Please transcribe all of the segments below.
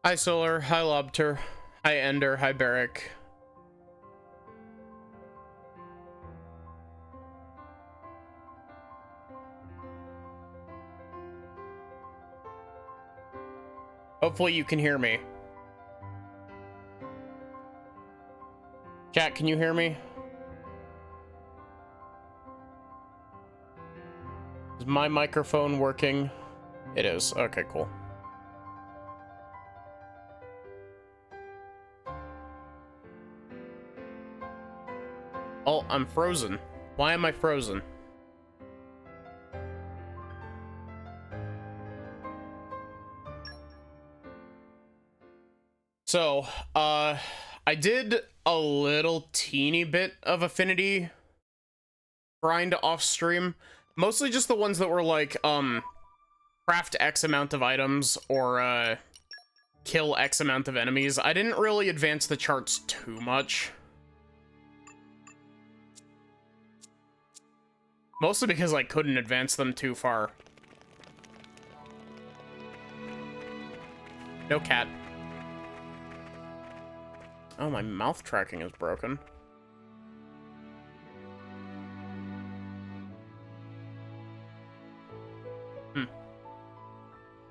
Hi Solar, hi Lobter, hi Ender, hi Barrick. Hopefully you can hear me. Chat, can you hear me? Is my microphone working? It is. Okay, cool. Oh, I'm frozen. Why am I frozen? So, I did a little teeny bit of affinity grind off stream. Mostly just the ones that were like, craft X amount of items or, kill X amount of enemies. I didn't really advance the charts too much. Mostly because I couldn't advance them too far. No cat. Oh, my mouth tracking is broken.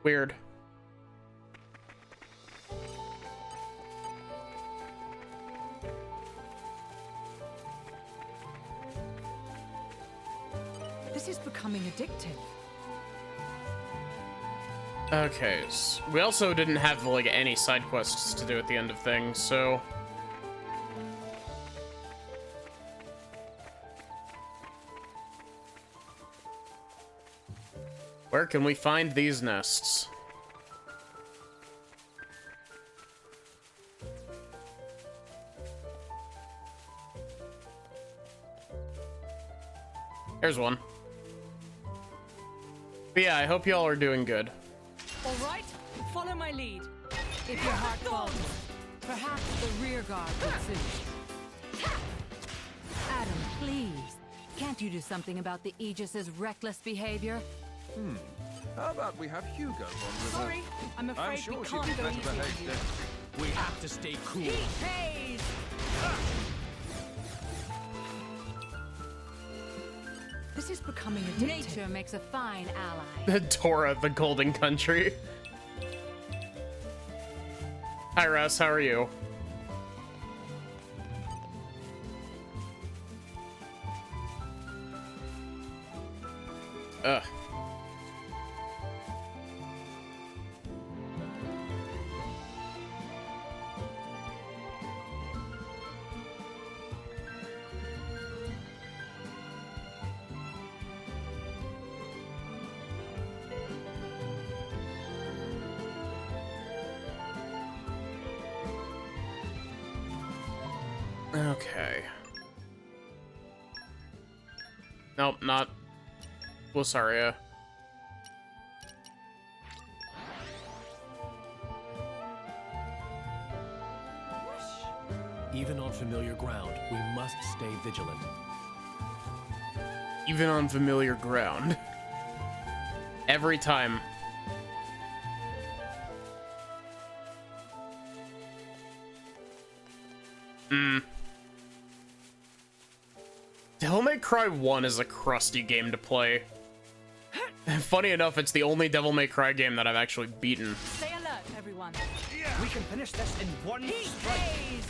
Weird. This is becoming addictive. Okay, so we also didn't have, like, any side quests to do at the end of things, so... Where can we find these nests? Here's one. But yeah, I hope y'all are doing good. All right, follow my lead. If your heart falls, perhaps the rear guard would suit. Adam, please. Can't you do something about the Aegis's reckless behavior? How about we have Hugo on reserve? Sorry, I'm afraid I'm sure we she'd can't be go better easy on behaved you. than... We have to stay cool. He pays! This is becoming addictive. Nature makes a fine ally. Torna, the Golden Country. Hi Russ, how are you? Ugh. Okay. Nope, not Blisaria. Even on familiar ground, we must stay vigilant. Even on familiar ground. Every time. Devil May Cry 1 is a crusty game to play. Funny enough, it's the only Devil May Cry game that I've actually beaten. Stay alert, everyone. We can finish this in one He strike. pays!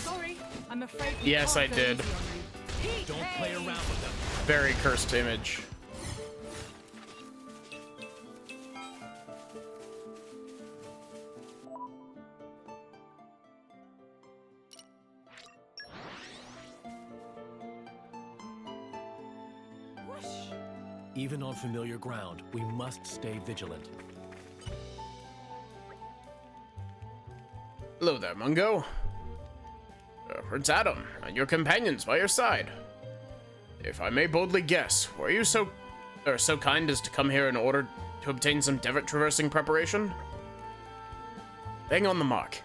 Sorry, I'm afraid we Yes, can't I go did. easy on you. He Don't play around pays! with them. Very cursed image. Even on familiar ground, we must stay vigilant. Hello there, Mungo. It's Adam, and your companions by your side. If I may boldly guess, were you so kind as to come here in order to obtain some desert traversing preparation? Bang on the mark.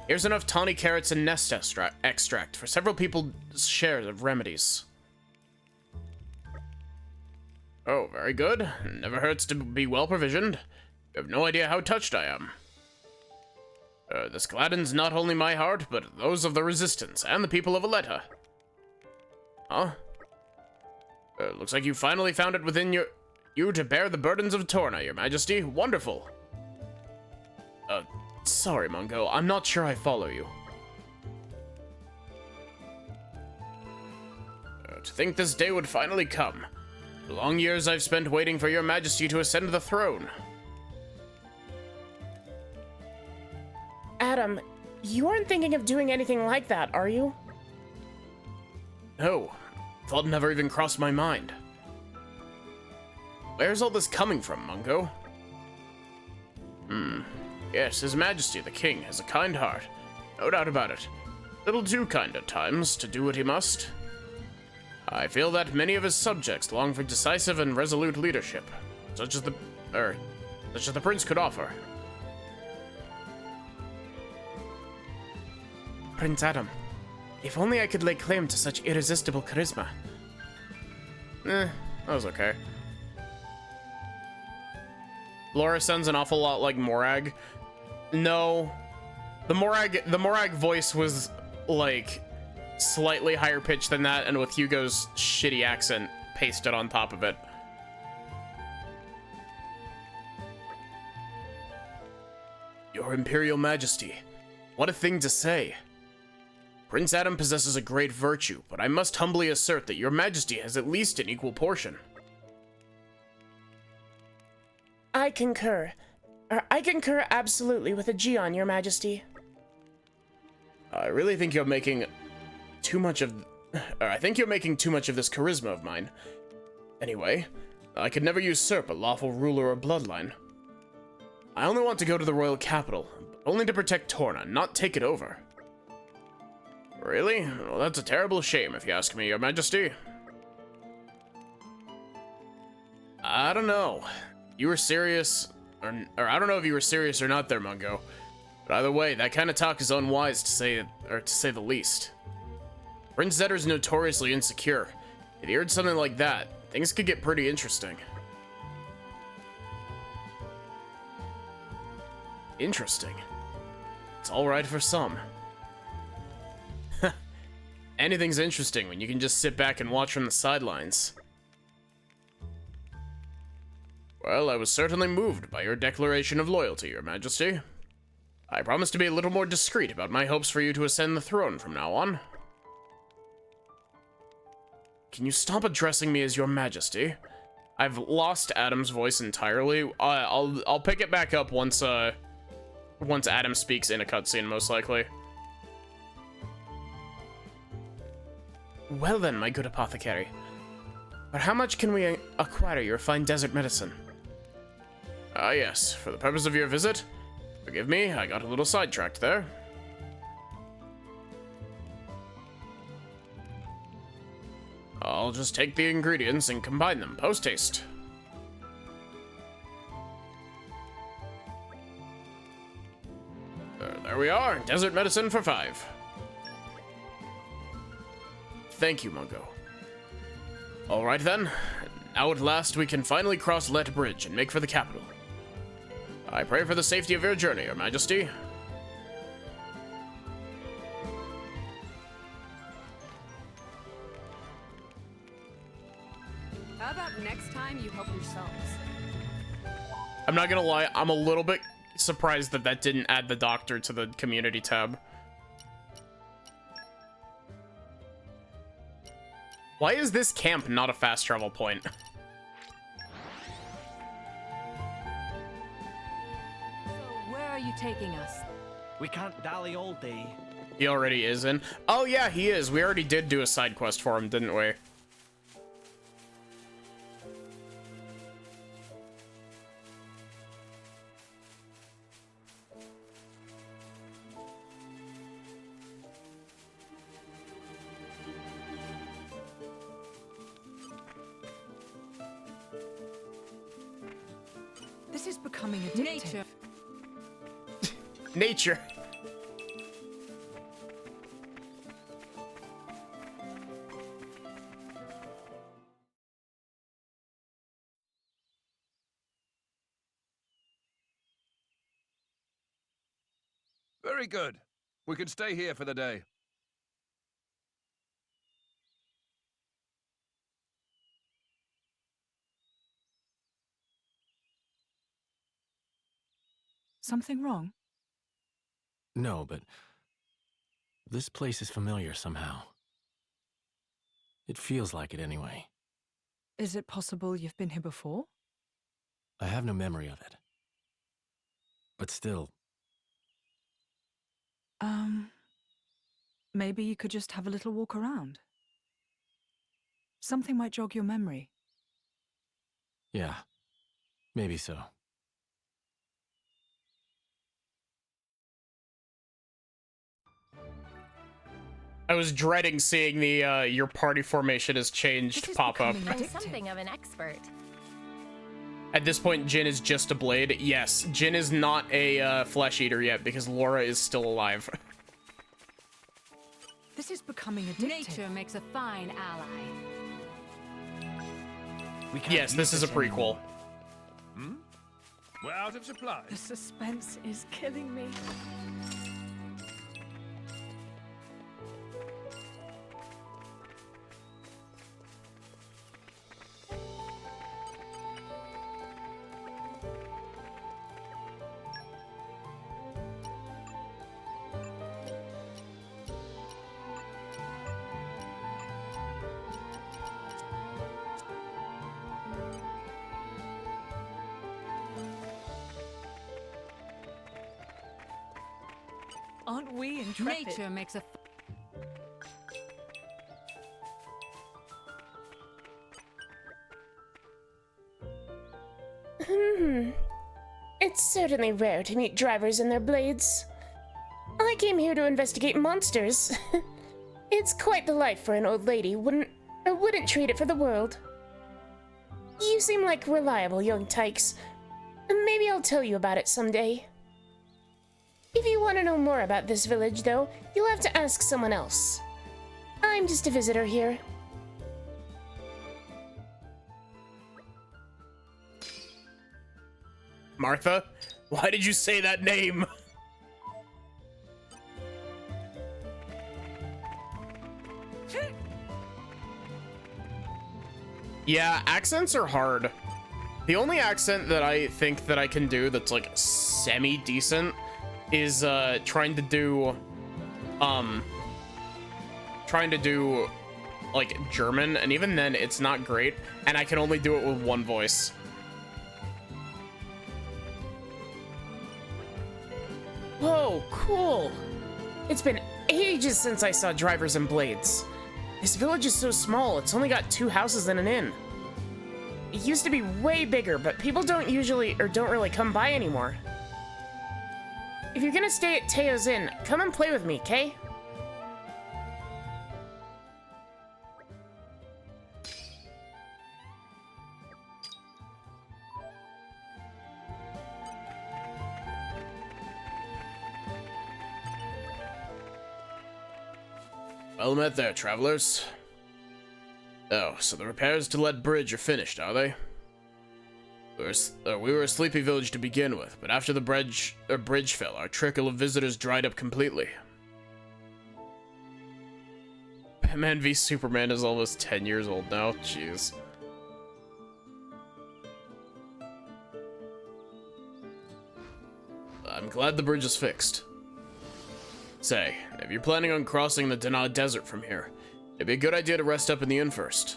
Here's enough tawny carrots and nest extract for several people's shares of remedies. Oh, very good. Never hurts to be well provisioned. You have no idea how touched I am. This gladdens not only my heart, but those of the Resistance and the people of Aletta. Huh? Looks like you finally found it within you to bear the burdens of Torna, Your Majesty. Wonderful. Sorry, Mungo. I'm not sure I follow you. To think this day would finally come. The long years I've spent waiting for Your Majesty to ascend the throne. Adam, you aren't thinking of doing anything like that, are you? No. Thought never even crossed my mind. Where's all this coming from, Mungo? Yes, His Majesty the King has a kind heart. No doubt about it. Little too kind at times, to do what he must. I feel that many of his subjects long for decisive and resolute leadership, such as the Prince could offer. Prince Adam, if only I could lay claim to such irresistible charisma. That was okay. Laura sounds an awful lot like Morag. No, the Morag voice was like slightly higher pitched than that, and with Hugo's shitty accent pasted on top of it. Your Imperial Majesty, what a thing to say. Prince Adam possesses a great virtue, but I must humbly assert that Your Majesty has at least an equal portion. I concur. I concur absolutely with a G on Your Majesty. I really think you're making too much of... I think you're making too much of this charisma of mine. Anyway, I could never usurp a lawful ruler or bloodline. I only want to go to the royal capital, but only to protect Torna, not take it over. Really? Well, that's a terrible shame, if you ask me, Your Majesty. I don't know. You were serious, or I don't know if you were serious or not there, Mungo. But either way, that kind of talk is unwise to say the least. Prince Zetter's notoriously insecure. If he heard something like that, things could get pretty interesting. Interesting. It's all right for some. Anything's interesting when you can just sit back and watch from the sidelines. Well, I was certainly moved by your declaration of loyalty, Your Majesty. I promise to be a little more discreet about my hopes for you to ascend the throne from now on. Can you stop addressing me as Your Majesty? I've lost Adam's voice entirely. I'll pick it back up once Adam speaks in a cutscene, most likely. Well then, my good apothecary. But how much can we acquire your fine desert medicine? Ah, yes. For the purpose of your visit, forgive me, I got a little sidetracked there. I'll just take the ingredients and combine them post-haste. There we are, desert medicine for 5. Thank you, Mungo. All right then, now at last we can finally cross Let Bridge and make for the capital. I pray for the safety of your journey, Your Majesty. How about next time you help yourselves? I'm not gonna lie, I'm a little bit surprised that that didn't add the doctor to the community tab. Why is this camp not a fast travel point? So, where are you taking us? We can't dally all day. He already is in. Oh yeah, he is. We already did do a side quest for him, didn't we? This is becoming addictive. Nature. Very good. We can stay here for the day. Something wrong? No, but this place is familiar somehow. It feels like it anyway. Is it possible you've been here before? I have no memory of it. But still, Maybe you could just have a little walk around. Something might jog your memory. yeah, maybe so. I was dreading seeing the your party formation has This changed is pop up. becoming I'm addictive. something of an expert. At this point, Jin is just a blade. Yes, Jin is not a flesh eater yet because Laura is still alive. This is becoming addictive. Nature makes a fine ally. We can't Yes, this is a anymore. prequel. We're out of The supplies. suspense is killing me. Aren't we intrepid? Nature makes a It's certainly rare to meet drivers and their blades. I came here to investigate monsters. It's quite the life for an old lady. I wouldn't trade it for the world. You seem like reliable young tykes. Maybe I'll tell you about it someday. If you want to know more about this village, though, you'll have to ask someone else. I'm just a visitor here. Martha, why did you say that name? Yeah, accents are hard. The only accent that I think that I can do that's like semi-decent is trying to do like German, and even then it's not great, and I can only do it with one voice. Whoa, cool. It's been ages since I saw drivers and blades. This village is so small, it's only got 2 houses and an inn. It used to be way bigger, but people don't really come by anymore. If you're gonna stay at Teo's Inn, come and play with me, okay? Well met there, travelers. Oh, so the repairs to Lead Bridge are finished, are they? We were a sleepy village to begin with, but after the bridge fell, our trickle of visitors dried up completely. Batman v Superman is almost 10 years old now, jeez. I'm glad the bridge is fixed. Say, if you're planning on crossing the Dana Desert from here, it'd be a good idea to rest up in the inn first.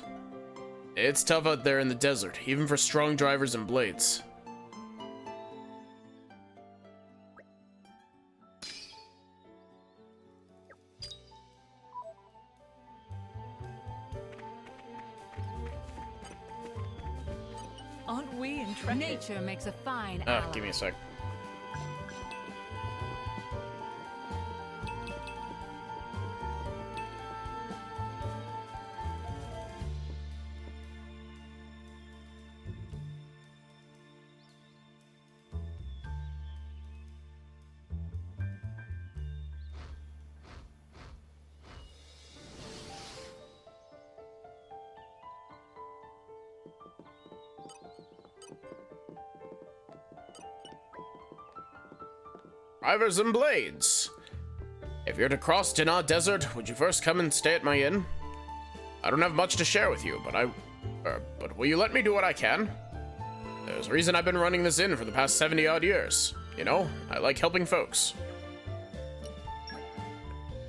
It's tough out there in the desert, even for strong drivers and blades. Aren't we intrepid? nature makes a fine ally. Give me a sec. Drivers and blades. If you're to cross Torna Desert, would you first come and stay at my inn? I don't have much to share with you, but will you let me do what I can? There's a reason I've been running this inn for the past 70-odd years. You know, I like helping folks.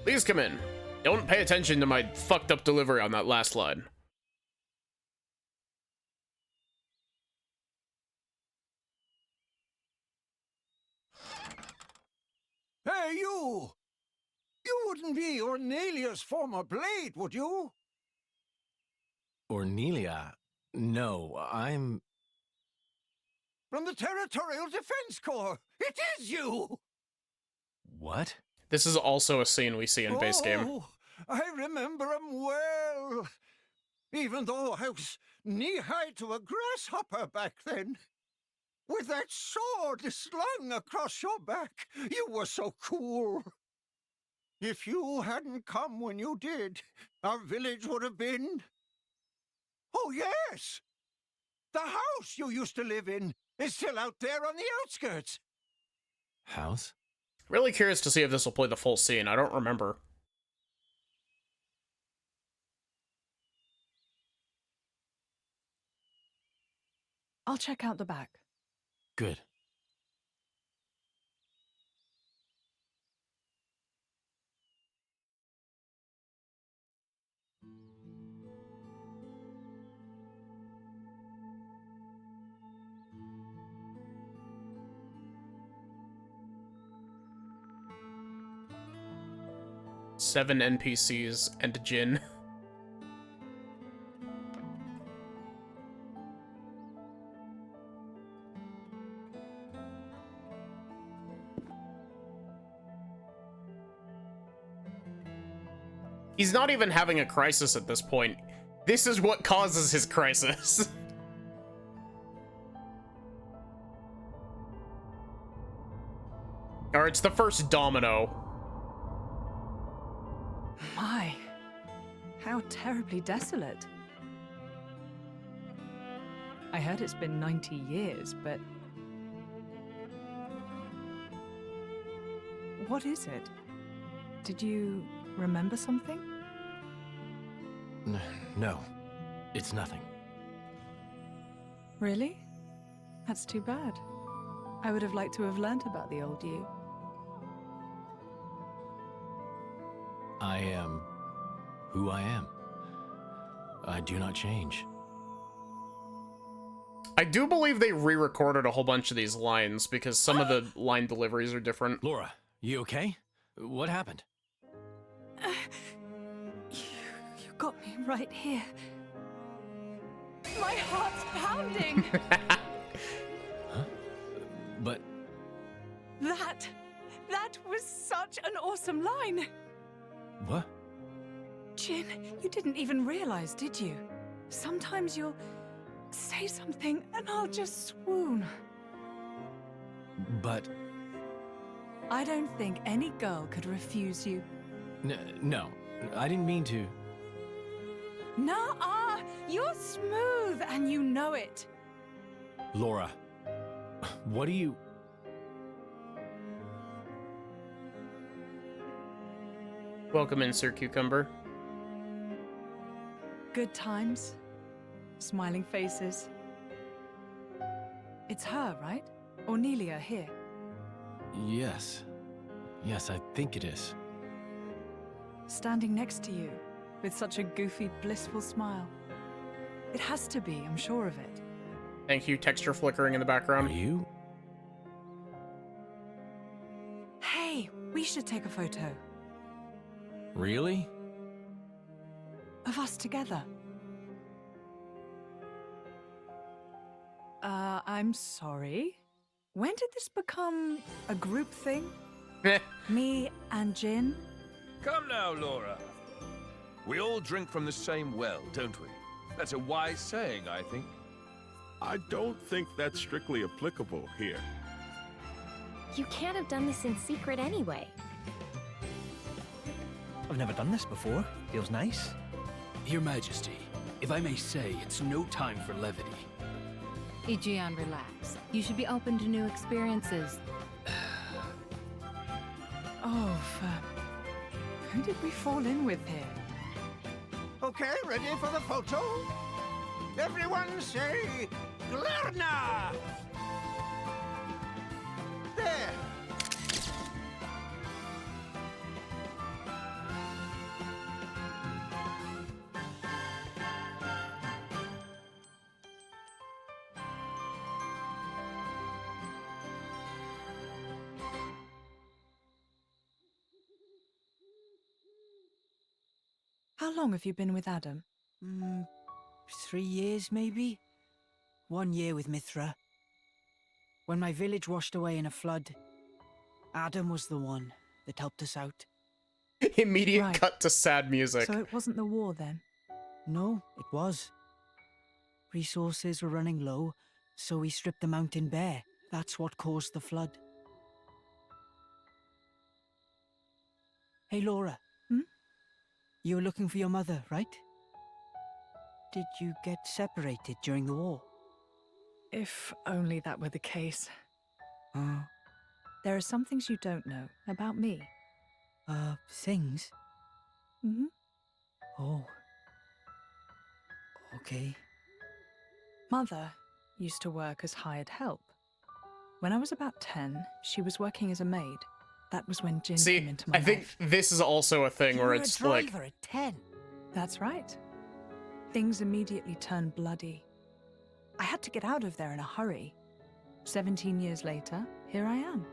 Please come in. Don't pay attention to my fucked up delivery on that last line. Hey, you! You wouldn't be Ornelia's former blade, would you? Ornelia? No, I'm... From the Territorial Defense Corps! It is you! What? This is also a scene we see in base game. Oh, I remember him well. Even though I was knee-high to a grasshopper back then. With that sword slung across your back, you were so cool. If you hadn't come when you did, our village would have been... Oh, yes! The house you used to live in is still out there on the outskirts. House? Really curious to see if this will play the full scene. I don't remember. I'll check out the back. Good. Seven NPCs and a Jin. He's not even having a crisis at this point. This is what causes his crisis. Or it's the first domino. My, how terribly desolate. I heard it's been 90 years, but... What is it? Did you remember something? No, it's nothing. Really? That's too bad. I would have liked to have learnt about the old you. I am who I am. I do not change. I do believe they re-recorded a whole bunch of these lines because some of the line deliveries are different. Laura, you okay? What happened? You got me right here. My heart's pounding! Huh? But... That was such an awesome line! What? Jin, you didn't even realize, did you? Sometimes you'll say something and I'll just swoon. But... I don't think any girl could refuse you. No, I didn't mean to. Nuh-uh! You're smooth and you know it. Laura, what do you... Welcome in, Sir Cucumber. Good times. Smiling faces. It's her, right? Ornelia here. Yes. Yes, I think it is. Standing next to you, with such a goofy, blissful smile. It has to be, I'm sure of it. Thank you, texture flickering in the Are background. you? Hey, we should take a photo. Really? Of us together. I'm sorry. When did this become a group thing? Me and Jin? Come now, Laura. We all drink from the same well, don't we? That's a wise saying, I think. I don't think that's strictly applicable here. You can't have done this in secret anyway. I've never done this before. Feels nice. Your Majesty, if I may say, it's no time for levity. Ijian, relax. You should be open to new experiences. Oh, Who did we fall in with here? Okay, ready for the photo? Everyone say, Glurna! There. How long have you been with Adam? 3 years, maybe? 1 year with Mithra. When my village washed away in a flood, Adam was the one that helped us out. Immediate Right. cut to sad music. So it wasn't the war then? No, it was. Resources were running low, so we stripped the mountain bare. That's what caused the flood. Hey, Laura. Hmm? You were looking for your mother, right? Did you get separated during the war? If only that were the case. Uh, There are some things you don't know about me. things? Mm-hmm. Oh. Okay. Mother used to work as hired help. When I was about 10, she was working as a maid. That was when Jin See, came into my I think life. this is also a thing You where were it's a like, driver at 10. That's right. Things immediately turned bloody. I had to get out of there in a hurry. 17 years later, here I am.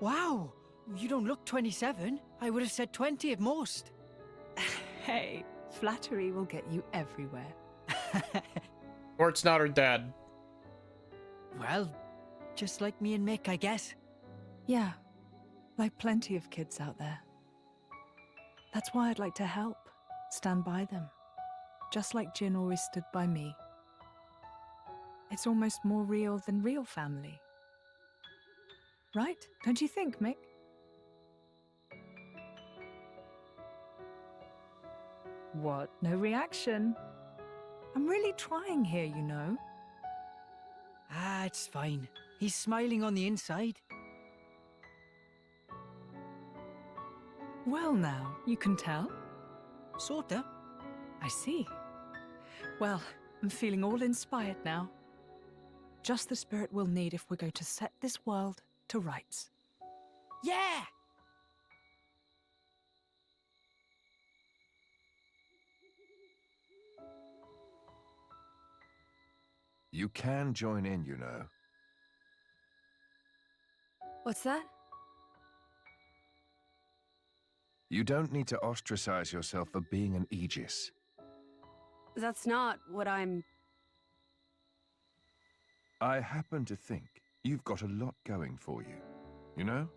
Wow, you don't look 27. I would have said 20 at most. Hey, flattery will get you everywhere. or it's not her dad. Well, just like me and Mick, I guess. Yeah, like plenty of kids out there. That's why I'd like to help, stand by them. Just like Jin always stood by me. It's almost more real than real family. Right? Don't you think, Mick? What? No reaction? I'm really trying here, you know. Ah, it's fine. He's smiling on the inside. Well now, you can tell. Sorta. I see. Well, I'm feeling all inspired now. Just the spirit we'll need if we're going to set this world to rights. Yeah! You can join in, you know. What's that? You don't need to ostracize yourself for being an Aegis. That's not what I'm... I happen to think you've got a lot going for you, you know?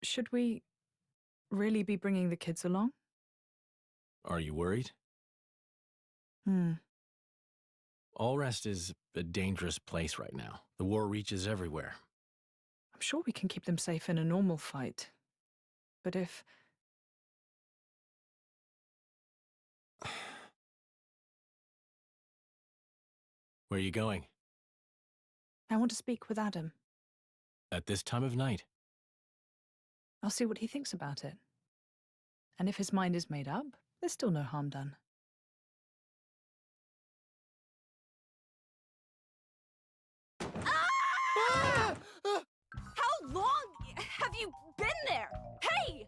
Should we really be bringing the kids along? Are you worried? Allrest is a dangerous place right now. The war reaches everywhere. I'm sure we can keep them safe in a normal fight. But if... Where are you going? I want to speak with Adam. At this time of night? I'll see what he thinks about it. And if his mind is made up, there's still no harm done. How long have you been there? Hey!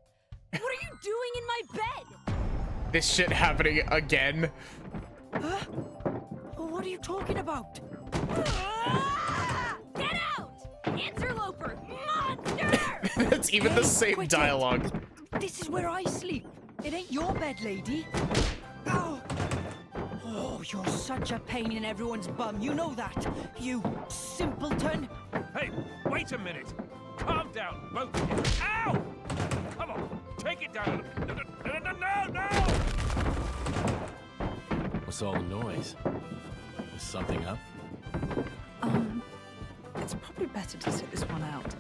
What are you doing in my bed? This shit happening again. What are you talking about? Get out! Interloper! Monster! It's even the same Quit it. dialogue. This is where I sleep. It ain't your bed, lady. Oh, you're such a pain in everyone's bum. You know that. You simpleton. Hey, wait a minute! Calm down, both of you! Ow! Come on, take it down! No! What's all the noise? Is something up? It's probably better to sit this one out.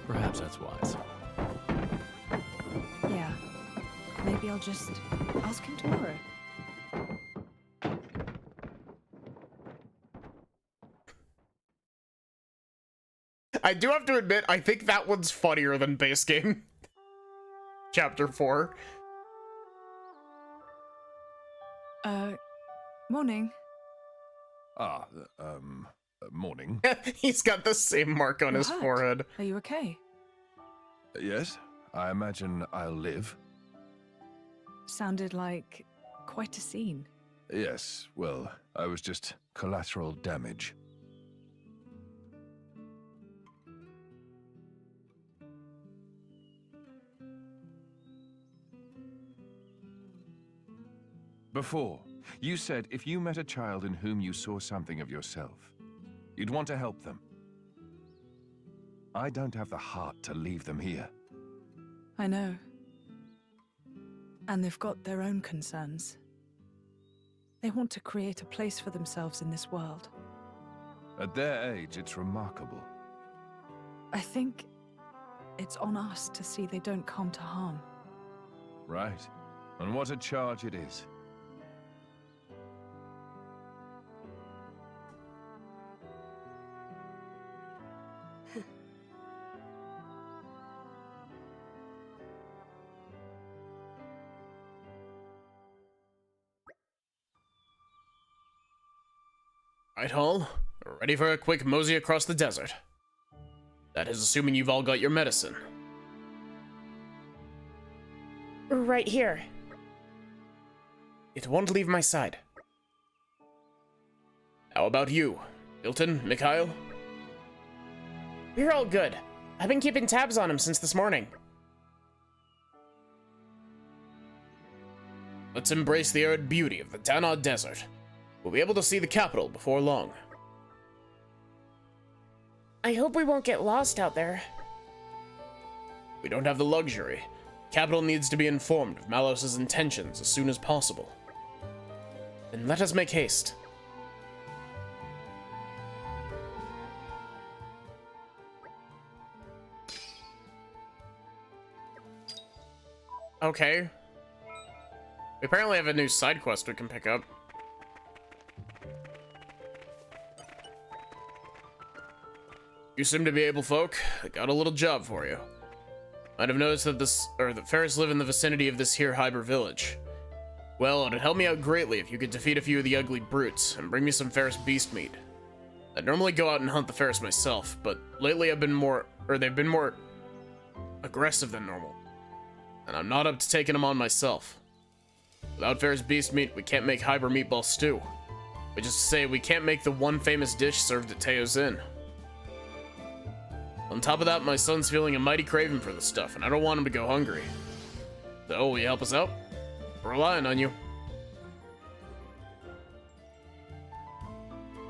Perhaps that's wise. Yeah. maybe I'll just ask him tomorrow. I do have to admit, I think that one's funnier than base game. Chapter 4. Morning. Morning. He's got the same mark on his What? forehead. Are you okay? Yes, I imagine I'll live. Sounded like quite a scene. Yes, well, I was just collateral damage. Before, you said if you met a child in whom you saw something of yourself, you'd want to help them. I don't have the heart to leave them here. I know. And they've got their own concerns. They want to create a place for themselves in this world. At their age, it's remarkable. I think it's on us to see they don't come to harm. Right. And what a charge it is. Right, Hall. Ready for a quick mosey across the desert. That is assuming you've all got your medicine. Right here. It won't leave my side. How about you, Hilton, Mikhail? We're all good. I've been keeping tabs on him since this morning. Let's embrace the arid beauty of the Torna Desert. We'll be able to see the capital before long. I hope we won't get lost out there. We don't have the luxury. Capital needs to be informed of Malos's intentions as soon as possible. Then let us make haste. Okay. We apparently have a new side quest we can pick up. You seem to be able folk. I got a little job for you. Might have noticed that that Ferris live in the vicinity of this here Hyber village. Well, it'd help me out greatly if you could defeat a few of the ugly brutes and bring me some Ferris beast meat. I'd normally go out and hunt the Ferris myself, but lately they've been more aggressive than normal. And I'm not up to taking them on myself. Without Ferris beast meat, we can't make Hyber meatball stew. Which is to say, we can't make the one famous dish served at Teo's Inn. On top of that, my son's feeling a mighty craving for the stuff, and I don't want him to go hungry. So, will you help us out? We're relying on you.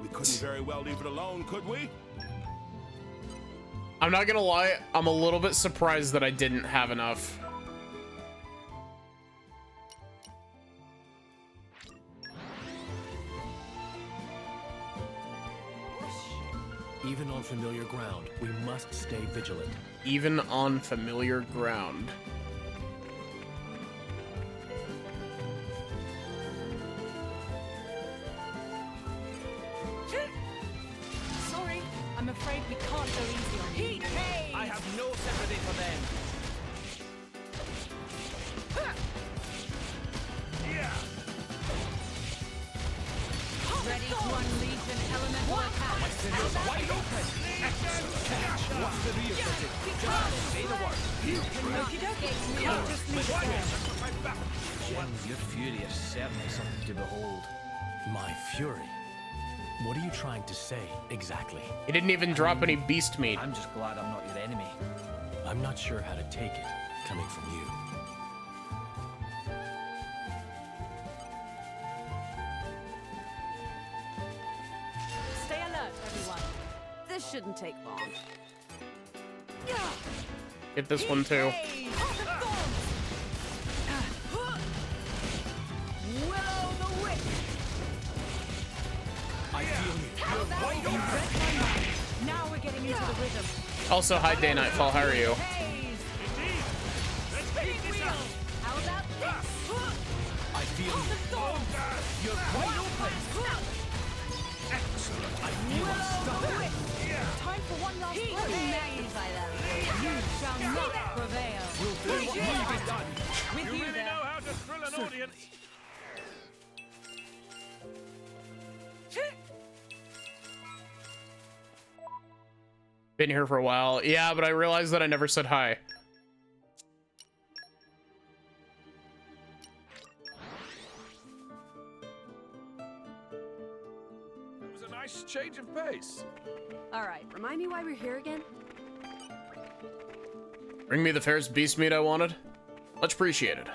We couldn't very well leave it alone, could we? I'm not gonna lie, I'm a little bit surprised that I didn't have enough. Even on familiar ground, we must stay vigilant. Even on familiar ground. Sorry, I'm afraid we can't go easy on you. I have no sympathy for them. Ready to unleash an elemental attack. Wide open! What's the real visit? Just say the word. Your fury is certainly something to behold. My fury? What are you trying to say, exactly? He didn't even drop any beast meat. I'm just glad I'm not your enemy. I'm not sure how to take it, coming from you. Stay alert, everyone. This shouldn't take long. Get this one too. Willow the Witch! I feel you. You read my mind. Now we're getting into the rhythm. Also, hi Day Nightfall, how are you? Big wheel. How about this? reveal your vital place. Excellent. I feel unstoppable. Time for one last He push. magnify them. You shall not prevail. Will do what need be done. With You you really there. know how to thrill an audience. Been here for a while. Yeah, but I realized that I never said hi. It was a nice change of pace. All right, remind me why we're here again. Bring me the fairest beast meat I wanted. Much appreciated.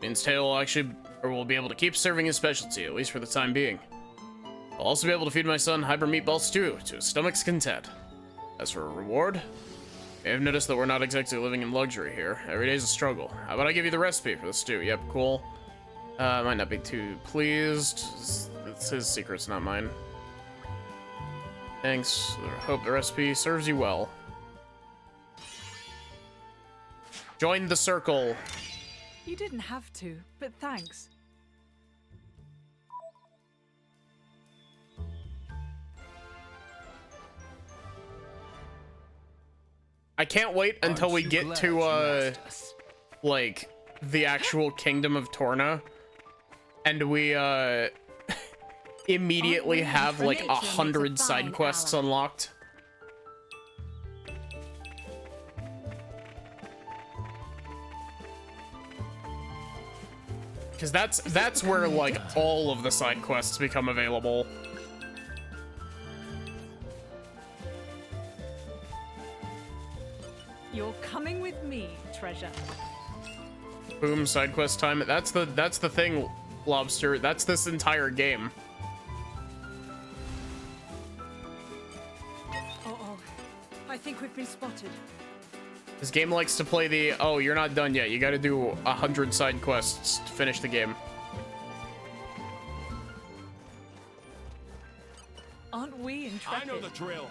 Means Tail will actually, or will be able to keep serving his specialty, at least for the time being. I'll also be able to feed my son hybrid meatball stew to his stomach's content. As for a reward, I have noticed that we're not exactly living in luxury here. Every day's a struggle. How about I give you the recipe for the stew? Yep, cool. Might not be too pleased. It's his secrets, not mine. Thanks. I hope the recipe serves you well. Join the circle. You didn't have to, but thanks. I can't wait until we get to, like, the actual Kingdom of Torna. And we, immediately have, like, 100 side quests unlocked. Because that's where, like, all of the side quests become available. You're coming with me, treasure. Boom, side quest time. That's the thing, Lobster. That's this entire game. Uh-oh. I think we've been spotted. This game likes to play the, oh, you're not done yet. You gotta do 100 side quests to finish the game. Aren't we intrepid? I know the drill.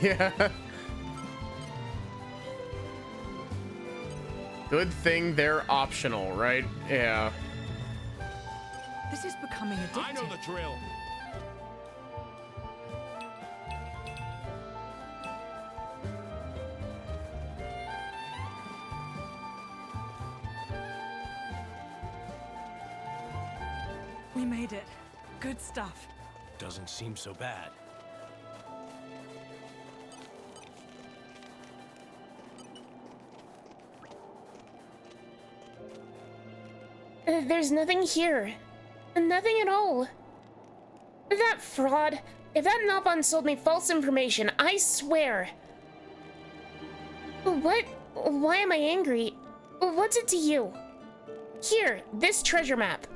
Yeah. Good thing they're optional, right? Yeah. This is becoming addictive. I know the drill. We made it. Good stuff. Doesn't seem so bad. There's nothing here. Nothing at all. That fraud. If that Nopon sold me false information, I swear. What? Why am I angry? What's it to you? Here, this treasure map.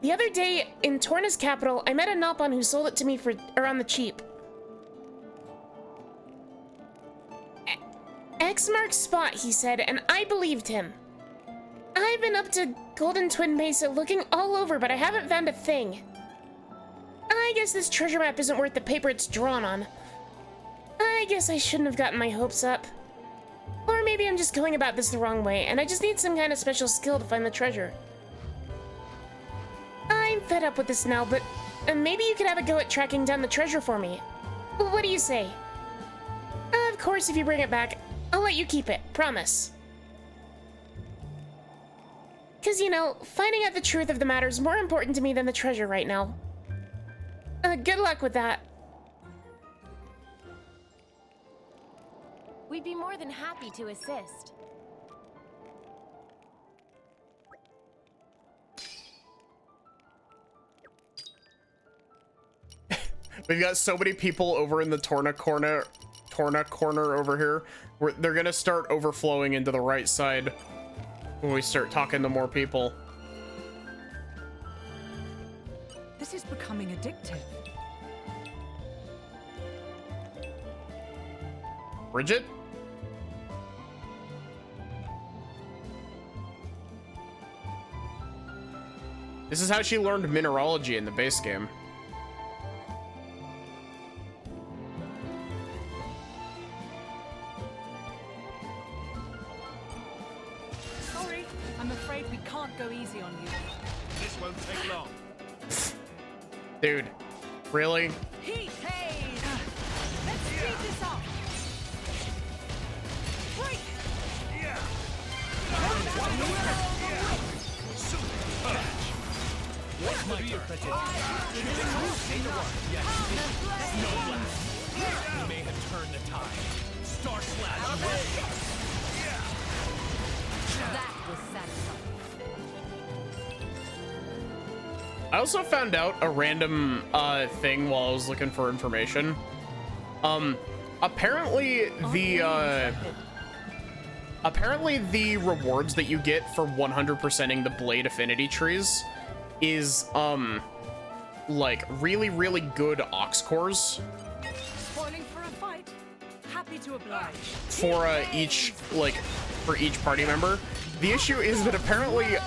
The other day, in Torna's capital, I met a Nopon who sold it to me for on the cheap. X marks spot, he said, and I believed him. I've been up to Golden Twin Mesa looking all over, but I haven't found a thing. I guess this treasure map isn't worth the paper it's drawn on. I guess I shouldn't have gotten my hopes up. Or maybe I'm just going about this the wrong way, and I just need some kind of special skill to find the treasure. I'm fed up with this now, but maybe you could have a go at tracking down the treasure for me. What do you say? Of course, if you bring it back, I'll let you keep it, promise. Because, you know, finding out the truth of the matter is more important to me than the treasure right now. Good luck with that. We'd be more than happy to assist. We've got so many people over in the Torna corner over here. They're gonna start overflowing into the right side when we start talking to more people. This is becoming addictive. Bridget? This is how she learned mineralogy in the base game. won't go easy on you. This won't take long. Dude, really? Heat haze! Let's speed this up! Break! Yeah. What's my prejudice? Yes. No blast. We may have turned the tide. Star slash. That was satisfying. I also found out a random thing while I was looking for information. Apparently the rewards that you get for 100%ing the blade affinity trees is like really good ox cores Spoiling for a fight. Happy to oblige. for each party member. The issue is that apparently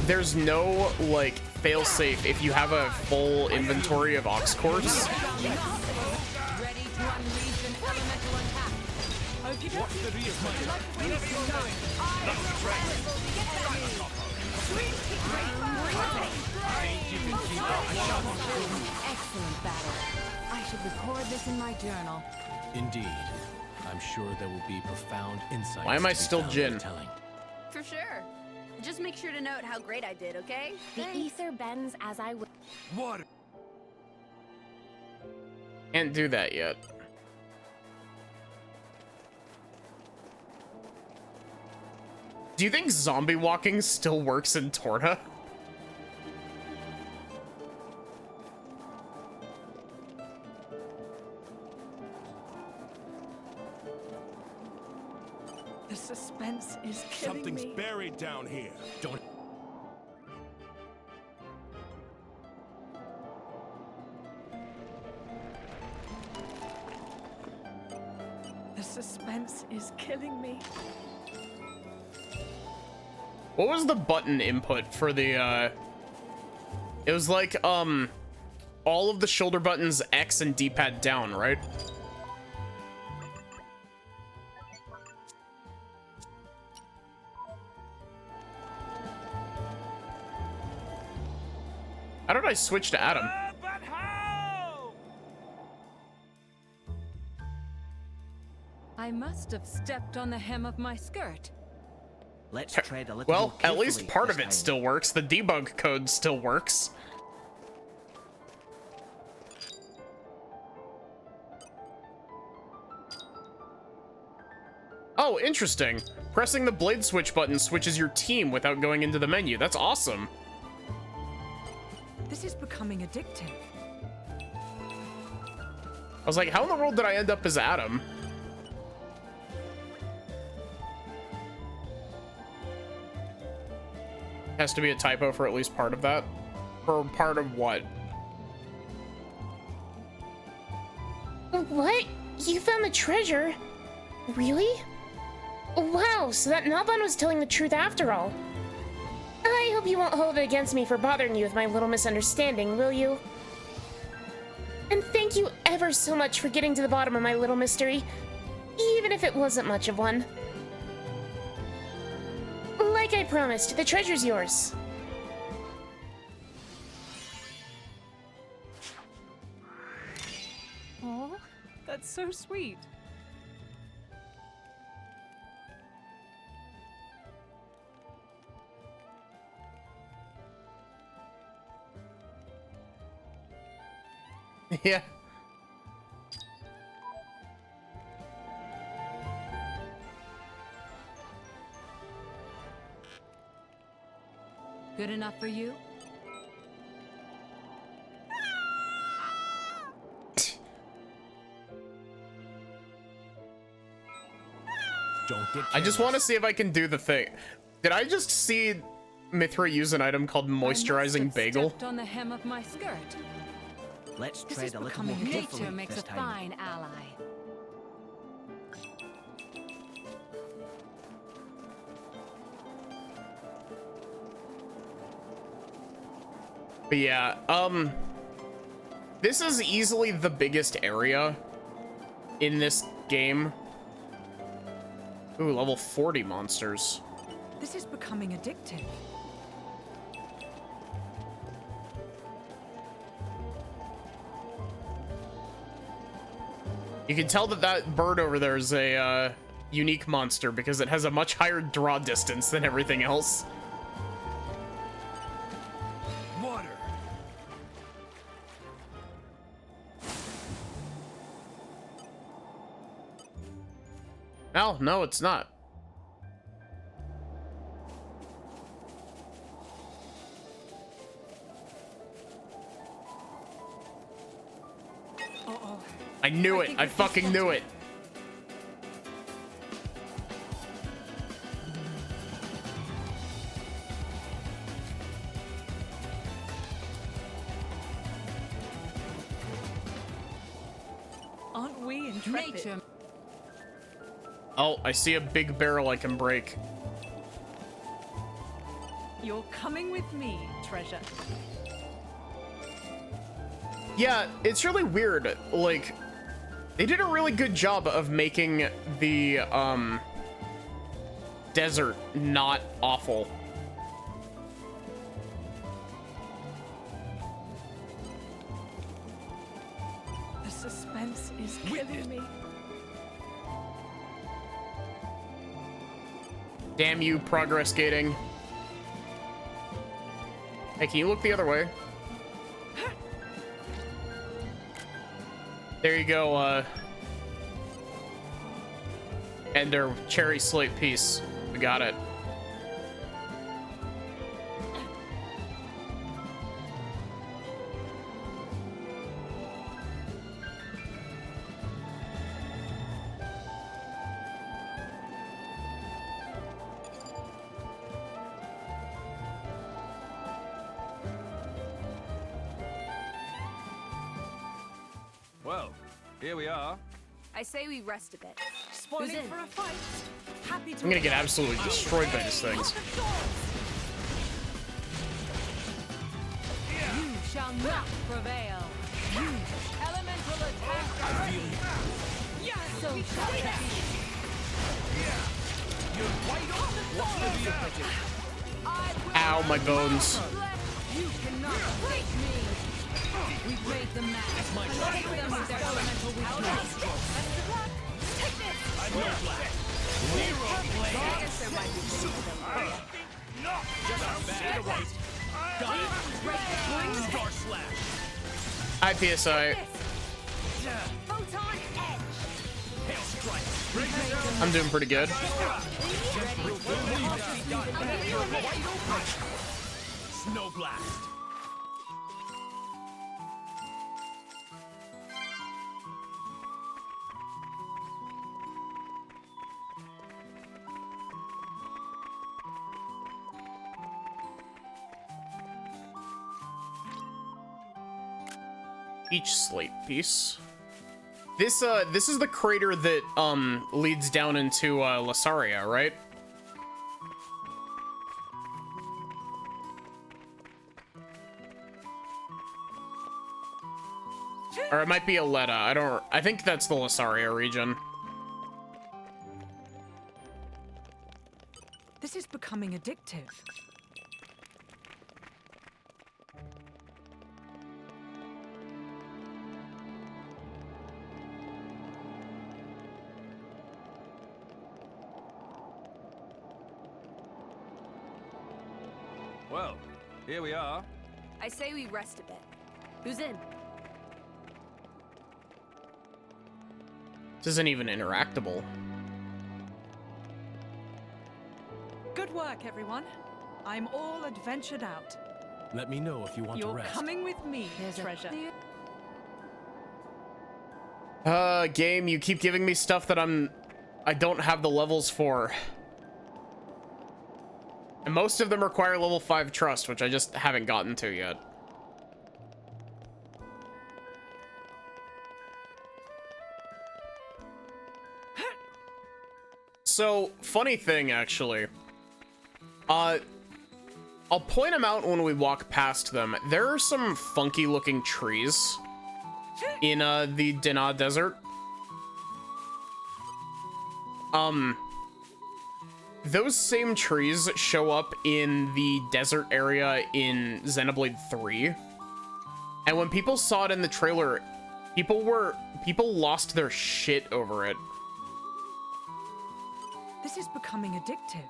there's no like failsafe if you have a full inventory of ox cores. Ready to unleash an elemental attack. What's the real Excellent battle. I should record this in my journal. Indeed. I'm sure there will be profound insights. Why am I to be still found Jin? in telling. For sure. Just make sure to note how great I did, okay? The ether bends as I would. Water. Can't do that yet. Do you think zombie walking still works in Torna? The suspense is killing Something's me. buried down here. Don't. The suspense is killing me. What was the button input for the it was like all of the shoulder buttons X and D-pad down, right? How did I switch to Adam? But how? I must have stepped on the hem of my skirt. Let's tread a little Well, more at least carefully part this of it time. still works. The debug code still works. Oh, interesting. Pressing the blade switch button switches your team without going into the menu. That's awesome. This is becoming addictive. I was like, how in the world did I end up as Adam? Has to be a typo for at least part of that. For part of what? What? You found the treasure? Really? Wow, so that Nalban was telling the truth after all. I hope you won't hold it against me for bothering you with my little misunderstanding, will you? And thank you ever so much for getting to the bottom of my little mystery, even if it wasn't much of one. Like I promised, the treasure's yours. Oh, that's so sweet. Yeah. Good enough for you? Don't get I just want to see if I can do the thing. Did I just see Mithra use an item called moisturizing bagel? Stepped on the hem of my skirt. Let's This tread is a little more becoming carefully nature makes this a time. fine ally. But yeah, this is easily the biggest area in this game. Ooh, level 40 monsters. This is becoming addictive. You can tell that that bird over there is a unique monster because it has a much higher draw distance than everything else. Water. Oh, no, it's not. I knew it. I fucking knew it. Aren't we intrepid? Nature. Oh, I see a big barrel I can break. You're coming with me, treasure. Yeah, it's really weird. Like, they did a really good job of making the desert not awful. The suspense is killing me. Damn you, progress gating. Hey, can you look the other way? There you go, Ender cherry slate piece. We got it. Well, here we are. I say we rest a bit. Spoiling Who's in? for a fight. Happy to I'm gonna get absolutely destroyed by these things. You shall not prevail. Elemental attack. So shall it be. Ow, my bones. You cannot break me. We've made them mad. Take them with their elemental weakness. Best of luck. Take this. I guess there might be things to them. Hi, PSI. Photon edge. I'm doing pretty good. Snow blast. Each slate piece. This is the crater that leads down into Lasaria, right? Or it might be Aletta. I think that's the Lasaria region. This is becoming addictive. Well, here we are. I say we rest a bit. Who's in? This isn't even interactable. Good work, everyone. I'm all adventured out. Let me know if you want to You're rest. coming with me, treasure. Game, you keep giving me stuff that I don't have the levels for. And most of them require level 5 trust, which I just haven't gotten to yet. So, funny thing, actually. I'll point them out when we walk past them. There are some funky looking trees in the Dena Desert. Those same trees show up in the desert area in Xenoblade 3. And when people saw it in the trailer, People lost their shit over it. This is becoming addictive.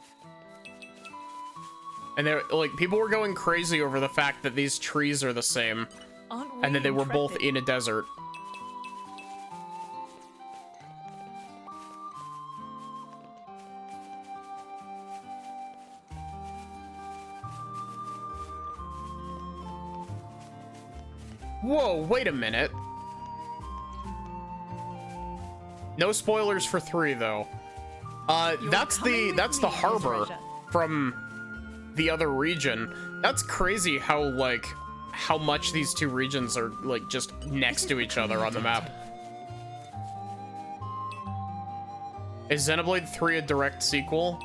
And they're like, people were going crazy over the fact that these trees are the same. And that they were both in a desert. Whoa, wait a minute. No spoilers for 3 though. That's the harbor from the other region. That's crazy how much these 2 regions are like just next to each other on the map. Is Xenoblade 3 a direct sequel?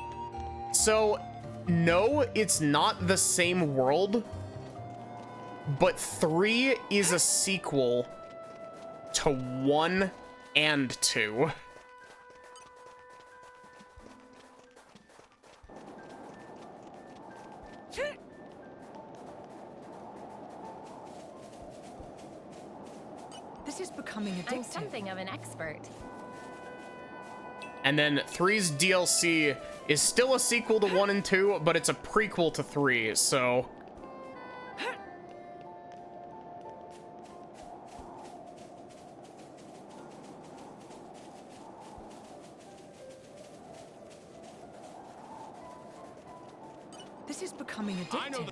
So, no, it's not the same world, but 3 is a sequel to 1 and 2. This is becoming addictive. I'm something of an expert. And then 3's DLC is still a sequel to 1 and 2, but it's a prequel to 3, so... This is becoming addictive.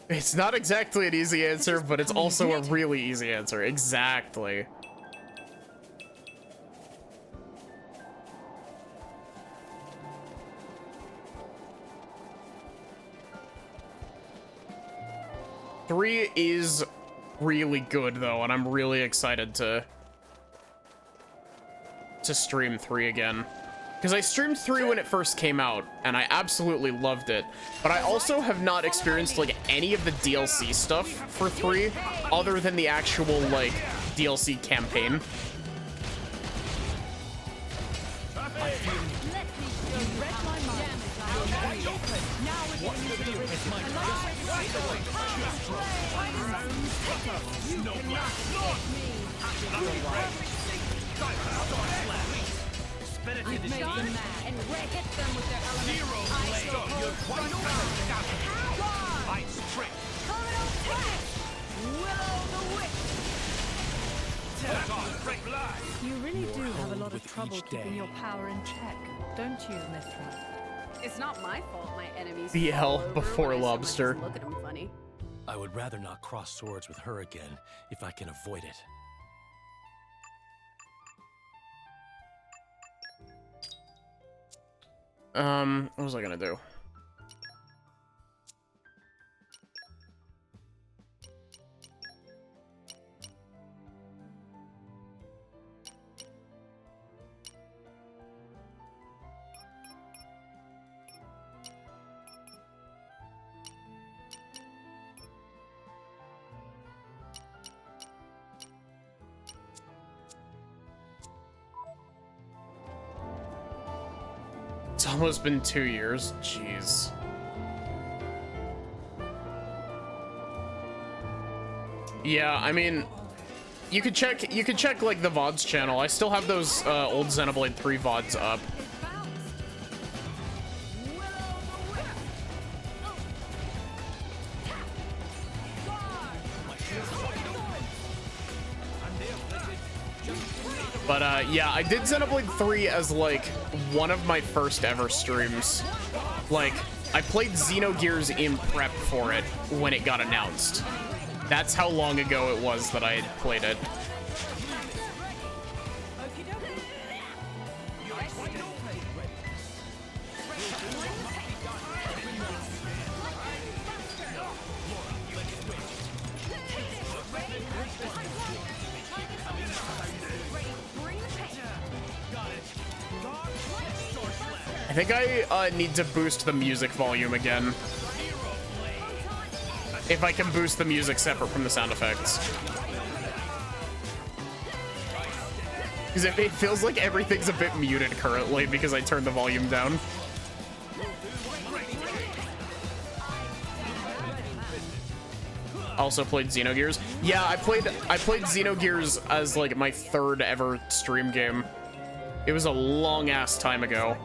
It's not exactly an easy answer, but it's also a really easy answer. Exactly. Three is really good though, and I'm really excited to stream 3 again. Because I streamed 3 when it first came out, and I absolutely loved it. But I also have not experienced, like, any of the DLC stuff for 3, other than the actual, like, DLC campaign. I've made them mad and hit them with their You really do have a lot of trouble keeping your power in check, don't you, Mithra? It's not my fault my enemies BL before lobster. Look at them funny. I would rather not cross swords with her again if I can avoid it. What was I gonna do? It's almost been 2 years. Jeez. Yeah, I mean, you could check like the VODs channel. I still have those old Xenoblade 3 VODs up. But yeah, I did Xenoblade 3 as like one of my first ever streams. Like, I played Xenogears in prep for it when it got announced. That's how long ago it was that I had played it. I think I need to boost the music volume again. If I can boost the music separate from the sound effects. Because it feels like everything's a bit muted currently because I turned the volume down. Also played Xenogears. Yeah, I played Xenogears as like my 3rd ever stream game. It was a long ass time ago.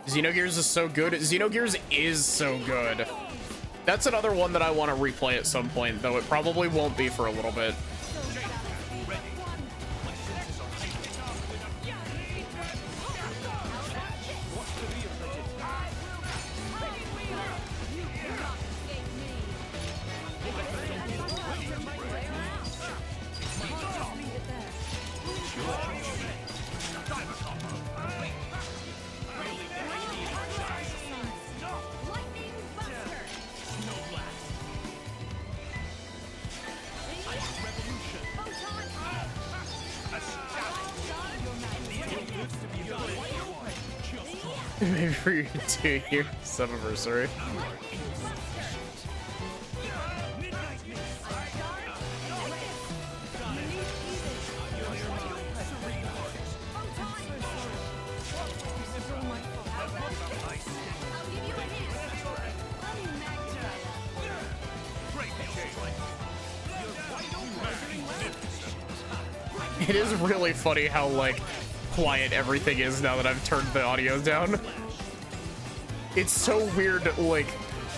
Xenogears is so good. Xenogears is so good. That's another one that I want to replay at some point, though it probably won't be for a little bit. Maybe for your 2-year anniversary. It is really funny how, like, quiet everything is now that I've turned the audio down. It's so weird, like,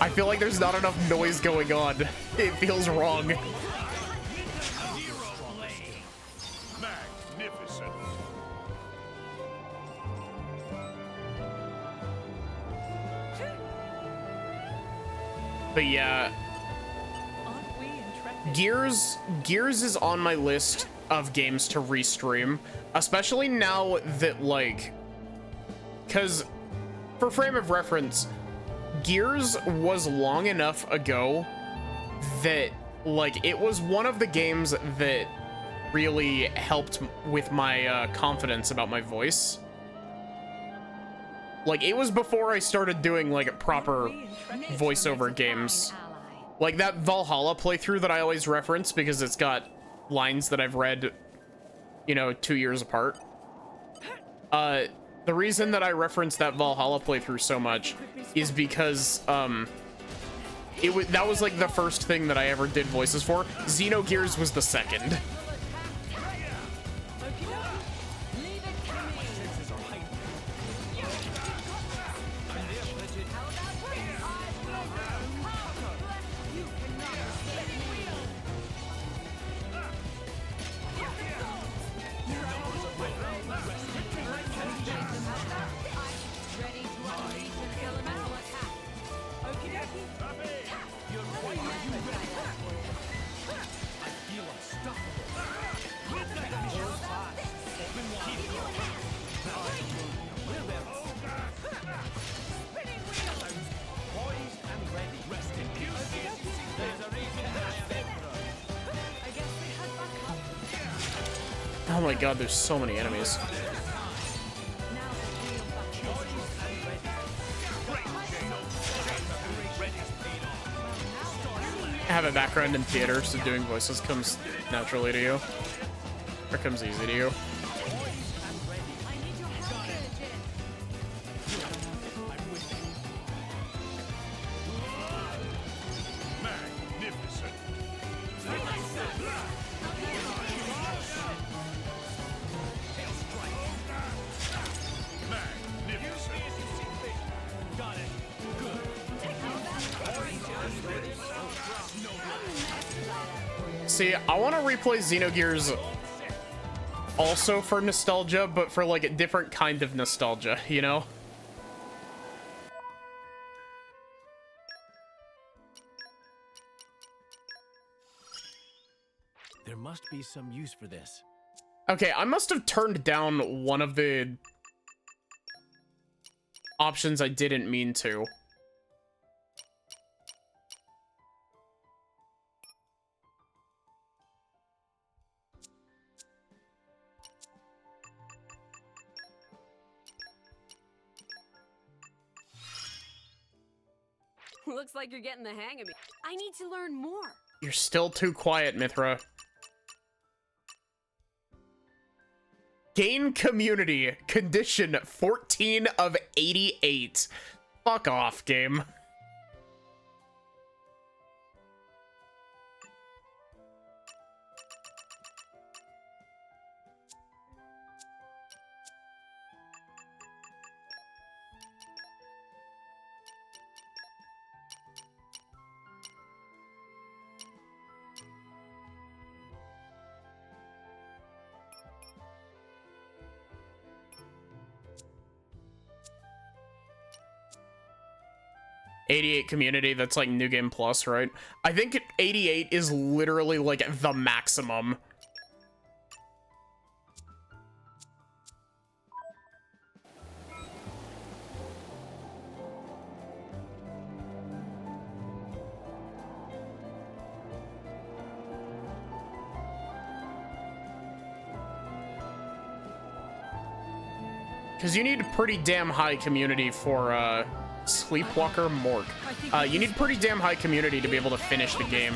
I feel like there's not enough noise going on. It feels wrong. Magnificent. But yeah, Gears is on my list of games to restream, especially now that, like, because for frame of reference, Gears was long enough ago that, like, it was one of the games that really helped with my confidence about my voice. Like, it was before I started doing, like, proper voiceover games. Like that Valhalla playthrough that I always reference because it's got lines that I've read, you know, 2 years apart. The reason that I reference that Valhalla playthrough so much is because, that was like the first thing that I ever did voices for. Xenogears was the second. Oh my god, there's so many enemies. I have a background in theater, so doing voices comes naturally to you. Or comes easy to you. See, I want to replay Xenogears also for nostalgia, but for like a different kind of nostalgia, you know? There must be some use for this. Okay, I must have turned down one of the options I didn't mean to. Looks like you're getting the hang of me. I need to learn more. You're still too quiet, Mithra. Gain community. Condition 14 of 88. Fuck off, game. '88 community, that's like New Game Plus, right? I think 88 is literally like the maximum. Because you need pretty damn high community for, Sleepwalker Morgue. You need pretty damn high community to be able to finish the game.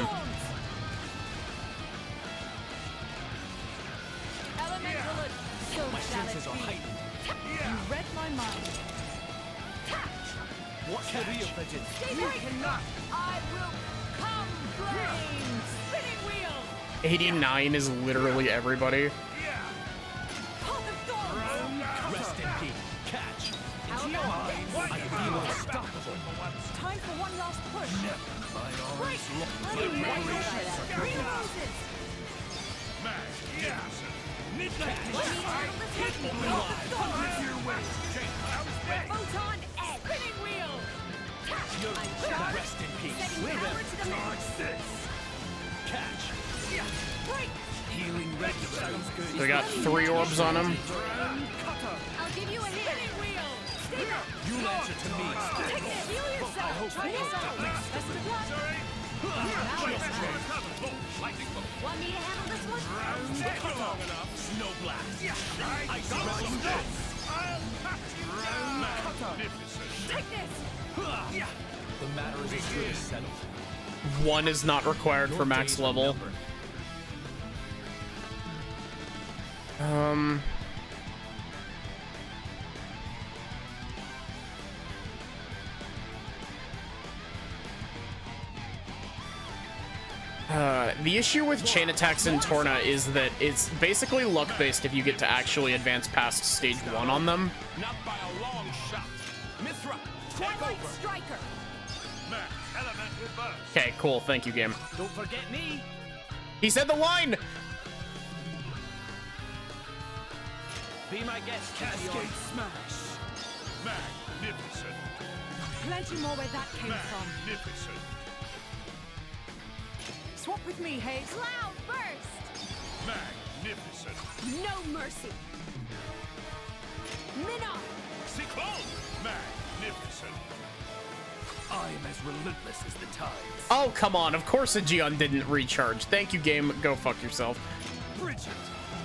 My senses are heightened. You read my mind. What's the real legend? You cannot. I will come flames. Spinning wheel. 89 is literally everybody. Rest in peace. Catch. I feel unstoppable. Time for one last push. My Break. Green roses. Photon edge. Spinning wheel. Rest in peace. Catch. Break. Healing red sounds good. We got 3 orbs on him. I'll give you a hit. Spinning wheel. Stay back. You answer to me. Take it. Heal yourself. Try this out. Best of luck. Want me to handle this one? Snow blast. Ice Take this. The matter is as good as settled. 1 is not required for max level. The issue with chain attacks in Torna is that it's basically luck-based if you get to actually advance past stage 1 on them. Not by a long shot. Mithra, Twilight Striker. Element reverse. Okay, cool. Thank you, game. don't forget me. He said the line! Be my guest. Cascade smash. Magnificent. Plenty more where that came from. Magnificent. Swap with me, Hayes. Cloud burst. Magnificent. No mercy. Minnow. Cyclone. Magnificent. I'm as relentless as the tides. Oh, come on. Of course Aegeon didn't recharge. Thank you, game. Go fuck yourself. Bridget.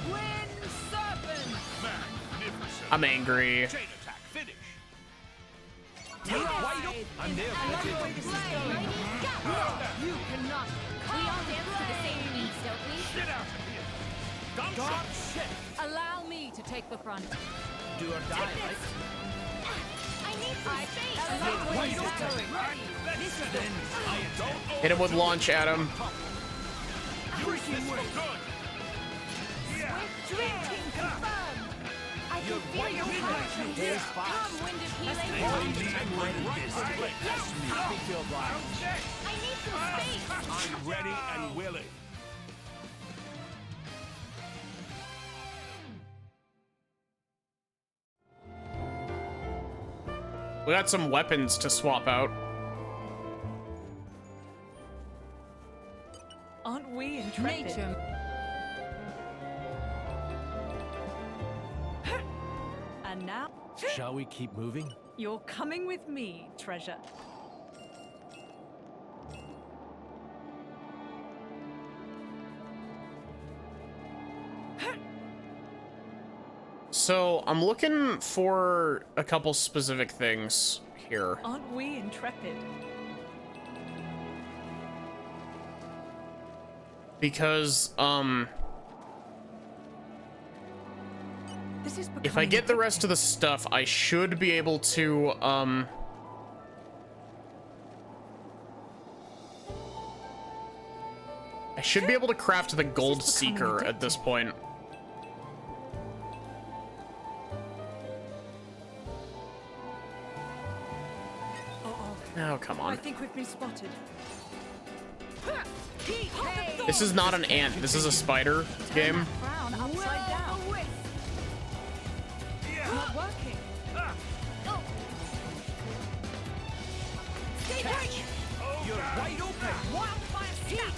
Wind Serpent. Magnificent. I'm angry. Chain attack finish. I'm there. I love the way this is going. You cannot. We all dance to the same beats, don't we? Get out of here. God shit. Allow me to take the front. Do or die, right? I need some space. Hit him with launch, Adam. Freaking way. Good. Yeah. Drinking confirmed. I can feel your passion. Come, winded healing. I need some space. I'm ready and willing. We got some weapons to swap out. Aren't we intrepid? Nature. And now, Shall we keep moving? you're coming with me, treasure. So, I'm looking for a couple specific things here. Aren't we intrepid? Because, This is if I get the rest of the stuff, I should be able to, I should be able to craft the Gold Seeker at this point. Oh, come I on. think we've been spotted. This is not an ant. This is a spider game. Crown upside down. Not working. Stay back! You're wide open.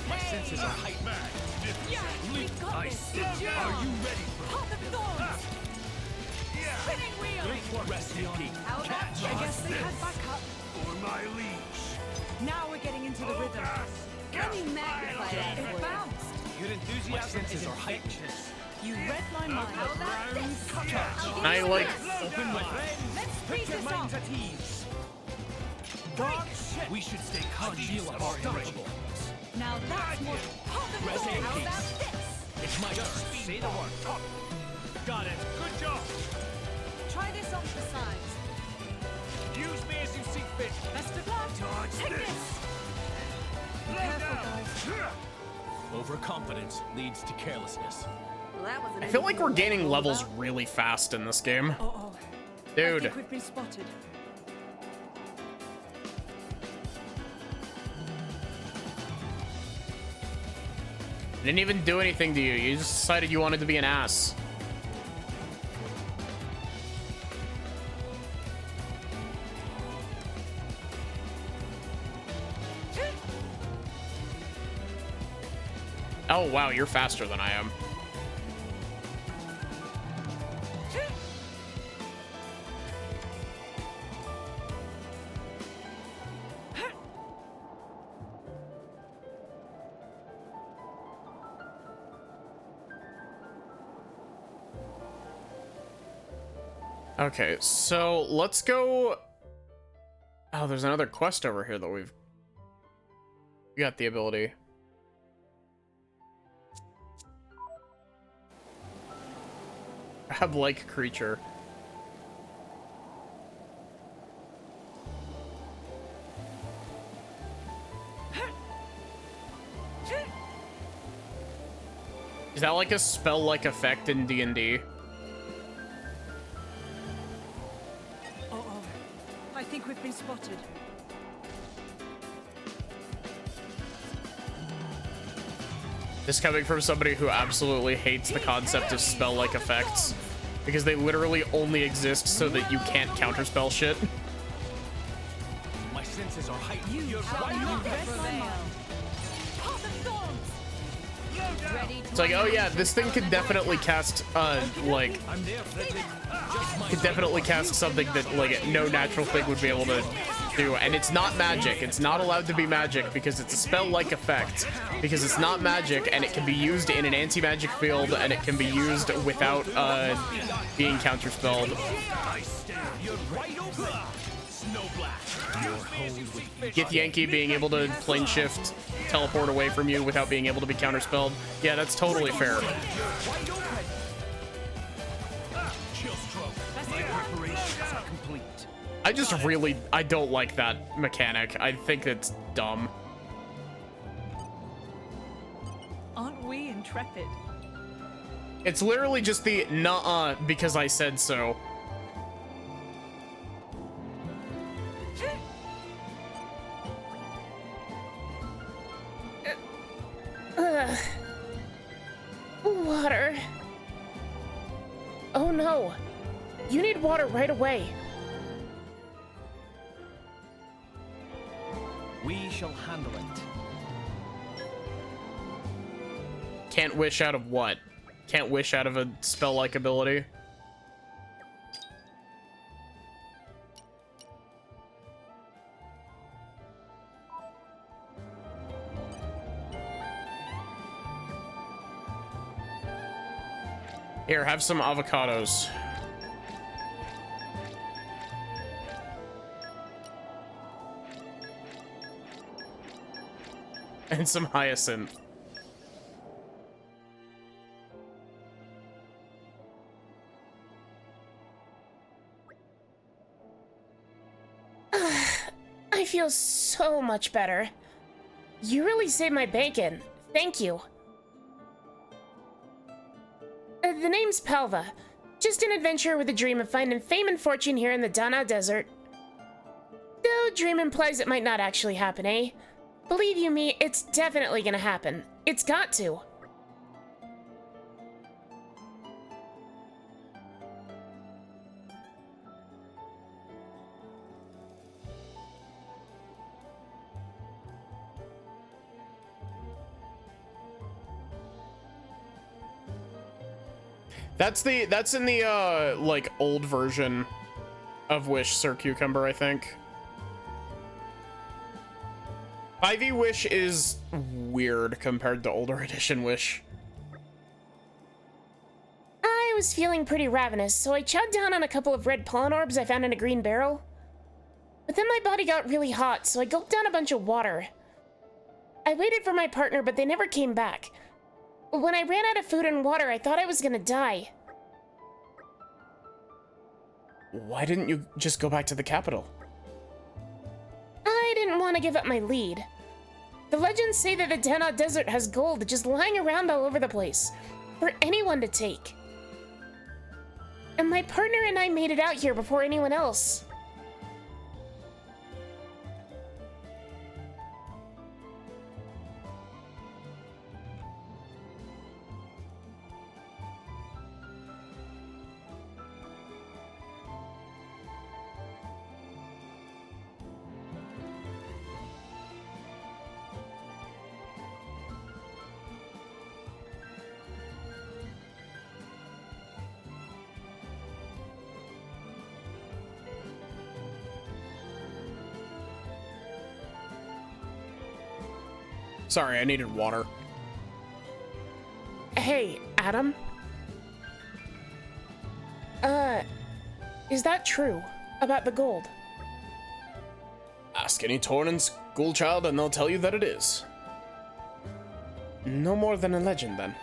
My senses are heightened. Yeah, we've got I this. said, are you ready for Pop the thorns! Spinning wheel! rest in peace? How about I guess they had backup. For my liege. Now we're getting into the rhythm. Can you magnify that It for you? bounced. Your enthusiasm is heightened. You read my mind. How about this? I'll give I you like- this. Open my friends. Let's Put speed your this minds up. at ease. We should stay congeal unstoppable. Now that's more. Pop the Rest in thorns. How peace. about this? It's my turn. Say the word. Top. Got it. Good job. Try this on the sides. Use me as you see fit. Best of luck. Dodge Take this. this. Be Slow careful, down. guys. Overconfidence leads to carelessness. Well, that wasn't I feel like anything we're to gaining write levels about. really fast in this game. Uh-oh. I Dude. think we've been spotted. I didn't even do anything to you. You just decided you wanted to be an ass. Oh, wow, you're faster than I am. Okay, so let's go. Oh, there's another quest over here that we got the ability. Crab-like creature. Is that like a spell-like effect in D&D? Uh-oh. I think we've been spotted. This coming from somebody who absolutely hates the concept of spell-like effects, because they literally only exist so that you can't counterspell shit. My senses are heightened. You shall not prevail. Pop the thorns! Ready to It's like, oh yeah, this thing could definitely cast, like, I'm there, Fletcher. could definitely cast something that, like, no natural thing would be able to do, and it's not magic. It's not allowed to be magic because it's a spell-like effect, because it's not magic, and it can be used in an anti-magic field, and it can be used without, being counterspelled. You're right over. Snowblack. Get Yankee being able to plane shift, teleport away from you without being able to be counterspelled. Yeah, that's totally fair. Wide open. Chill stroke. My preparations are complete. I don't like that mechanic. I think it's dumb. Aren't we intrepid? It's literally just the nuh-uh because I said so. Water. Oh no. You need water right away. We shall handle it. Can't wish out of what? Can't wish out of a spell-like ability? Here, have some avocados. And some hyacinth. I feel so much better. You really saved my bacon. Thank you. The name's Palva. Just an adventurer with a dream of finding fame and fortune here in the Dana Desert. Though dream implies it might not actually happen, eh? Believe you me, it's definitely gonna happen. It's got to. That's in the like old version of Wish, Sir Cucumber, I think. 5e Wish is weird compared to older edition Wish. I was feeling pretty ravenous, so I chowed down on a couple of red pollen orbs I found in a green barrel. But then my body got really hot, so I gulped down a bunch of water. I waited for my partner, but they never came back. When I ran out of food and water, I thought I was gonna die. Why didn't you just go back to the capital? I didn't want to give up my lead. The legends say that the Dana Desert has gold just lying around all over the place, for anyone to take. And my partner and I made it out here before anyone else. Sorry, I needed water. Hey, Adam? Is that true about the gold? Ask any Tornan school child and they'll tell you that it is. No more than a legend, then.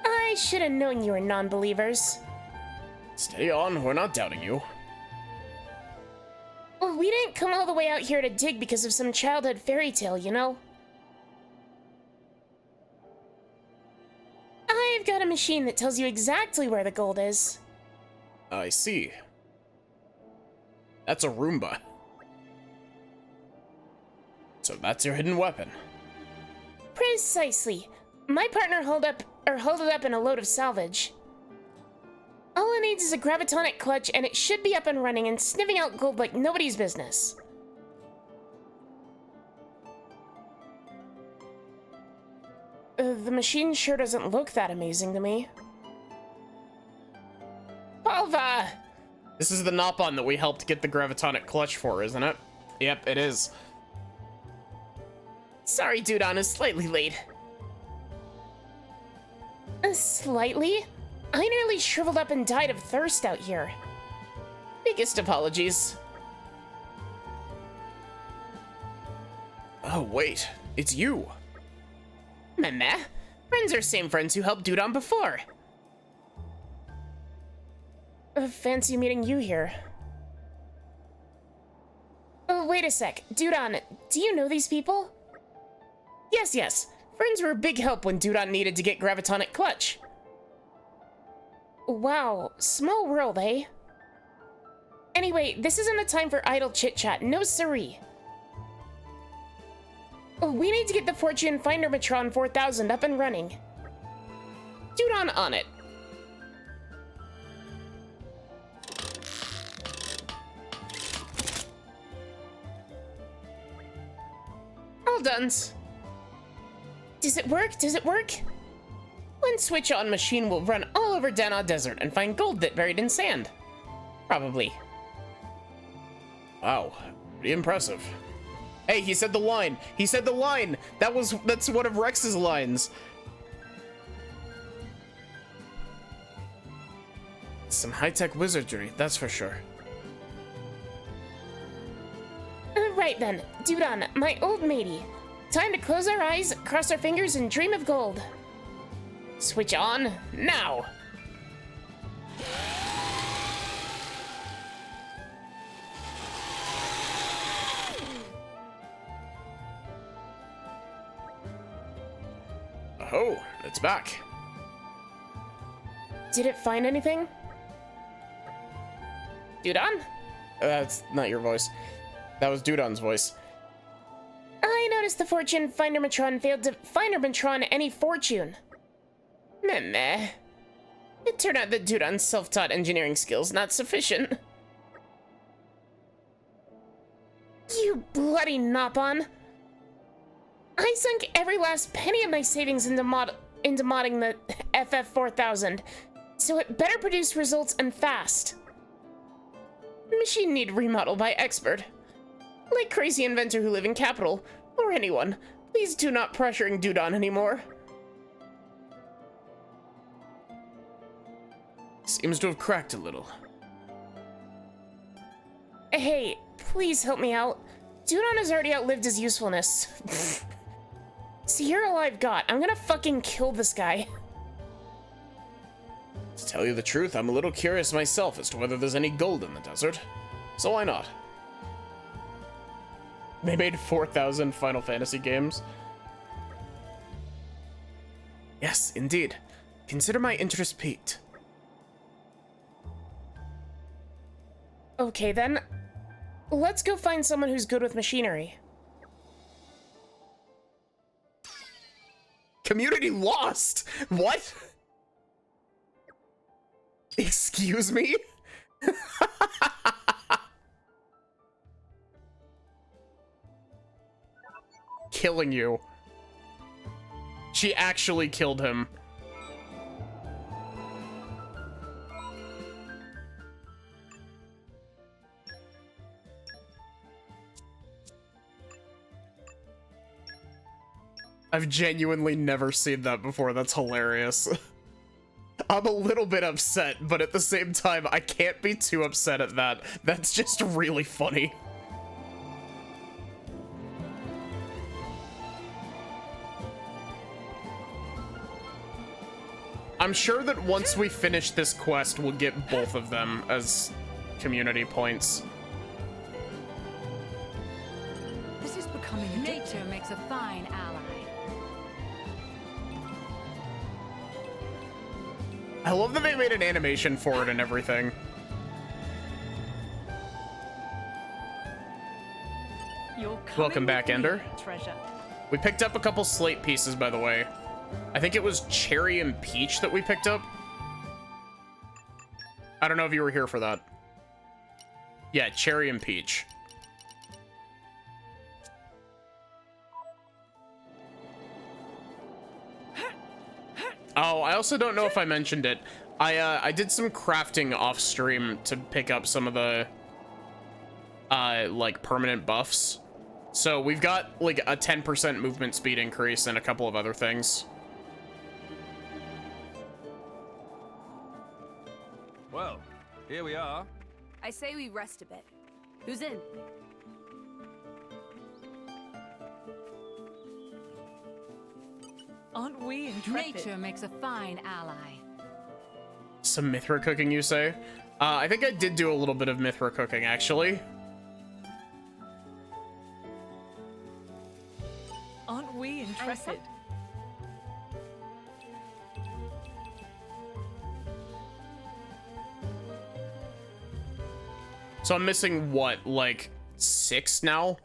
I should have known you were non-believers. Stay on, we're not doubting you. Well, we didn't come all the way out here to dig because of some childhood fairy tale, you know? I've got a machine that tells you exactly where the gold is. I see. That's a Roomba. So that's your hidden weapon. Precisely. My partner held it up in a load of salvage. All it needs is a gravitonic clutch, and it should be up and running and sniffing out gold like nobody's business. The machine sure doesn't look that amazing to me. Palva! This is the Nopon that we helped get the gravitonic clutch for, isn't it? Yep, it is. Sorry, Dudon is slightly late. Slightly? I nearly shriveled up and died of thirst out here. Biggest apologies. Oh, wait. It's you. Meh. Friends are same friends who helped Dudon before. Fancy meeting you here. Oh, wait a sec. Dudon, do you know these people? Yes. Friends were a big help when Dudon needed to get gravitonic clutch. Wow, small world, eh? Anyway, this isn't the time for idle chit-chat, no siree. We need to get the Fortune Finder Matron 4000 up and running. Dudon on it. All done. Does it work? When switch on, machine will run all over Dana Desert and find gold that buried in sand. Probably. Wow, pretty impressive. Hey, he said the line. That's one of Rex's lines. Some high-tech wizardry, that's for sure. Right then, Dudon, my old matey. Time to close our eyes, cross our fingers, and dream of gold. Switch on, now! Oh, it's back. Did it find anything? Dudon? That's not your voice. That was Dudon's voice. I noticed the fortune Findermatron failed to Findermatron any fortune. Meh. It turned out that Dudon's self-taught engineering skills not sufficient. You bloody Nopon! I sunk every last penny of my savings into modding the FF4000, so it better produce results and fast. Machine need remodel by expert. Like crazy inventor who live in capital, or anyone, please do not pressuring Dudon anymore. Seems to have cracked a little. Hey, please help me out. Dudon has already outlived his usefulness. See, you're all I've got. I'm gonna fucking kill this guy. To tell you the truth, I'm a little curious myself as to whether there's any gold in the desert. So why not? They made 4,000 Final Fantasy games. Yes, indeed. Consider my interest piqued. Okay then. Let's go find someone who's good with machinery. Community lost! What? Excuse me? Killing you. She actually killed him. I've genuinely never seen that before. That's hilarious. I'm a little bit upset, but at the same time, I can't be too upset at that. That's just really funny. I'm sure that once we finish this quest, we'll get both of them as community points. This is becoming addictive. Nature makes a fine ally. I love that they made an animation for it and everything. Welcome back, Ender. Treasure. We picked up a couple slate pieces, by the way. I think it was Cherry and Peach that we picked up. I don't know if you were here for that. Yeah, Cherry and Peach. Oh, I also don't know if I mentioned it. I did some crafting off stream to pick up some of the like permanent buffs. So we've got like a 10% movement speed increase and a couple of other things. Well, here we are. I say we rest a bit. Who's in? Aren't we intrepid? Nature makes a fine ally. Some Mithra cooking, you say? I think I did do a little bit of Mithra cooking, actually. Aren't we intrepid? So I'm missing, what, like 6 now?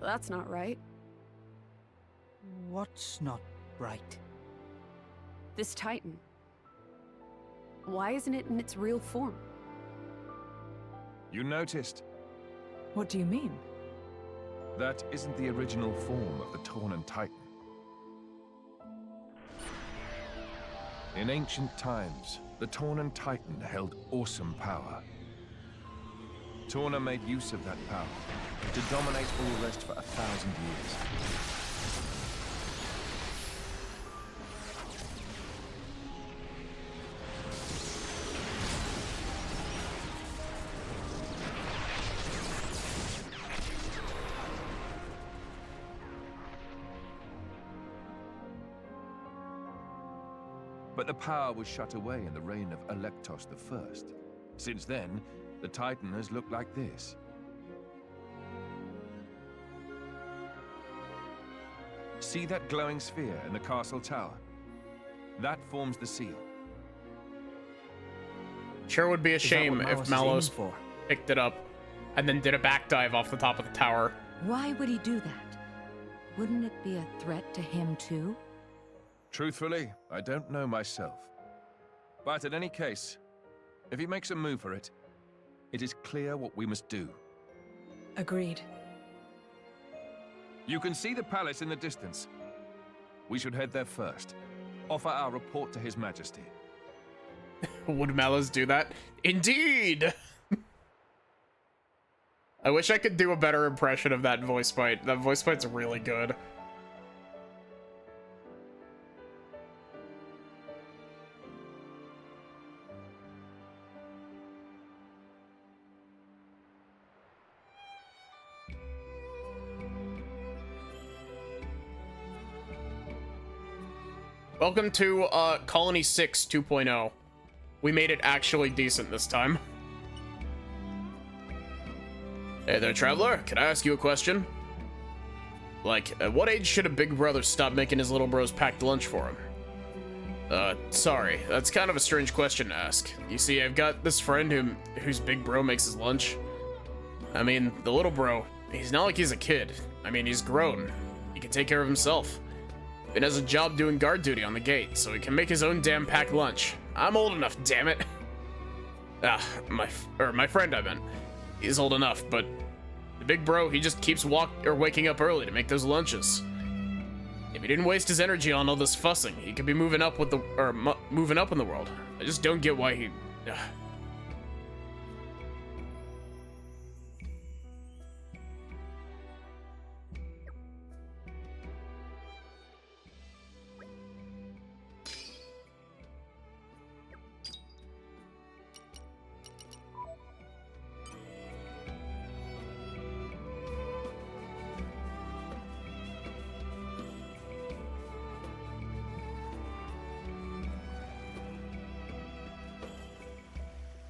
That's not right. What's not right? This Titan. Why isn't it in its real form? You noticed? What do you mean? That isn't the original form of the Torna Titan. In ancient times, the Torna Titan held awesome power. Torna made use of that power to dominate all the rest for 1,000 years. But the power was shut away in the reign of Electos I. Since then, the Titan has looked like this. See that glowing sphere in the castle tower? That forms the seal. Sure would be a shame if Malos Malos picked it up and then did a back dive off the top of the tower. Why would he do that? Wouldn't it be a threat to him too? Truthfully, I don't know myself. But in any case, if he makes a move for it, it is clear what we must do. Agreed. You can see the palace in the distance. We should head there first. Offer our report to His Majesty. Would Malos do that? Indeed! I wish I could do a better impression of that voice bite. That voice bite's really good. Welcome to Colony 6 2.0. We made it actually decent this time. Hey there, traveler. Can I ask you a question? Like, at what age should a big brother stop making his little bros packed lunch for him? Sorry. That's kind of a strange question to ask. You see, I've got this friend whose big bro makes his lunch. I mean, the little bro, he's not like he's a kid. I mean, he's grown. He can take care of himself. He has a job doing guard duty on the gate, so he can make his own damn packed lunch. I'm old enough, damn it. My friend, I meant. He's old enough, but the big bro, he just keeps waking up early to make those lunches. If he didn't waste his energy on all this fussing, he could be moving up in the world. I just don't get why he.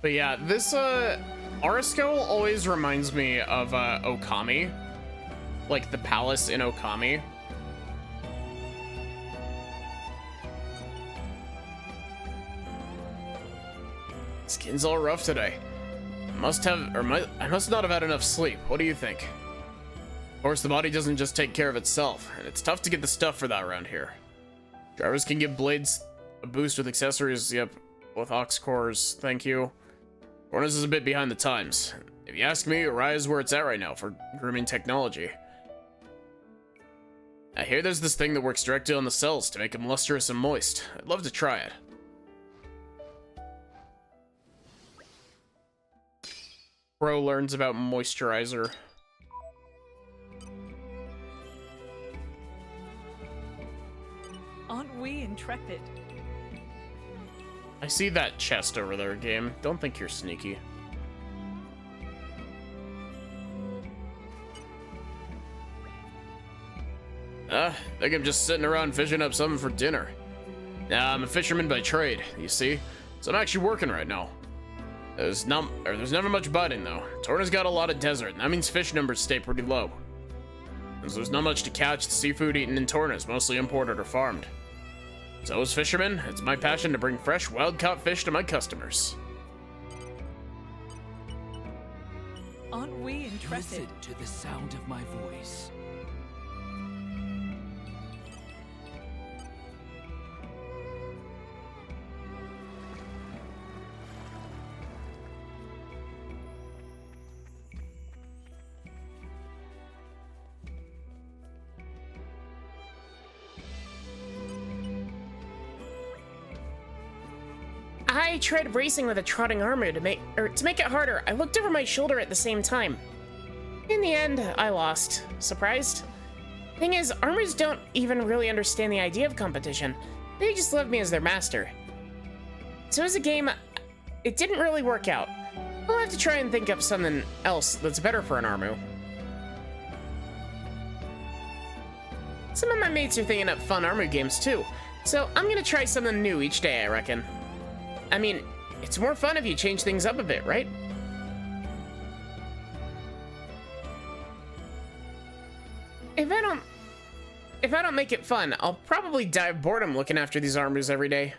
But yeah, this Arisco always reminds me of Okami, like the palace in Okami. Skin's all rough today. I must not have had enough sleep. What do you think? Of course, the body doesn't just take care of itself, and it's tough to get the stuff for that around here. Drivers can give blades a boost with accessories. Yep, with ox cores. Thank you. Torna's is a bit behind the times. If you ask me, Uriah is where it's at right now for grooming technology. I hear there's this thing that works directly on the cells to make them lustrous and moist. I'd love to try it. Bro learns about moisturizer. Aren't we intrepid? I see that chest over there, game. Don't think you're sneaky. Think I'm just sitting around fishing up something for dinner. Nah, I'm a fisherman by trade, you see? So I'm actually working right now. There's never much biting though. Torna's got a lot of desert, and that means fish numbers stay pretty low. As there's not much to catch, the seafood eaten in Torna is mostly imported or farmed. So as fisherman, it's my passion to bring fresh, wild-caught fish to my customers. Aren't we intrepid? Listen to the sound of my voice. I tried racing with a trotting armor to make it harder. I looked over my shoulder at the same time. In the end, I lost. Surprised? Thing is, armors don't even really understand the idea of competition. They just love me as their master. So as a game, it didn't really work out. I'll have to try and think up something else that's better for an Armu. Some of my mates are thinking up fun Armu games too. So I'm gonna try something new each day, I reckon. I mean, it's more fun if you change things up a bit, right? If I don't make it fun, I'll probably die of boredom looking after these armors every day.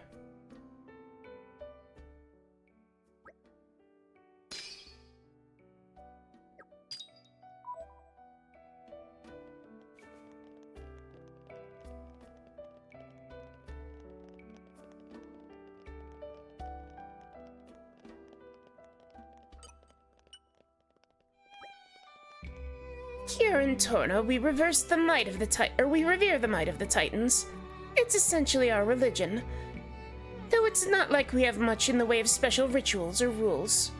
Here in Torna, we reverse the might of the we revere the might of the Titans. It's essentially our religion. Though it's not like we have much in the way of special rituals or rules.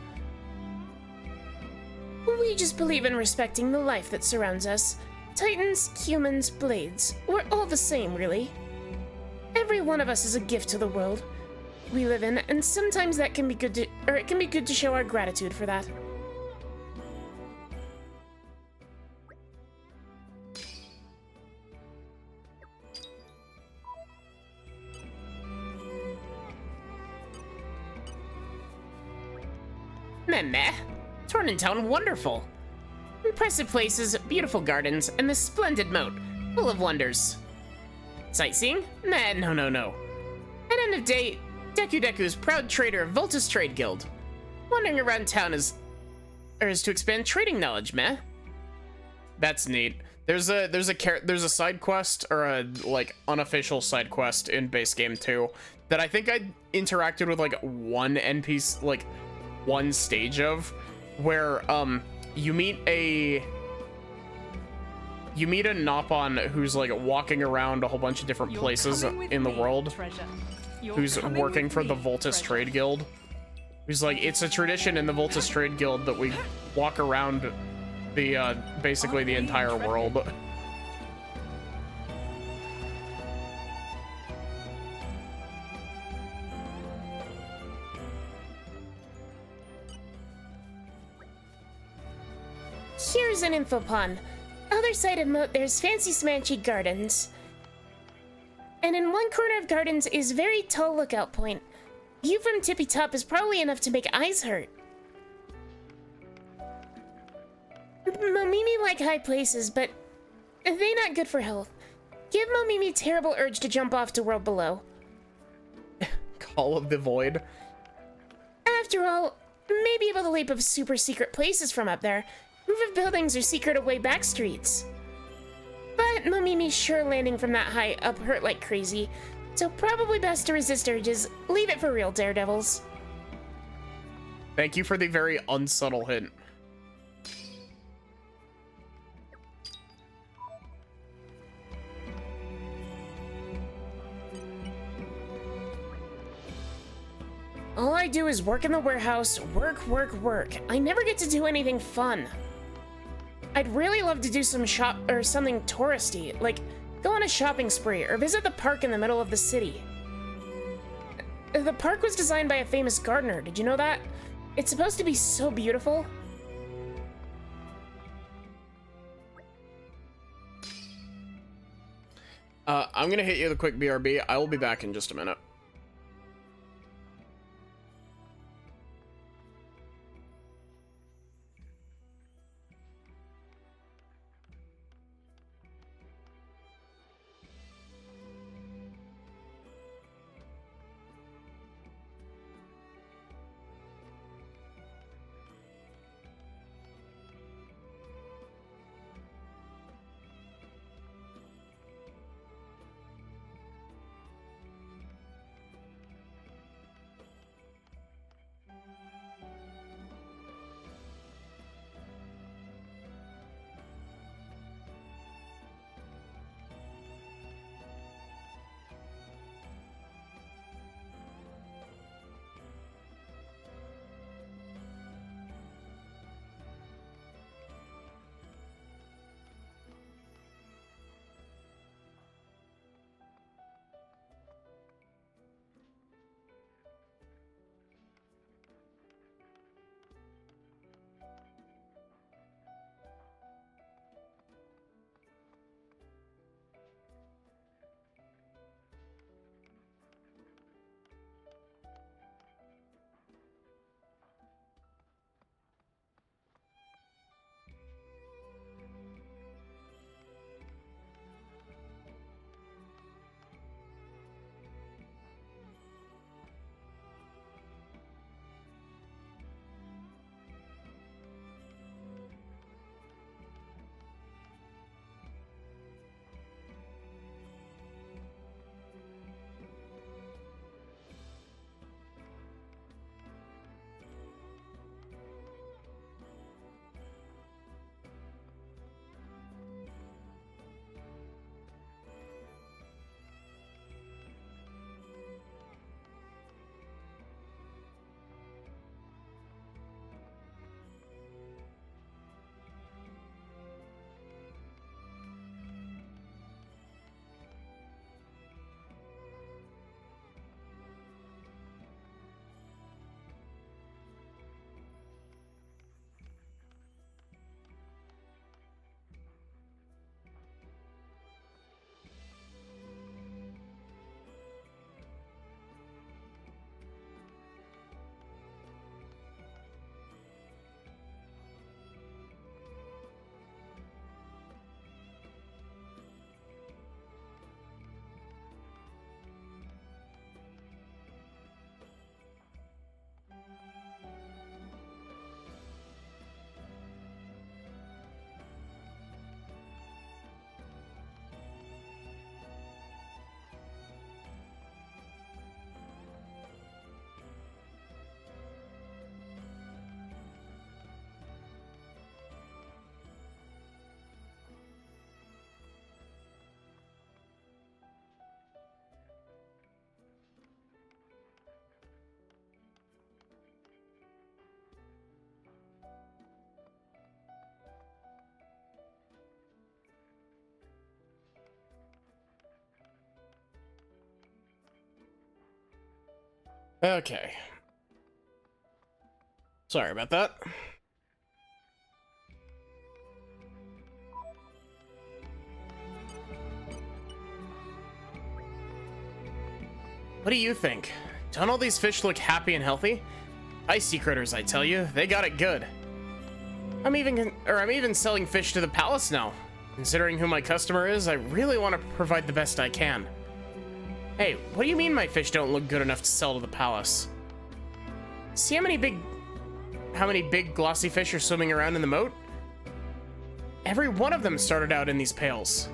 We just believe in respecting the life that surrounds us. Titans, humans, blades. We're all the same, really. Every one of us is a gift to the world we live in, and sometimes that can be good to, or it can be good to show our gratitude for that. Meh. Torna Town, wonderful. Impressive places, beautiful gardens, and this splendid moat, full of wonders. Sightseeing? Nah, no. At end of day, Deku's proud trader of Voltus Trade Guild. Wandering around town is to expand trading knowledge, meh? That's neat. There's a side quest, or a like unofficial side quest in base game 2 that I think I interacted with like one NPC, like one stage of, where you meet a Nopon who's like walking around a whole bunch of different places in the world, who's working for the Voltus Trade Guild. Who's like, it's a tradition in the Voltus Trade Guild that we walk around the basically the entire world. Here's an info pond. Other side of moat, there's fancy smanchy gardens. And in one corner of gardens is very tall lookout point. View from tippy top is probably enough to make eyes hurt. Momimi like high places, but they not good for health. Give Momimi terrible urge to jump off to world below. Call of the Void. After all, maybe able to leap of super secret places from up there. Roof of buildings or secret away back streets. But Momimi's sure landing from that height up hurt like crazy, so probably best to resist urges. Leave it for real, daredevils. Thank you for the very unsubtle hint. All I do is work in the warehouse, work. I never get to do anything fun. I'd really love to do some something touristy, like go on a shopping spree or visit the park in the middle of the city. The park was designed by a famous gardener, did you know that? It's supposed to be so beautiful. I'm gonna hit you with a quick BRB. I will be back in just a minute. Okay. Sorry about that. What do you think? Don't all these fish look happy and healthy? Icy critters, I tell you, they got it good. I'm even selling fish to the palace now. Considering who my customer is, I really want to provide the best I can. Hey, what do you mean my fish don't look good enough to sell to the palace? See how many big glossy fish are swimming around in the moat? Every one of them started out in these pails.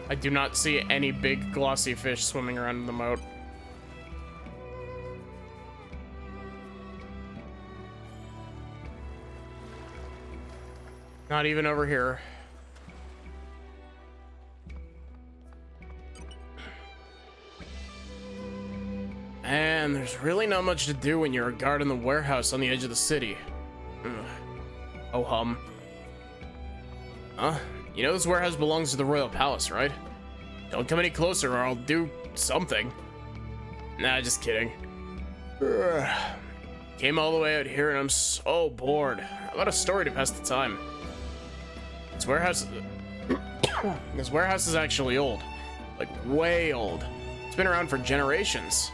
I do not see any big glossy fish swimming around in the moat. Not even over here. And there's really not much to do when you're a guard in the warehouse on the edge of the city. Ugh. Oh hum. Huh? You know this warehouse belongs to the royal palace, right? Don't come any closer or I'll do something. Nah, just kidding. Ugh. Came all the way out here and I'm so bored. I've got a story to pass the time. This warehouse is actually old. Like, way old. It's been around for generations.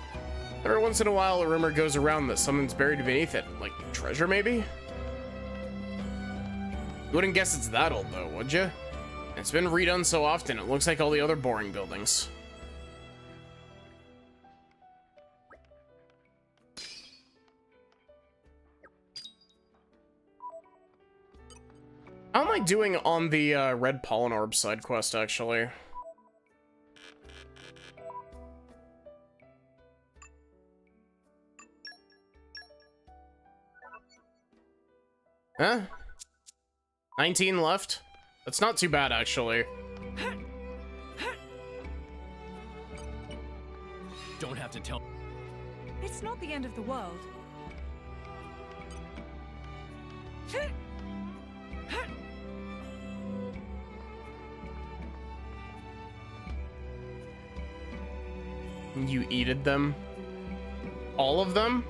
Every once in a while, a rumor goes around that someone's buried beneath it. Like, treasure, maybe? You wouldn't guess it's that old, though, would you? It's been redone so often, it looks like all the other boring buildings. How am I doing on the red pollen orb side quest, actually? Huh? 19 left? That's not too bad, actually. Don't have to tell. It's not the end of the world. You eated them? All of them?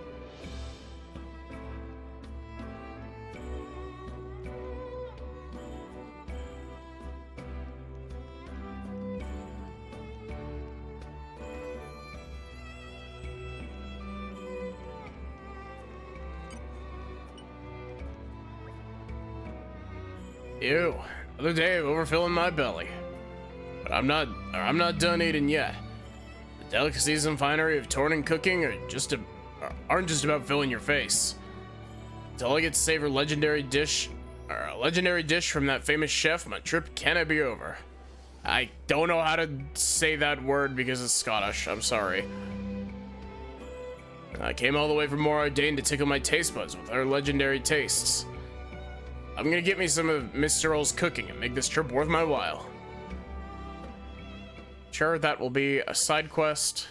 Ew, another day of overfilling my belly. But I'm not done eating yet. The delicacies and finery of Torna cooking aren't just about filling your face. Until I get to savor a legendary dish from that famous chef, my trip cannot be over. I don't know how to say that word because it's Scottish, I'm sorry. I came all the way from Moradane to tickle my taste buds with our legendary tastes. I'm gonna get me some of Mr. Earl's cooking and make this trip worth my while. Sure, that will be a side quest.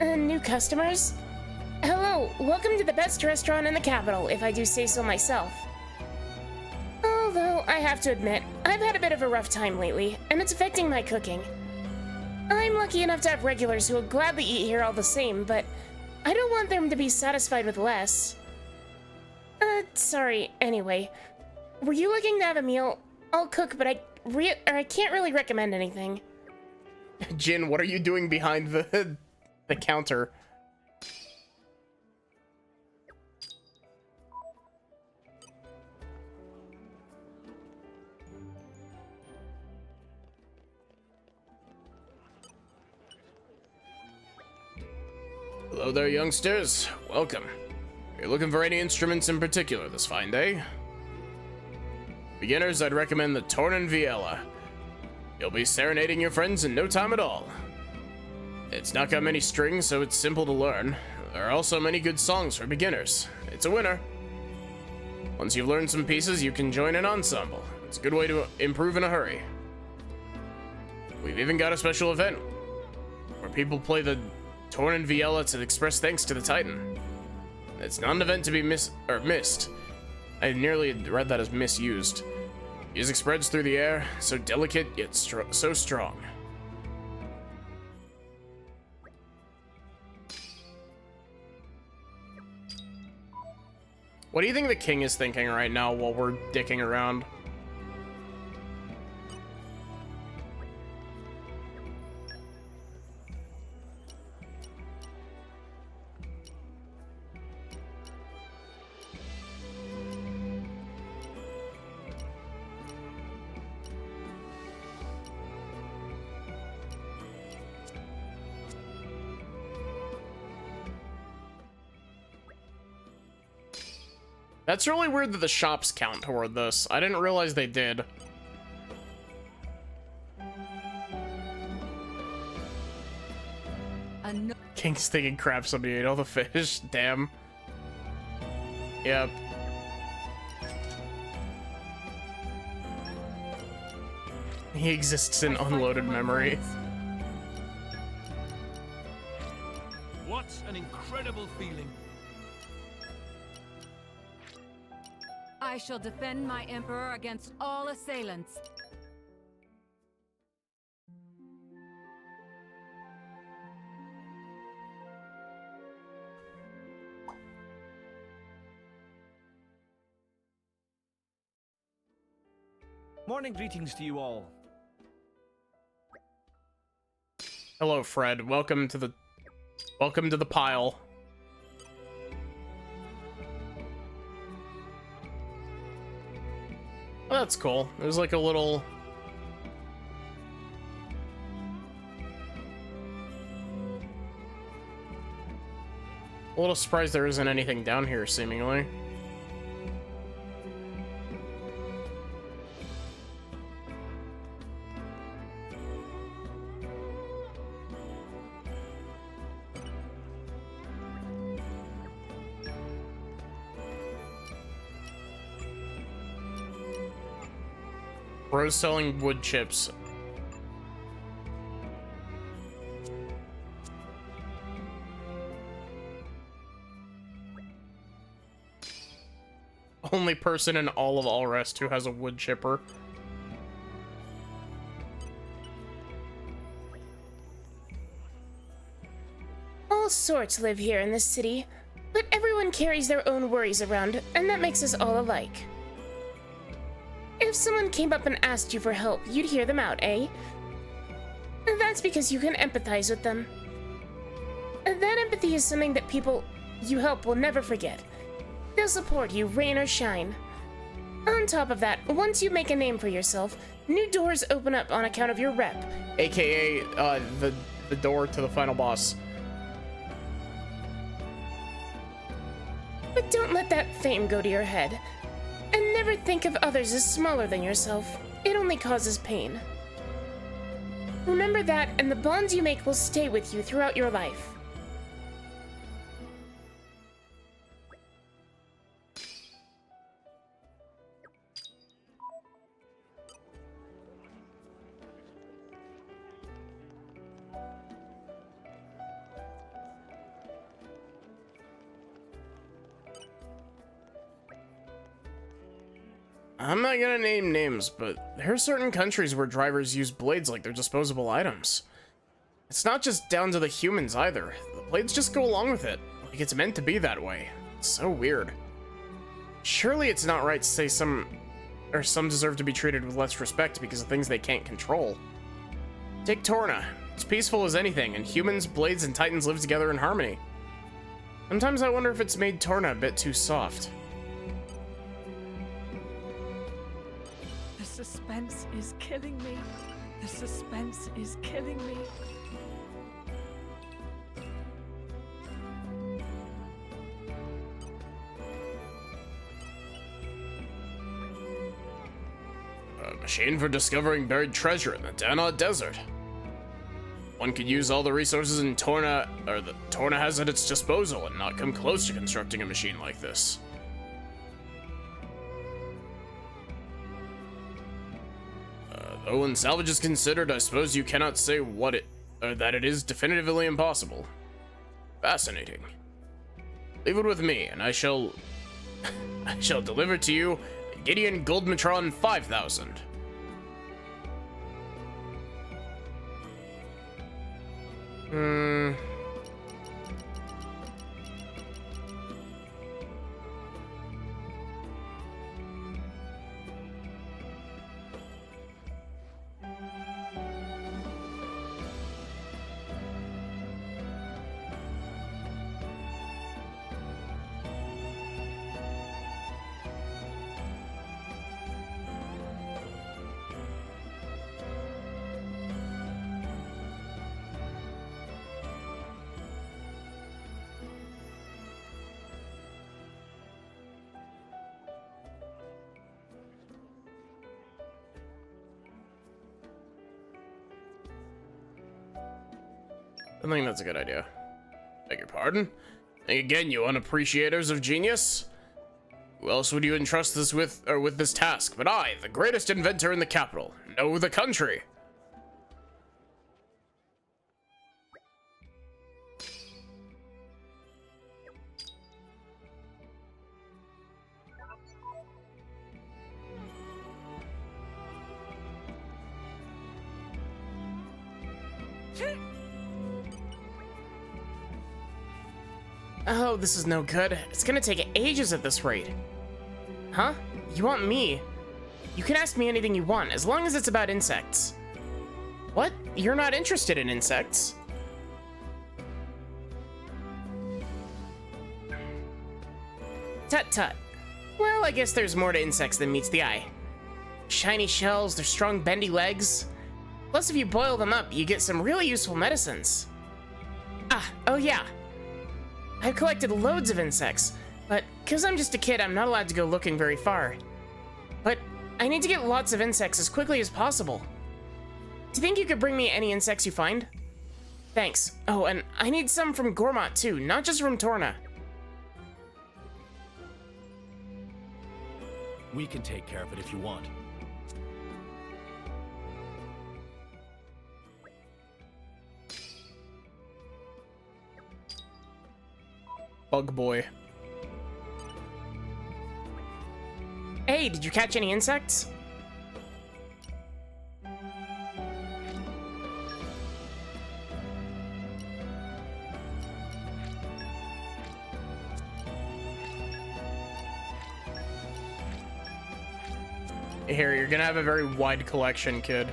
New customers? Hello, welcome to the best restaurant in the capital, if I do say so myself. Although, I have to admit, I've had a bit of a rough time lately, and it's affecting my cooking. I'm lucky enough to have regulars who will gladly eat here all the same, but I don't want them to be satisfied with less. Sorry, anyway. Were you looking to have a meal? I'll cook, but I can't really recommend anything. Jin, what are you doing behind the counter? Hello there, youngsters. Welcome. You're looking for any instruments in particular this fine day? Beginners, I'd recommend the Torna Viella. You'll be serenading your friends in no time at all. It's not got many strings, so it's simple to learn. There are also many good songs for beginners. It's a winner. Once you've learned some pieces, you can join an ensemble. It's a good way to improve in a hurry. We've even got a special event where people play the Torna Viella to express thanks to the Titan. It's not an event to be missed. I nearly read that as misused. Music spreads through the air, so delicate yet so strong. What do you think the king is thinking right now while we're dicking around? That's really weird that the shops count toward this. I didn't realize they did. King's thinking crap, somebody ate all the fish. Damn. Yep. He exists in unloaded memory. What an incredible feeling. I shall defend my emperor against all assailants. Morning greetings to you all. Hello, Fred. Welcome to the pile. Oh, that's cool. There's like a little... surprised there isn't anything down here, seemingly. Rose selling wood chips. Only person in all of Allrest who has a wood chipper. All sorts live here in this city, but everyone carries their own worries around, and that makes us all alike. If someone came up and asked you for help, you'd hear them out, eh? That's because you can empathize with them. That empathy is something that people you help will never forget. They'll support you, rain or shine. On top of that, once you make a name for yourself, new doors open up on account of your rep. AKA, the door to the final boss. But don't let that fame go to your head. And never think of others as smaller than yourself. It only causes pain. Remember that, and the bonds you make will stay with you throughout your life. I'm not gonna name names, but there are certain countries where drivers use blades like they're disposable items. It's not just down to the humans either. The blades just go along with it, like it's meant to be that way. It's so weird. Surely it's not right to say some deserve to be treated with less respect because of things they can't control. Take Torna. It's peaceful as anything, and humans, blades, and titans live together in harmony. Sometimes I wonder if it's made Torna a bit too soft. The suspense is killing me. The suspense is killing me. A machine for discovering buried treasure in the Dana Desert. One could use all the resources in Torna, or that Torna has at its disposal, and not come close to constructing a machine like this. Though when salvage is considered, I suppose you cannot say that it is definitively impossible. Fascinating. Leave it with me, and I shall deliver to you Gideon Goldmatron 5000. I think that's a good idea. Beg your pardon? And again, you unappreciators of genius? Who else would you entrust this with this task but I, the greatest inventor in the capital? No, the country. Oh, this is no good. It's gonna take ages at this rate. Huh? You want me? You can ask me anything you want, as long as it's about insects. What? You're not interested in insects? Tut-tut. Well, I guess there's more to insects than meets the eye. Shiny shells, their strong bendy legs. Plus, if you boil them up, you get some really useful medicines. Oh yeah. I've collected loads of insects, but because I'm just a kid, I'm not allowed to go looking very far. But I need to get lots of insects as quickly as possible. Do you think you could bring me any insects you find? Thanks. Oh, and I need some from Gormott too, not just from Torna. We can take care of it if you want. Bug boy. Hey, did you catch any insects? Here, you're gonna have a very wide collection, kid.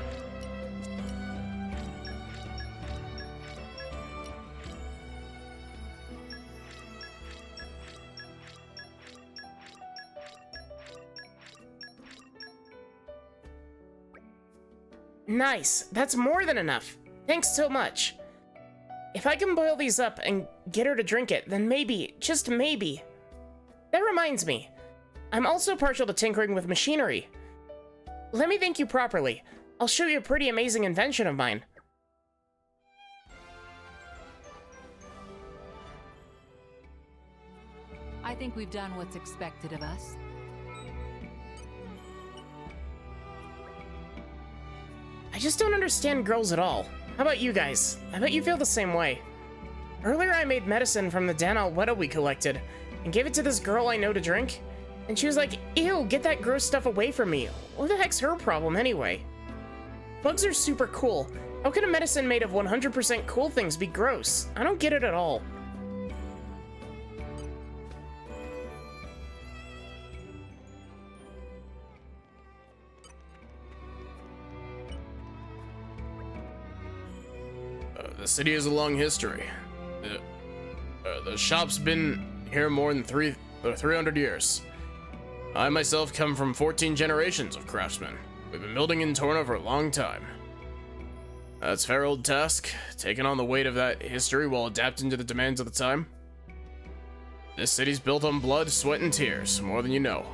Nice, that's more than enough. Thanks so much. If I can boil these up and get her to drink it, then maybe, just maybe. That reminds me, I'm also partial to tinkering with machinery. Let me thank you properly. I'll show you a pretty amazing invention of mine. I think we've done what's expected of us. I just don't understand girls at all. How about you guys? I bet you feel the same way. Earlier I made medicine from the Danalweta we collected and gave it to this girl I know to drink. And she was like, ew, get that gross stuff away from me. What the heck's her problem anyway? Bugs are super cool. How can a medicine made of 100% cool things be gross? I don't get it at all. The city has a long history. The shop's been here more than 300 years. I myself come from 14 generations of craftsmen. We've been building in Torna for a long time. That's a fair old task, taking on the weight of that history while adapting to the demands of the time. This city's built on blood, sweat, and tears, more than you know.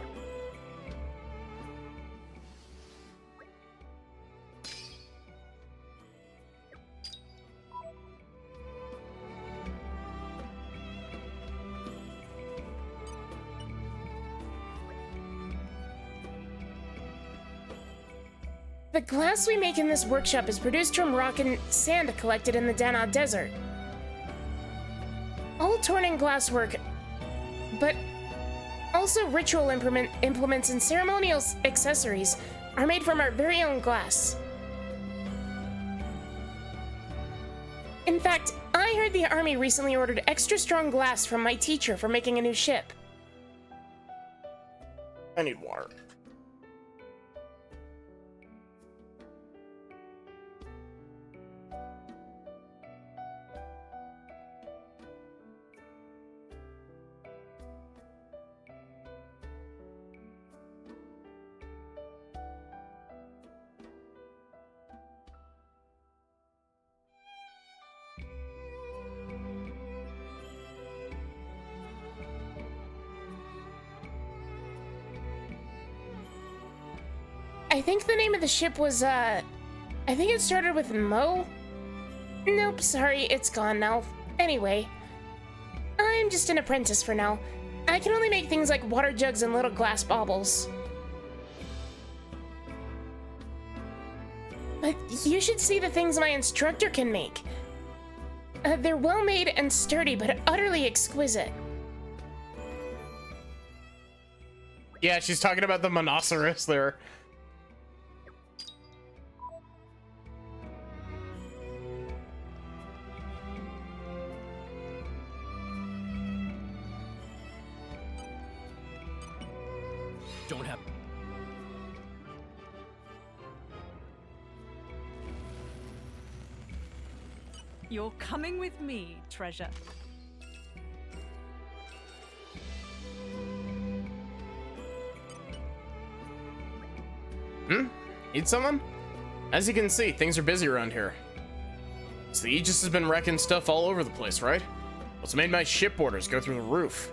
The glass we make in this workshop is produced from rock and sand collected in the Dana Desert. All Tornan glasswork, but also ritual implements and ceremonial accessories are made from our very own glass. In fact, I heard the army recently ordered extra strong glass from my teacher for making a new ship. I need water. I think the name of the ship was, I think it started with Mo? Nope, sorry, it's gone now. Anyway, I'm just an apprentice for now. I can only make things like water jugs and little glass baubles. But you should see the things my instructor can make. They're well made and sturdy, but utterly exquisite. Yeah, she's talking about the monoceros there. Don't have. You're coming with me, treasure. Need someone? As you can see, things are busy around here. So the Aegis has been wrecking stuff all over the place, right? What's made my ship orders go through the roof?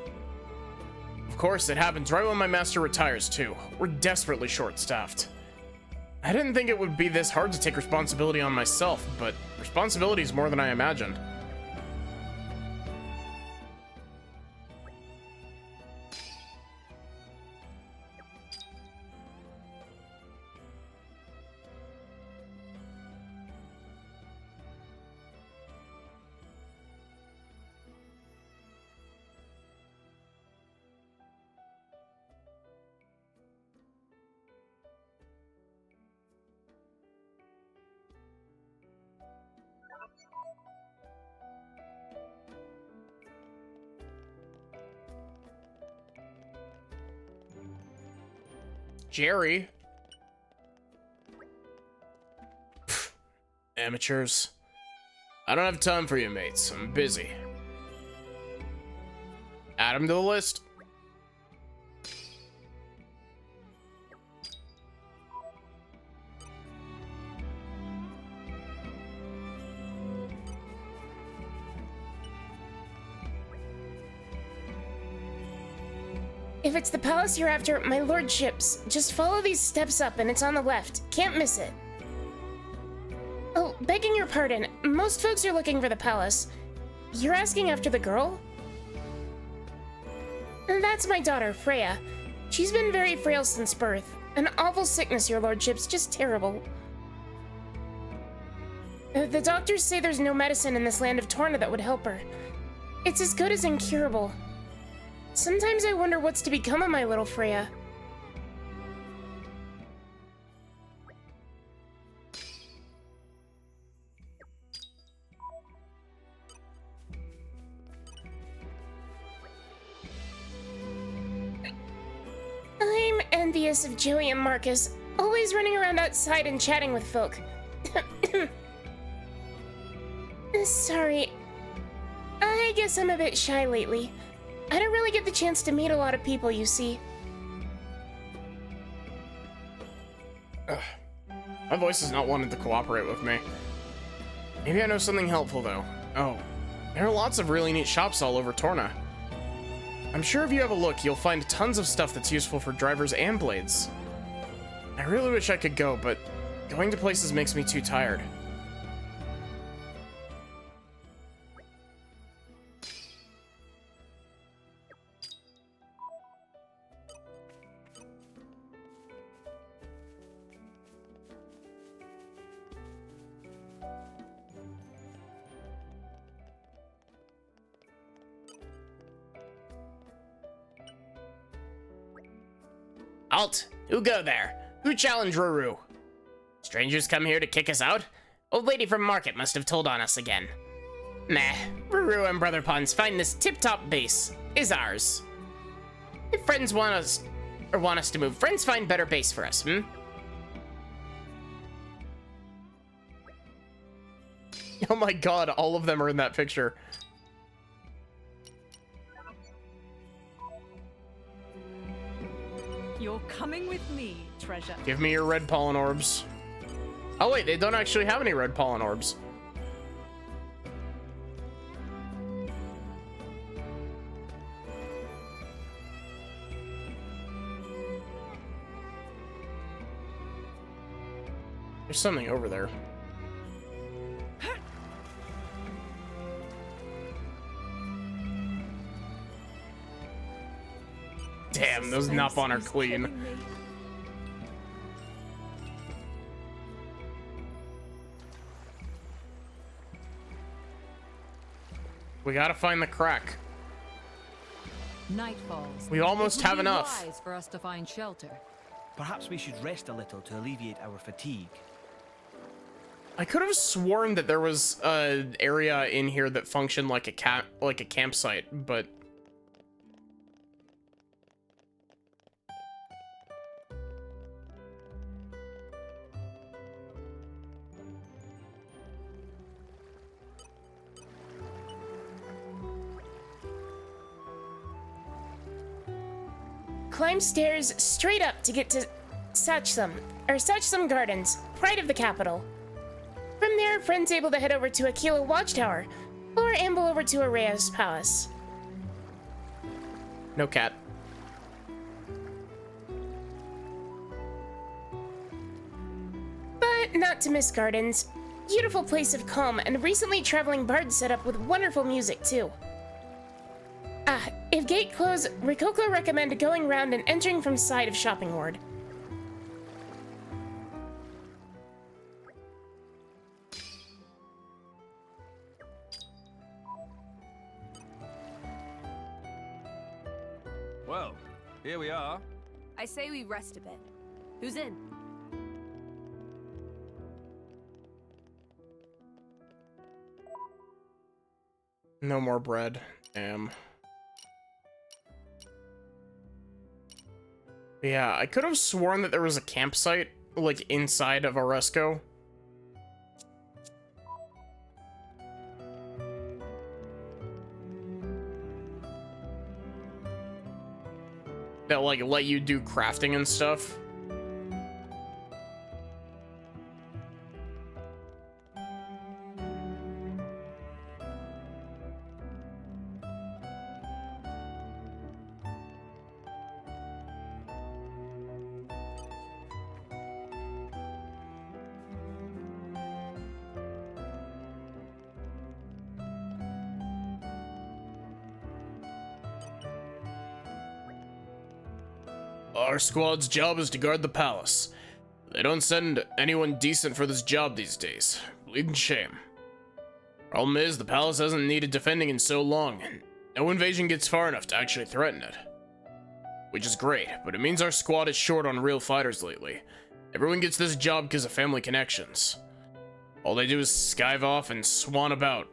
Of course, it happens right when my master retires, too. We're desperately short-staffed. I didn't think it would be this hard to take responsibility on myself, but responsibility is more than I imagined. Jerry. Pfft, amateurs. I don't have time for you, mates. I'm busy. Add him to the list. If it's the palace you're after, my lordships, just follow these steps up and it's on the left. Can't miss it. Oh, begging your pardon, most folks are looking for the palace. You're asking after the girl? That's my daughter, Freya. She's been very frail since birth. An awful sickness, your lordships, just terrible. The doctors say there's no medicine in this land of Torna that would help her. It's as good as incurable. Sometimes I wonder what's to become of my little Freya. I'm envious of Joey and Marcus, always running around outside and chatting with folk. Sorry. I guess I'm a bit shy lately. I don't really get the chance to meet a lot of people, you see. My voice is not wanting to cooperate with me. Maybe I know something helpful, though. Oh, there are lots of really neat shops all over Torna. I'm sure if you have a look, you'll find tons of stuff that's useful for drivers and blades. I really wish I could go, but going to places makes me too tired. Halt! Who go there? Who challenged Ruru? Strangers come here to kick us out? Old lady from market must have told on us again. Meh, Ruru and Brother Pon's finest tip-top base is ours. If friends want us to move, friends find better base for us, Oh my god, all of them are in that picture. You're coming with me, treasure. Give me your red pollen orbs. Oh wait, they don't actually have any red pollen orbs. There's something over there. Damn, those Napon are clean. We gotta find the crack. Night falls. We almost It would have be enough. wise for us to find shelter. Perhaps we should rest a little to alleviate our fatigue. I could have sworn that there was an area in here that functioned like a campsite, but Climb stairs straight up to get to Sachsum Gardens, pride of the capital. From there, friends able to head over to Aquila Watchtower, or amble over to Area's palace. no cat. But not to miss gardens. Beautiful place of calm and recently traveling bard set up with wonderful music too. If gate closed, Rikoko recommend going round and entering from side of shopping ward. Well, here we are. I say we rest a bit. Who's in? No more bread. Damn. Yeah, I could have sworn that there was a campsite, like, inside of Oresco. That, like, let you do crafting and stuff. Our squad's job is to guard the palace. They don't send anyone decent for this job these days. Bleeding shame. Problem is, the palace hasn't needed defending in so long, and no invasion gets far enough to actually threaten it. Which is great, but it means our squad is short on real fighters lately. Everyone gets this job because of family connections. All they do is skive off and swan about,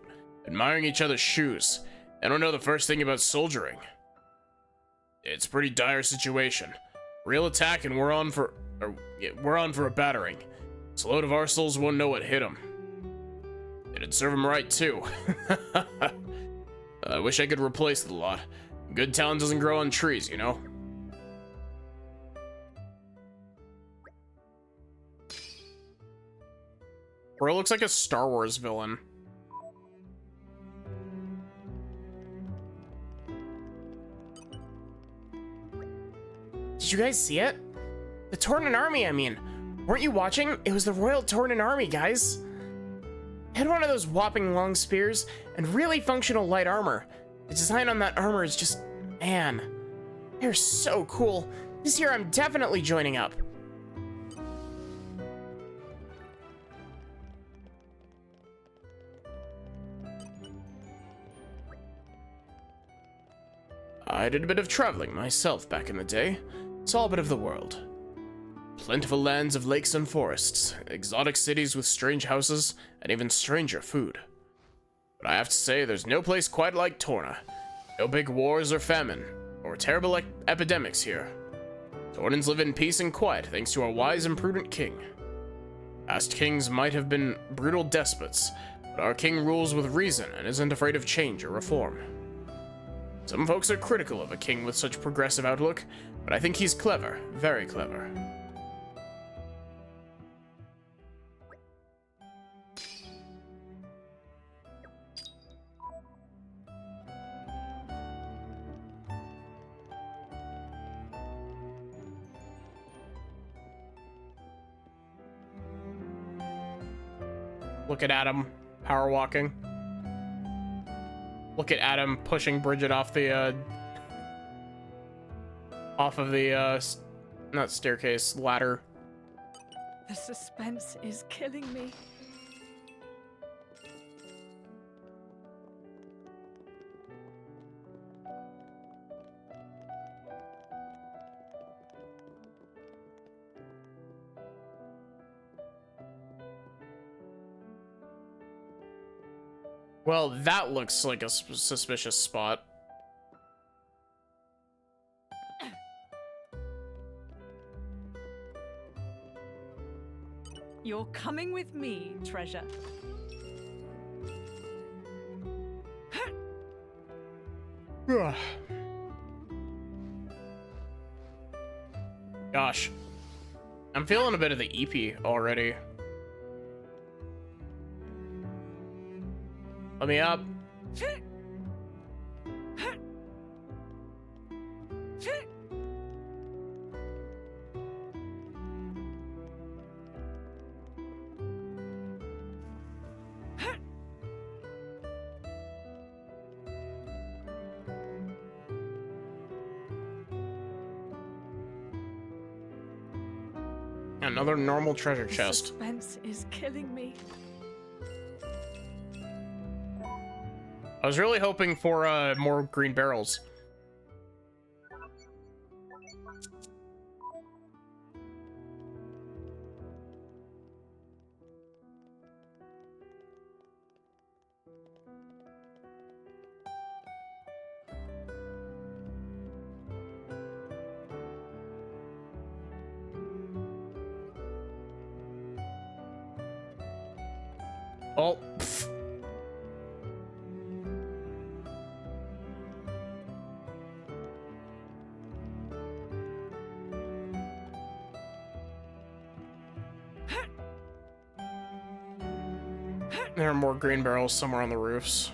admiring each other's shoes. They don't know the first thing about soldiering. It's a pretty dire situation. Real attack and we're on for a battering. This load of our souls won't know what hit them. It'd serve them right too. I wish I could replace the lot. Good talent doesn't grow on trees, you know? Bro looks like a Star Wars villain. Did you guys see it? The Tornan army, I mean. Weren't you watching? It was the Royal Tornan army, guys. It had one of those whopping long spears and really functional light armor. The design on that armor is just, man, they're so cool. This year I'm definitely joining up. I did a bit of traveling myself back in the day. saw a bit of the world. Plentiful lands of lakes and forests, exotic cities with strange houses, and even stranger food. But I have to say, there's no place quite like Torna. No big wars or famine, or terrible epidemics here. Tornans live in peace and quiet thanks to our wise and prudent king. Past kings might have been brutal despots, but our king rules with reason and isn't afraid of change or reform. Some folks are critical of a king with such progressive outlook, but I think he's clever, very clever. Look at Adam power walking. Look at Adam pushing Bridget off the not staircase, ladder. The suspense is killing me. Well, that looks like a suspicious spot. You're coming with me, treasure. Gosh. I'm feeling a bit of the EP already. Let me up. Another normal treasure chest. Suspense is killing me. I was really hoping for more green barrels. Oh, pfft. There are more green barrels somewhere on the roofs.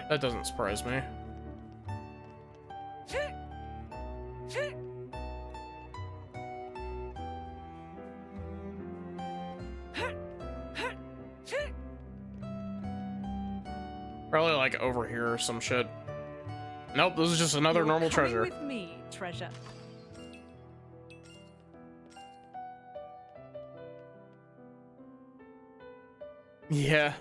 That doesn't surprise me. Probably like over here or some shit. Nope, this is just another normal treasure. With me, treasure. Yeah.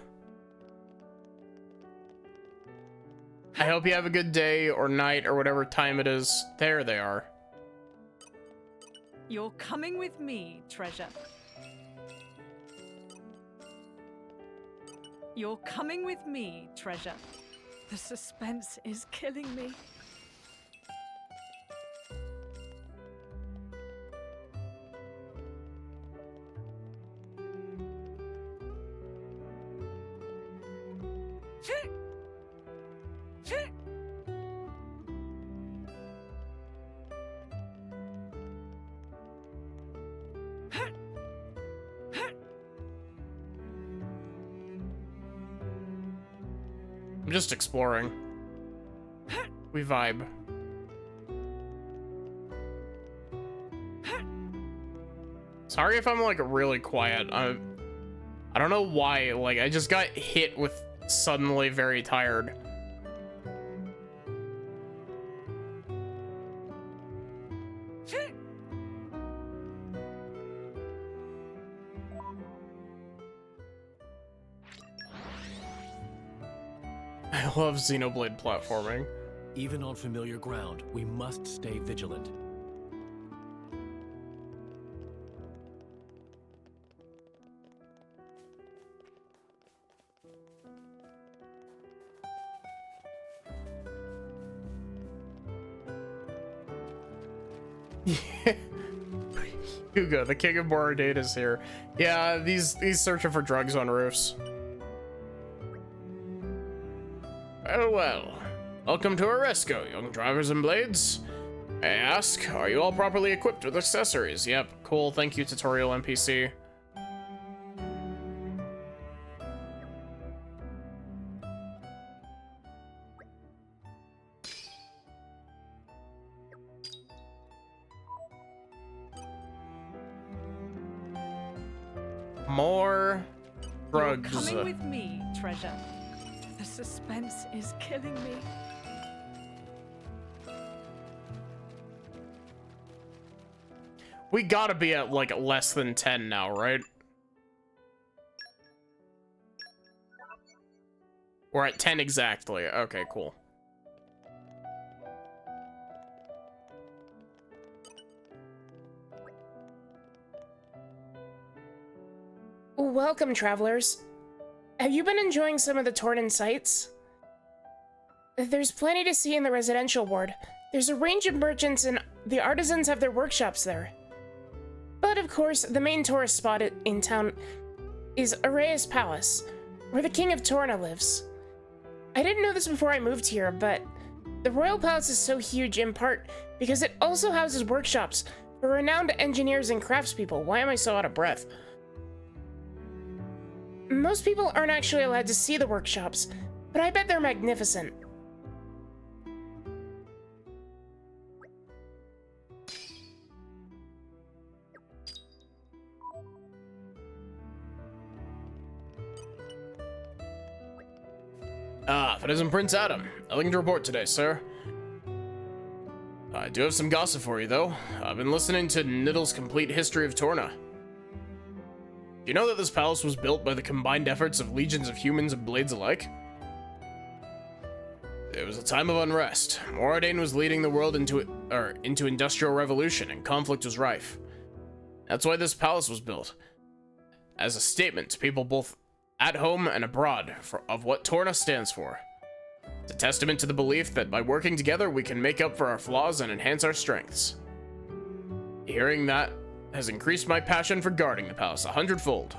I hope you have a good day or night or whatever time it is. There they are. You're coming with me, treasure. You're coming with me, treasure. The suspense is killing me. I'm just exploring. We vibe. Sorry if I'm like really quiet. I don't know why. Like I just got hit with suddenly very tired. I love Xenoblade platforming. Even on familiar ground, we must stay vigilant. Hugo, the king of Moradate is here. Yeah, he's searching for drugs on roofs. Oh well. Welcome to Oresco, young drivers and blades. I ask, are you all properly equipped with accessories? Yep, cool, thank you, tutorial NPC. More drugs. You're coming with me, treasure. The suspense is killing me. We gotta be at like less than 10 now, right? We're at 10 exactly. Okay, cool. Welcome, travelers. Have you been enjoying some of the Tornan sights? There's plenty to see in the residential ward. There's a range of merchants and the artisans have their workshops there. But of course, the main tourist spot in town is Area's Palace, where the King of Torna lives. I didn't know this before I moved here, but the Royal Palace is so huge in part because it also houses workshops for renowned engineers and craftspeople. Why am I so out of breath? Most people aren't actually allowed to see the workshops, but I bet they're magnificent. Ah, that isn't Prince Adam. Nothing to report today, sir. I do have some gossip for you, though. I've been listening to Niddle's Complete History of Torna. Do you know that this palace was built by the combined efforts of legions of humans and blades alike? It was a time of unrest. Moradane was leading the world into industrial revolution, and conflict was rife. That's why this palace was built, as a statement to people both at home and abroad of what Torna stands for. It's a testament to the belief that by working together, we can make up for our flaws and enhance our strengths. Hearing that has increased my passion for guarding the palace 100-fold.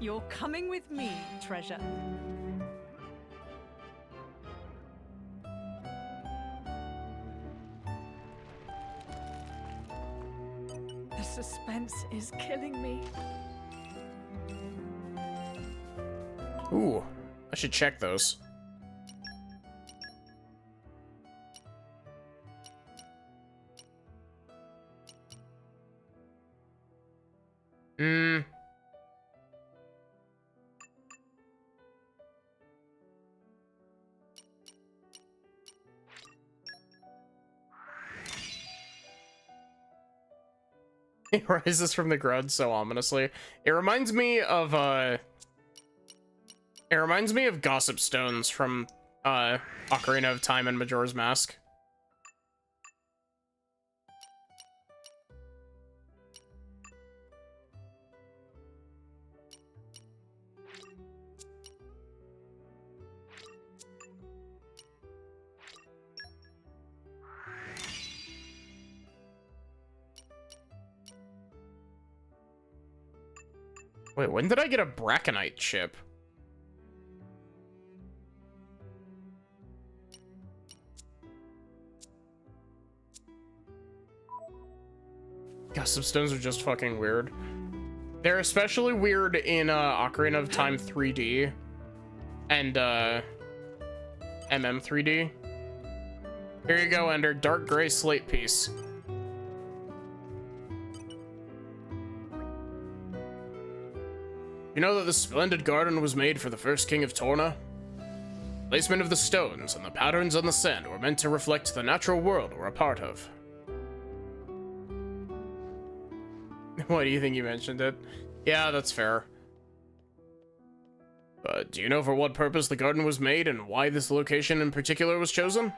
You're coming with me, treasure. The suspense is killing me. Ooh, I should check those. It rises from the ground so ominously. It reminds me of Gossip Stones from Ocarina of Time and Majora's Mask. Wait, when did I get a Braconite chip? Gossip Stones are just fucking weird. They're especially weird in Ocarina of Time 3D and MM 3D. Here you go, Ender. Dark gray slate piece. You know that this splendid garden was made for the first king of Torna? Placement of the stones and the patterns on the sand were meant to reflect the natural world we're a part of. Why do you think you mentioned it? Yeah, that's fair. But do you know for what purpose the garden was made and why this location in particular was chosen?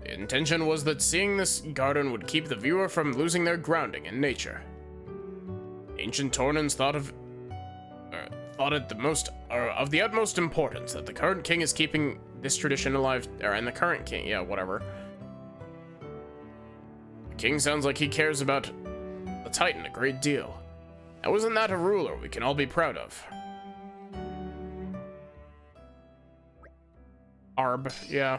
The intention was that seeing this garden would keep the viewer from losing their grounding in nature. Ancient Tornans thought it of the utmost importance that the current king is keeping this tradition alive, and the current king, yeah, whatever. The king sounds like he cares about the Titan a great deal. Now, isn't that a ruler we can all be proud of? Arb, yeah.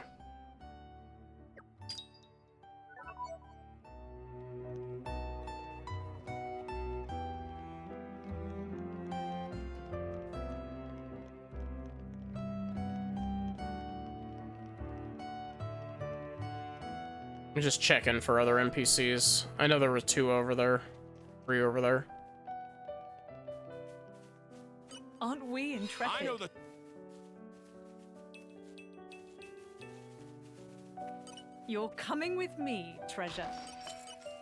I'm just checking for other NPCs. I know there were 2 over there. 3 over there. Aren't we intrepid? I know the... You're coming with me, treasure.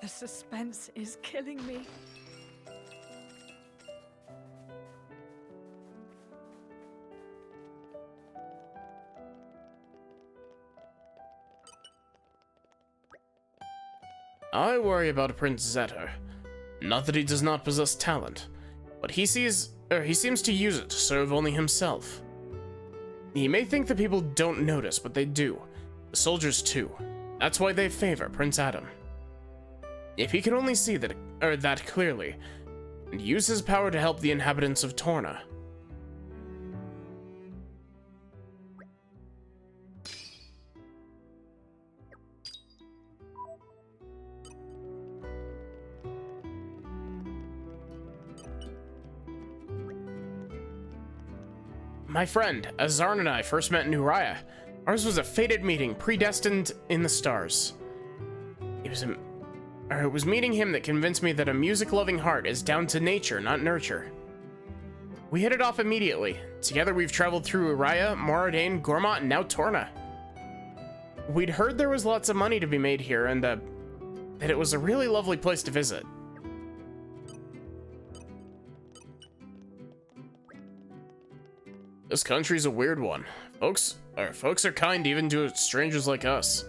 The suspense is killing me. I worry about Prince Zetter. Not that he does not possess talent, but he seems to use it to serve only himself. He may think that people don't notice, but they do. The soldiers too. That's why they favor Prince Adam. If he could only see that clearly, and use his power to help the inhabitants of Torna. My friend, as Zarn and I first met in Uriah, ours was a fated meeting, predestined in the stars. It was meeting him that convinced me that a music-loving heart is down to nature, not nurture. We hit it off immediately. Together we've traveled through Uriah, Moradane, Gormott, and now Torna. We'd heard there was lots of money to be made here, and that it was a really lovely place to visit. This country's a weird one. Folks are kind even to strangers like us.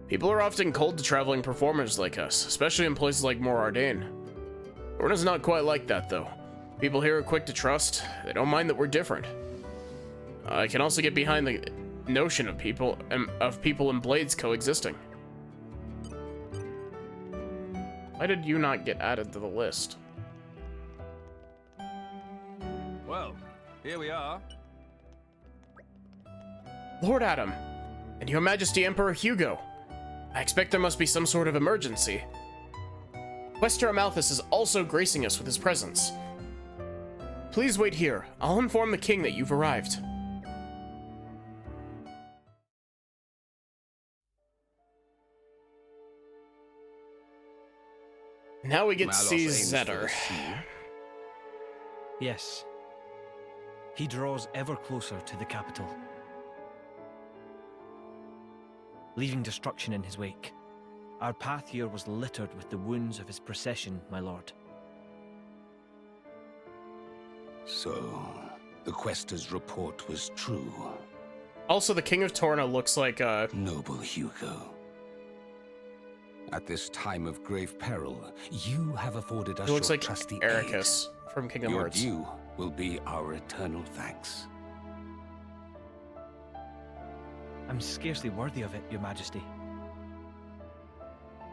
People are often cold to traveling performers like us, especially in places like Moradane. Torna's not quite like that, though. People here are quick to trust. They don't mind that we're different. I can also get behind the notion of people and blades coexisting. Why did you not get added to the list? Well, here we are. Lord Adam, and Your Majesty Emperor Hugo. I expect there must be some sort of emergency. Questor Amalthus is also gracing us with his presence. Please wait here. I'll inform the king that you've arrived. Now we get to see Zetter. Yes. He draws ever closer to the capital, leaving destruction in his wake. Our path here was littered with the wounds of his procession, my lord. So, the Questor's report was true. Also, the King of Torna looks like Noble Hugo. At this time of grave peril, you have afforded us he looks your like trusty Ericus aid. from Kingdom Your Hearts. due will be our eternal thanks. I'm scarcely worthy of it, Your Majesty.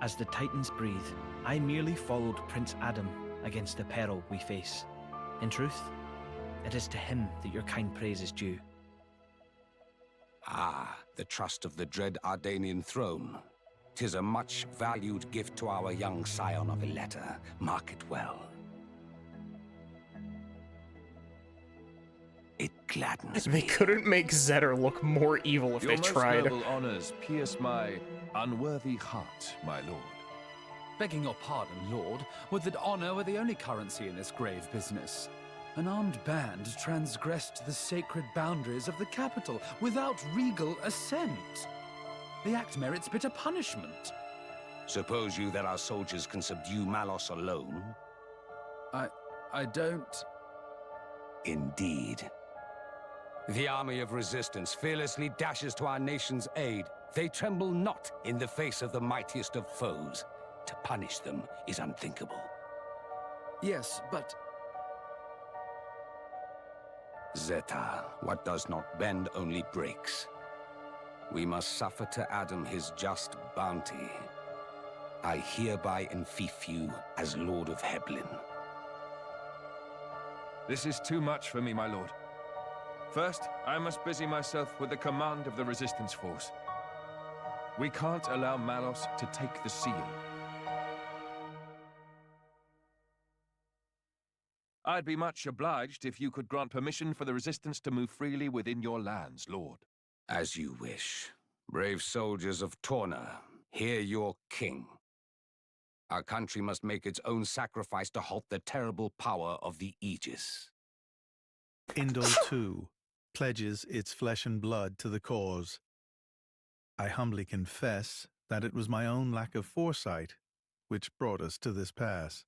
As the Titans breathe, I merely followed Prince Adam against the peril we face. In truth, it is to him that your kind praise is due. Ah, the trust of the dread Ardanian throne. 'Tis a much valued gift to our young scion of Ileta. Mark it well. It gladdens They me. couldn't make Zetter look more evil if Your they most tried. noble honors pierce my unworthy heart, my lord. Begging your pardon, Lord, would that honor were the only currency in this grave business. An armed band transgressed the sacred boundaries of the capital without regal assent. The act merits bitter punishment. Suppose you that our soldiers can subdue Malos alone? I don't... Indeed. The army of resistance fearlessly dashes to our nation's aid. They tremble not in the face of the mightiest of foes. To punish them is unthinkable. Yes, but Zeta, what does not bend only breaks. We must suffer to Adam his just bounty. I hereby enfief you as Lord of Heblin. This is too much for me, my lord. First, I must busy myself with the command of the Resistance Force. We can't allow Malos to take the seal. I'd be much obliged if you could grant permission for the Resistance to move freely within your lands, Lord. As you wish. Brave soldiers of Torna, hear your king. Our country must make its own sacrifice to halt the terrible power of the Aegis. Indol too pledges its flesh and blood to the cause. I humbly confess that it was my own lack of foresight which brought us to this pass.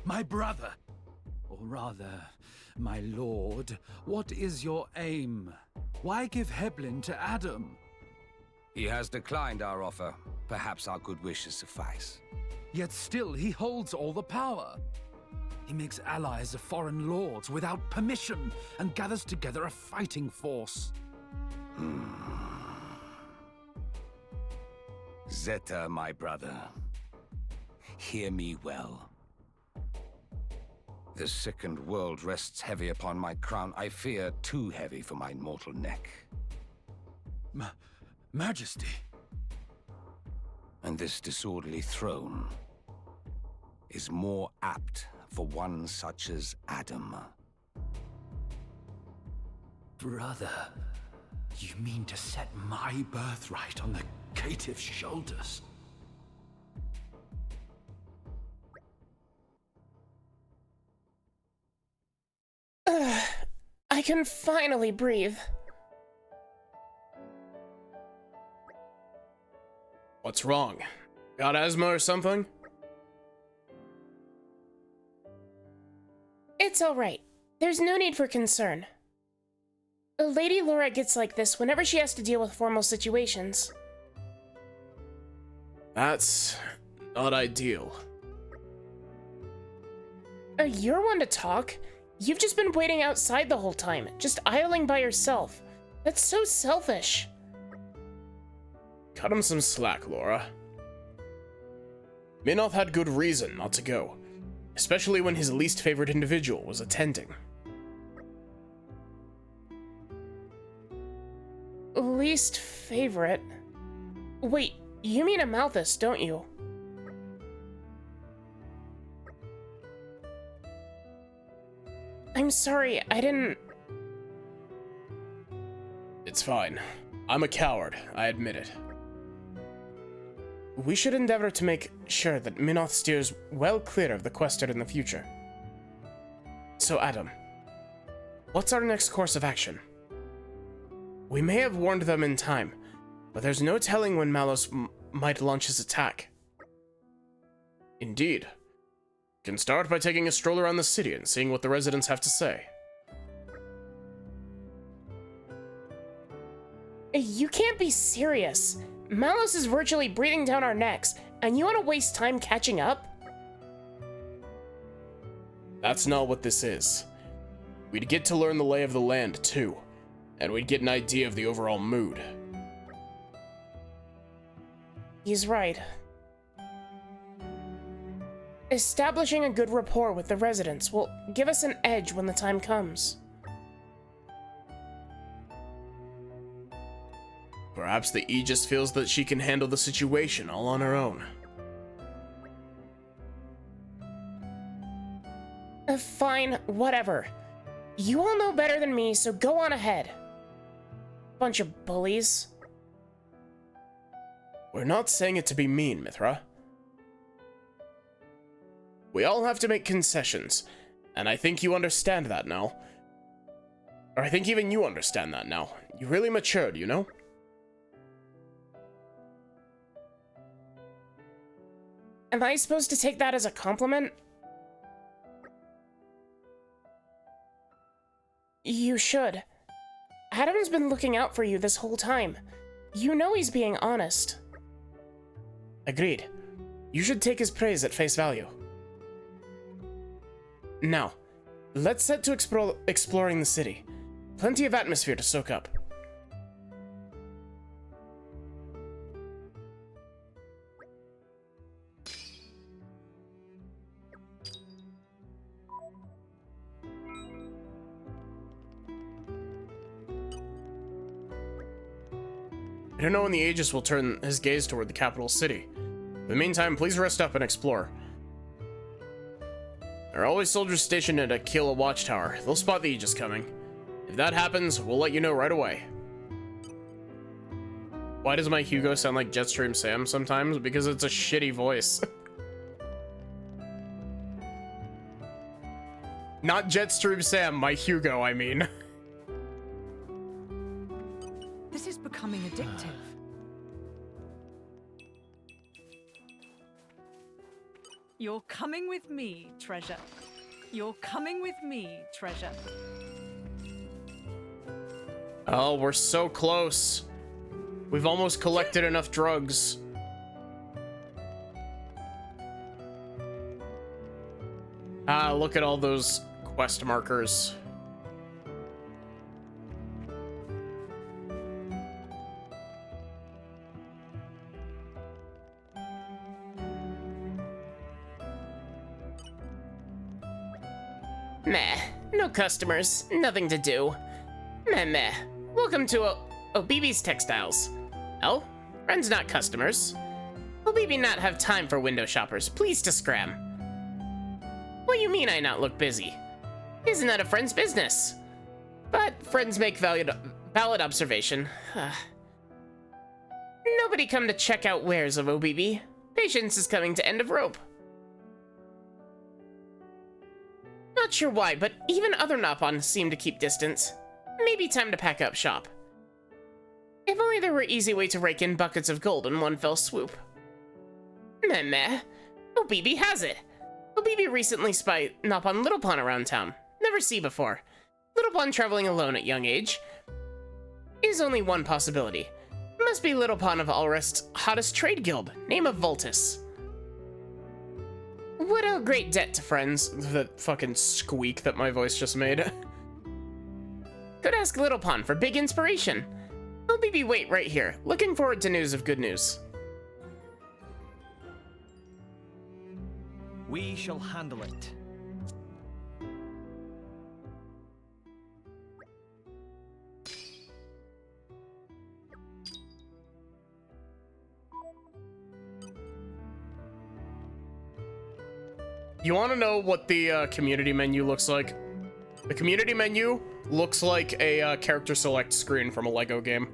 my brother, or rather, my lord, what is your aim? Why give Heblin to Adam? He has declined our offer. Perhaps our good wishes suffice. Yet still he holds all the power. He makes allies of foreign lords without permission and gathers together a fighting force. Zeta, my brother, hear me well. The sickened world rests heavy upon my crown. I fear too heavy for my mortal neck. Majesty. And this disorderly throne is more apt for one such as Adam. Brother, you mean to set my birthright on the caitiff's shoulders? I can finally breathe. What's wrong? Got asthma or something? It's alright. There's no need for concern. Lady Laura gets like this whenever she has to deal with formal situations. That's not ideal. You're one to talk. You've just been waiting outside the whole time, just idling by yourself. That's so selfish. Cut him some slack, Laura. Minoth had good reason not to go, especially when his least favorite individual was attending. Least favorite? Wait, you mean Amalthus, don't you? I'm sorry, I didn't... It's fine. I'm a coward, I admit it. We should endeavor to make sure that Minoth steers well clear of the Quested in the future. So, Adam, what's our next course of action? We may have warned them in time, but there's no telling when Malos might launch his attack. Indeed. Can start by taking a stroll around the city and seeing what the residents have to say. You can't be serious. Malos is virtually breathing down our necks, and you want to waste time catching up? That's not what this is. We'd get to learn the lay of the land, too, and we'd get an idea of the overall mood. He's right. Establishing a good rapport with the residents will give us an edge when the time comes. Perhaps the Aegis feels that she can handle the situation all on her own. Fine, whatever. You all know better than me, so go on ahead. Bunch of bullies. We're not saying it to be mean, Mithra. We all have to make concessions, and I think you understand that now. Or I think even you understand that now. You really matured, you know? Am I supposed to take that as a compliment? You should. Adam's been looking out for you this whole time. You know he's being honest. Agreed. You should take his praise at face value. Now, let's set to exploring the city. Plenty of atmosphere to soak up. I don't know when the Aegis will turn his gaze toward the capital city. In the meantime, please rest up and explore. There are always soldiers stationed at Aquila Watchtower. They'll spot the Aegis coming. If that happens, we'll let you know right away. Why does my Hugo sound like Jetstream Sam sometimes? Because it's a shitty voice. Not Jetstream Sam, my Hugo, I mean. This is becoming addictive. You're coming with me, treasure. You're coming with me, treasure. Oh, we're so close. We've almost collected enough drugs. Ah, look at all those quest markers. Meh. No customers. Nothing to do. Meh. Welcome to Obibi's Textiles. Oh? Friends not customers. Obibi not have time for window shoppers. Please to scram. What you mean I not look busy? Isn't that a friend's business? But friends make valid observation. Nobody come to check out wares of Obibi. Patience is coming to end of rope. Not sure why, but even other Napon seem to keep distance. Maybe time to pack up shop. If only there were easy way to rake in buckets of gold in one fell swoop. Meh. Obibi has it. Obibi recently spied Napon Little Pon around town. Never see before. Little Pon traveling alone at young age. Is only one possibility. Must be Little Pon of Alrest's hottest trade guild, name of Voltus. What a great debt to friends. The fucking squeak that my voice just made. Could ask Little Pon for big inspiration. Obibi wait right here. Looking forward to news of good news. We shall handle it. You want to know what the community menu looks like? The community menu looks like a character select screen from a Lego game.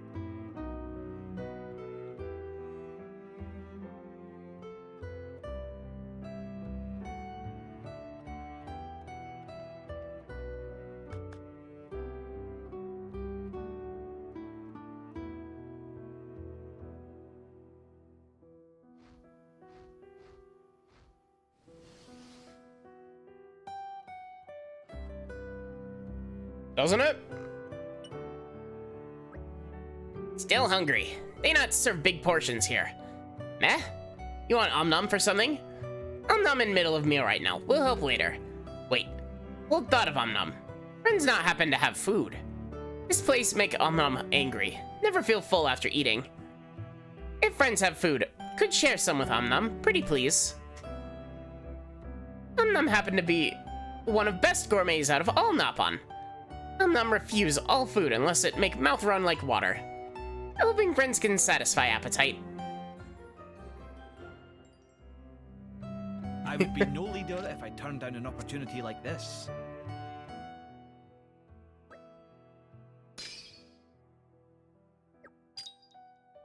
Doesn't it? Still hungry. They not serve big portions here. Meh? You want Om-Nom for something? Om-Nom in middle of meal right now. We'll help later. Wait. Well thought of Om-Nom. Friends not happen to have food. This place make Om-Nom angry. Never feel full after eating. If friends have food, could share some with Om-Nom. Pretty please. Om-Nom happen to be one of best gourmets out of all Napon. Om-Nom refuse all food unless it make mouth run like water. Hoping friends can satisfy appetite. I would be no leader if I turned down an opportunity like this.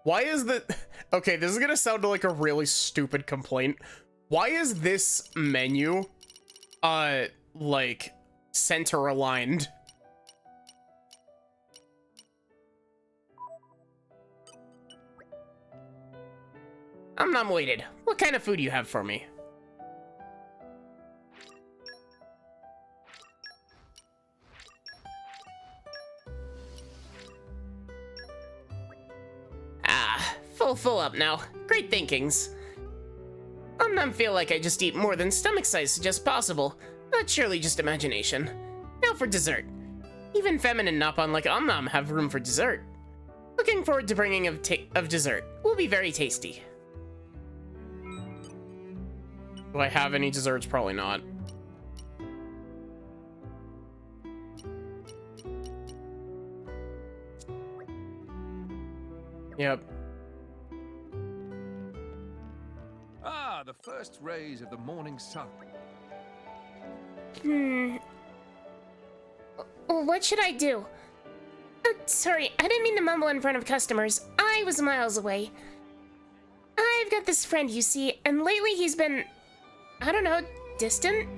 Why is the... Okay, this is gonna sound like a really stupid complaint. Why is this menu, like, center aligned? Om-Nom waited. What kind of food you have for me? all full up now. Great thinkings. Om feel like I just eat more than stomach size suggests possible, but surely just imagination. Now for dessert. Even feminine Napon like Om have room for dessert. Looking forward to bringing of dessert. Will be very tasty. Do I have any desserts? Probably not. Yep. Ah, the first rays of the morning sun. What should I do? Sorry, I didn't mean to mumble in front of customers. I was miles away. I've got this friend, you see, and lately he's been, I don't know, distant?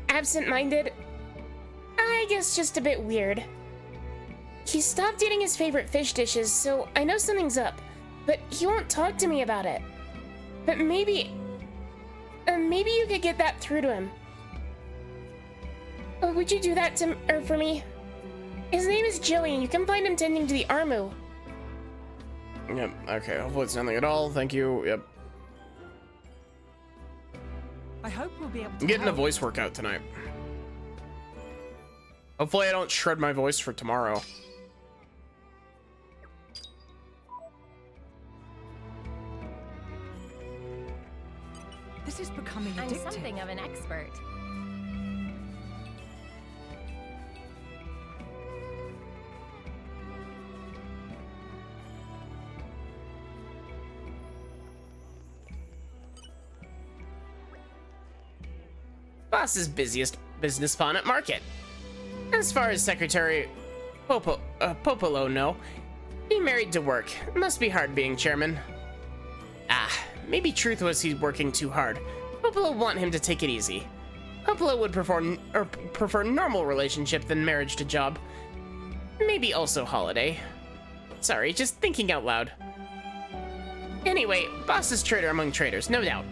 Absent-minded? I guess just a bit weird. He stopped eating his favorite fish dishes, so I know something's up, but he won't talk to me about it. But maybe you could get that through to him. Would you do that for me? His name is Joey, and you can find him tending to the Armu. Yep, okay, hopefully it's nothing at all. Thank you, yep. I hope we'll be able to I'm getting a help. voice workout tonight. Hopefully I don't shred my voice for tomorrow. This is becoming I'm addictive. something of an expert. Boss's busiest business pawn at market. As far as Secretary Popolo know, he married to work. Must be hard being chairman. Maybe truth was he's working too hard. Popolo want him to take it easy. Popolo would prefer normal relationship than marriage to job. Maybe also holiday. Sorry, just thinking out loud. Anyway, boss is traitor among traitors, no doubt.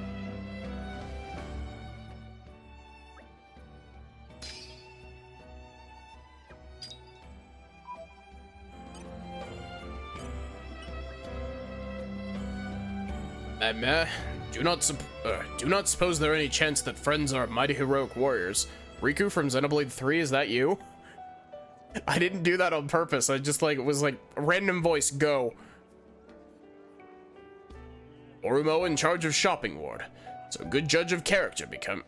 Do not suppose there any chance that friends are mighty heroic warriors. Riku from Xenoblade 3, is that you? I didn't do that on purpose. I just it was like random voice, go. Orumo in charge of shopping ward. So good judge of character become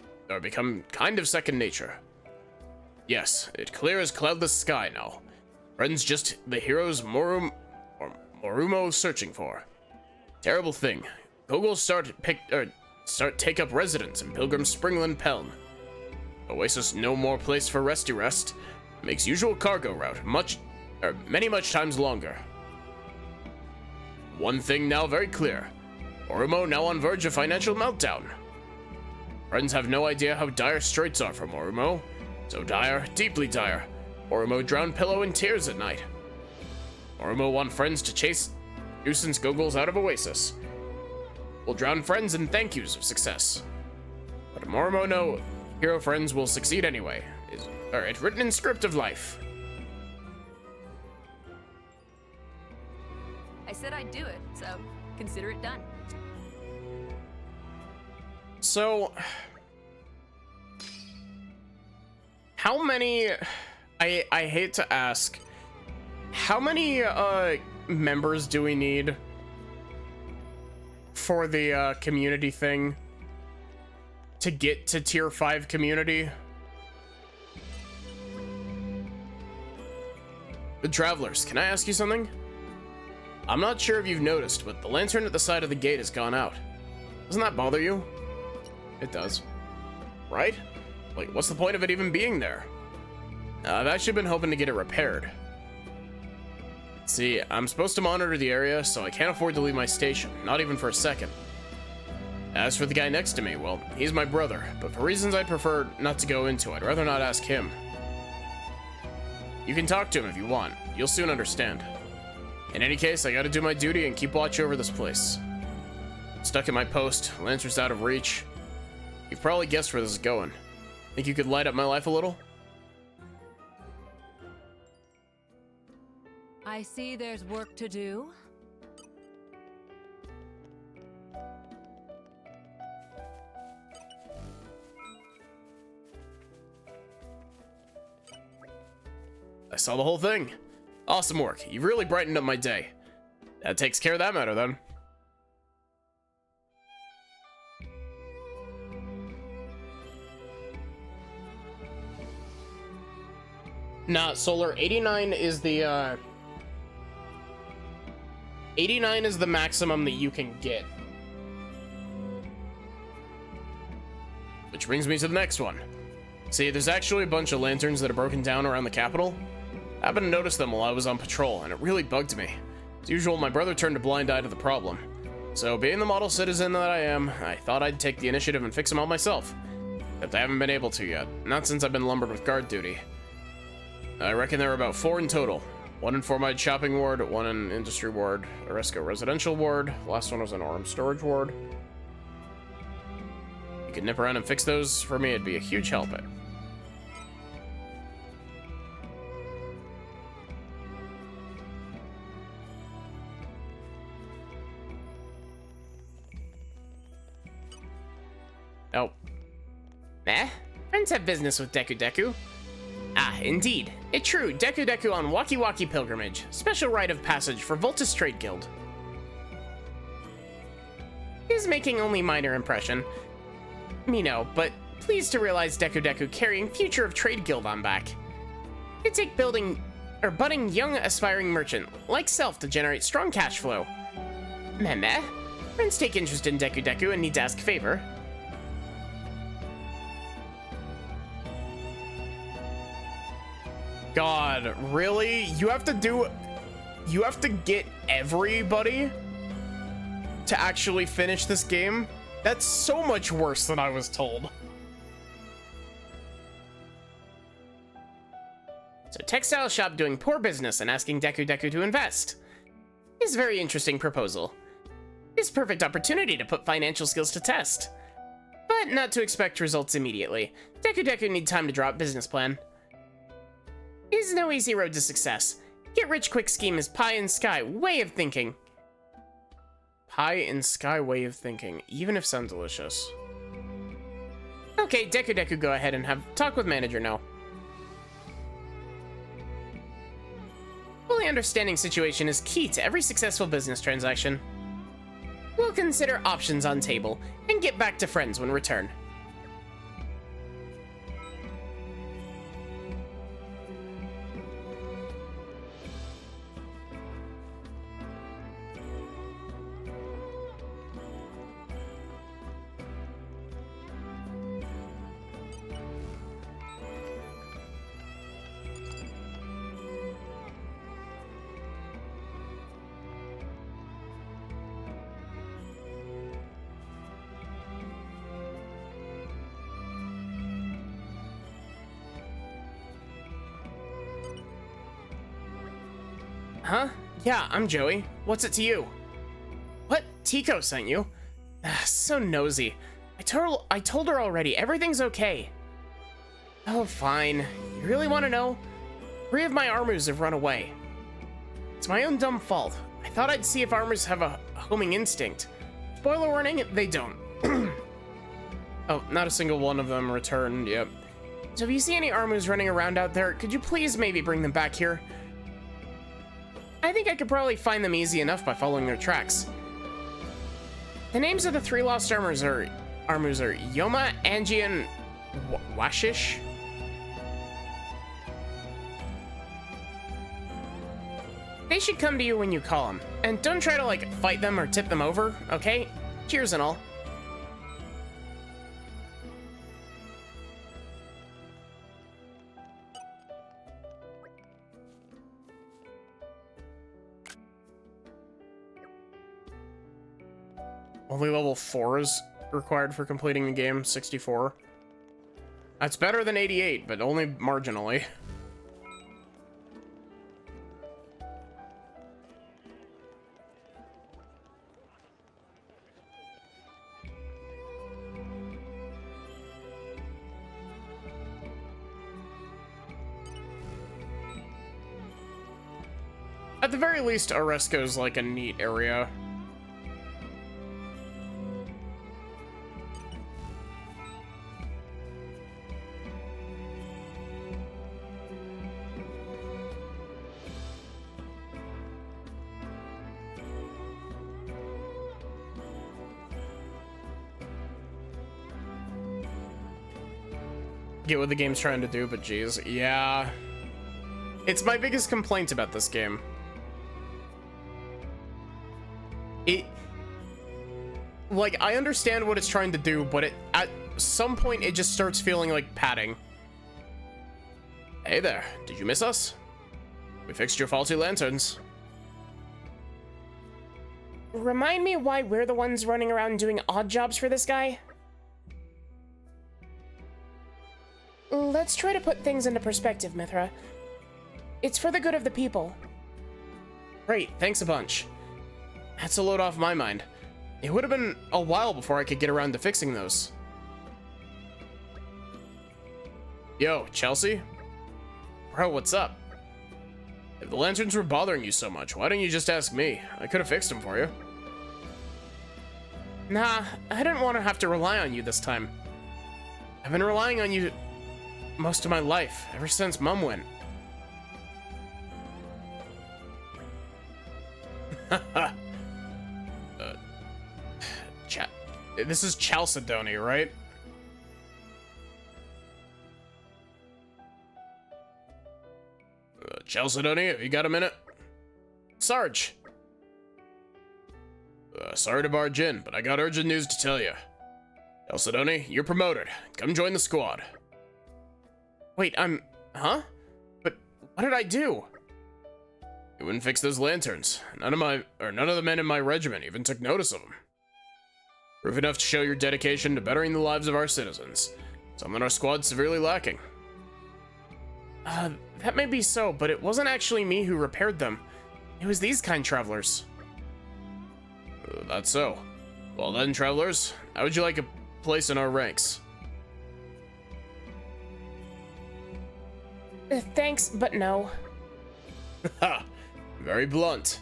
kind of second nature. Yes, it clear as cloudless sky now. Friends just the heroes Morumo searching for. Terrible thing. Gogol take up residence in Pilgrim Springland Peln. Oasis no more place for resty rest. Makes usual cargo route many much times longer. One thing now very clear. Orumo now on verge of financial meltdown. Friends have no idea how dire straits are for Orumo. So dire, deeply dire. Orumo drown pillow in tears at night. Orumo want friends to chase nuisance Gogols out of Oasis. Will drown friends in thank yous of success. But Orumo know hero friends will succeed anyway. It's written in script of life. I said I'd do it, so consider it done. So, how many, I hate to ask, how many members do we need for the community thing to get to tier 5 community? The Travelers, can I ask you something? I'm not sure if you've noticed, but the lantern at the side of the gate has gone out. Doesn't that bother you? It does. Right? Like, what's the point of it even being there? I've actually been hoping to get it repaired. See, I'm supposed to monitor the area, so I can't afford to leave my station, not even for a second. As for the guy next to me, well, he's my brother, but for reasons I'd prefer not to go into, I'd rather not ask him. You can talk to him if you want. You'll soon understand. In any case, I gotta do my duty and keep watch over this place. Stuck at my post, lantern's out of reach. You've probably guessed where this is going. Think you could light up my life a little? I see there's work to do. saw the whole thing. Awesome work. You've really brightened up my day. That takes care of that matter, then. Nah, Solar, 89 is the, 89 is the maximum that you can get. Which brings me to the next one. See, there's actually a bunch of lanterns that are broken down around the capital. I happened to notice them while I was on patrol, and it really bugged me. As usual, my brother turned a blind eye to the problem. So, being the model citizen that I am, I thought I'd take the initiative and fix them all myself. Except I haven't been able to yet, not since I've been lumbered with guard duty. I reckon there are about 4 in total. 1 in Formide Shopping Ward, 1 in Industry Ward, Oresco Residential Ward, last one was in Orem Storage Ward. You could nip around and fix those for me, it'd be a huge help. Oh. Eh? Friends have business with Deku Deku. Ah, indeed. It's true, Deku Deku on Waki Waki Pilgrimage. Special rite of passage for Voltus Trade Guild. Is making only minor impression. Me no, but pleased to realize Deku Deku carrying future of Trade Guild on back. It take building or budding young aspiring merchant like self to generate strong cash flow. Meh. Friends take interest in Deku Deku and need to ask favor. God, really? You have to get everybody to actually finish this game? That's so much worse than I was told. So textile shop doing poor business and asking Deku Deku to invest. Is a very interesting proposal. Is perfect opportunity to put financial skills to test. But not to expect results immediately. Deku Deku need time to draw up business plan. Is no easy road to success. Get rich quick scheme is pie in sky way of thinking. Pie in sky way of thinking, even if sounds delicious. Okay, Deku Deku, go ahead and have talk with manager now. Fully understanding situation is key to every successful business transaction. We'll consider options on table and get back to friends when return. Huh? Yeah, I'm Joey. What's it to you? What? Tico sent you? So nosy. I told her already. Everything's okay. Oh, fine. You really want to know? 3 of my armors have run away. It's my own dumb fault. I thought I'd see if armors have a homing instinct. Spoiler warning, they don't. Oh, not a single one of them returned, yep. So if you see any armors running around out there, could you please maybe bring them back here? I think I could probably find them easy enough by following their tracks. The names of the 3 lost armors are Yoma, Angie, and Washish. They should come to you when you call them. And don't try to, like, fight them or tip them over, okay? Cheers and all. Only level 4 is required for completing the game, 64. That's better than 88, but only marginally. At the very least, Oresco's like a neat area. get what the game's trying to do, but geez, yeah. It's my biggest complaint about this game. Like, I understand what it's trying to do, but at some point it just starts feeling like padding. Hey there, did you miss us? We fixed your faulty lanterns. Remind me why we're the ones running around doing odd jobs for this guy? Let's try to put things into perspective, Mithra. It's for the good of the people. Great, thanks a bunch. That's a load off my mind. It would have been a while before I could get around to fixing those. Yo, Chelsea? Bro, what's up? If the lanterns were bothering you so much, why didn't you just ask me? I could have fixed them for you. Nah, I didn't want to have to rely on you this time. I've been relying on you most of my life, ever since Mum went. This is Chalcedony, right? Chalcedony, have you got a minute? Sarge! Sorry to barge in, but I got urgent news to tell you. Chalcedony, you're promoted. Come join the squad. Wait, huh? But what did I do? You wouldn't fix those lanterns. None of the men in my regiment even took notice of them. Proof enough to show your dedication to bettering the lives of our citizens. Some in our squad's severely lacking. That may be so, but it wasn't actually me who repaired them. It was these kind travelers. That's so. Well then, travelers, how would you like a place in our ranks? Thanks, but no. Ha! Very blunt.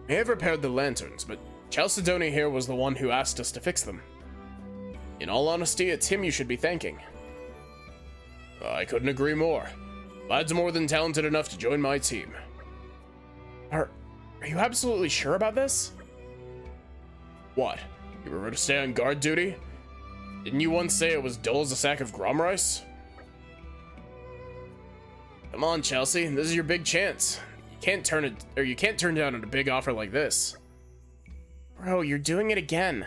I have repaired the lanterns, but Chalcedony here was the one who asked us to fix them. In all honesty, it's him you should be thanking. I couldn't agree more. Lad's more than talented enough to join my team. Are you absolutely sure about this? What? You were to stay on guard duty? Didn't you once say it was dull as a sack of grom rice? Come on, Chelsea, this is your big chance. You can't turn down a big offer like this. Bro, you're doing it again.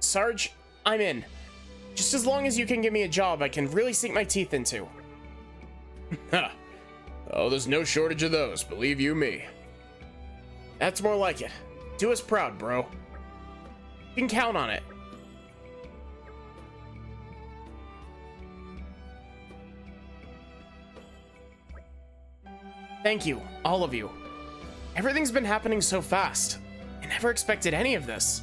Sarge, I'm in. Just as long as you can give me a job I can really sink my teeth into. Ha! Oh, there's no shortage of those, believe you me. That's more like it. Do us proud, bro. You can count on it. Thank you, all of you. Everything's been happening so fast. I never expected any of this.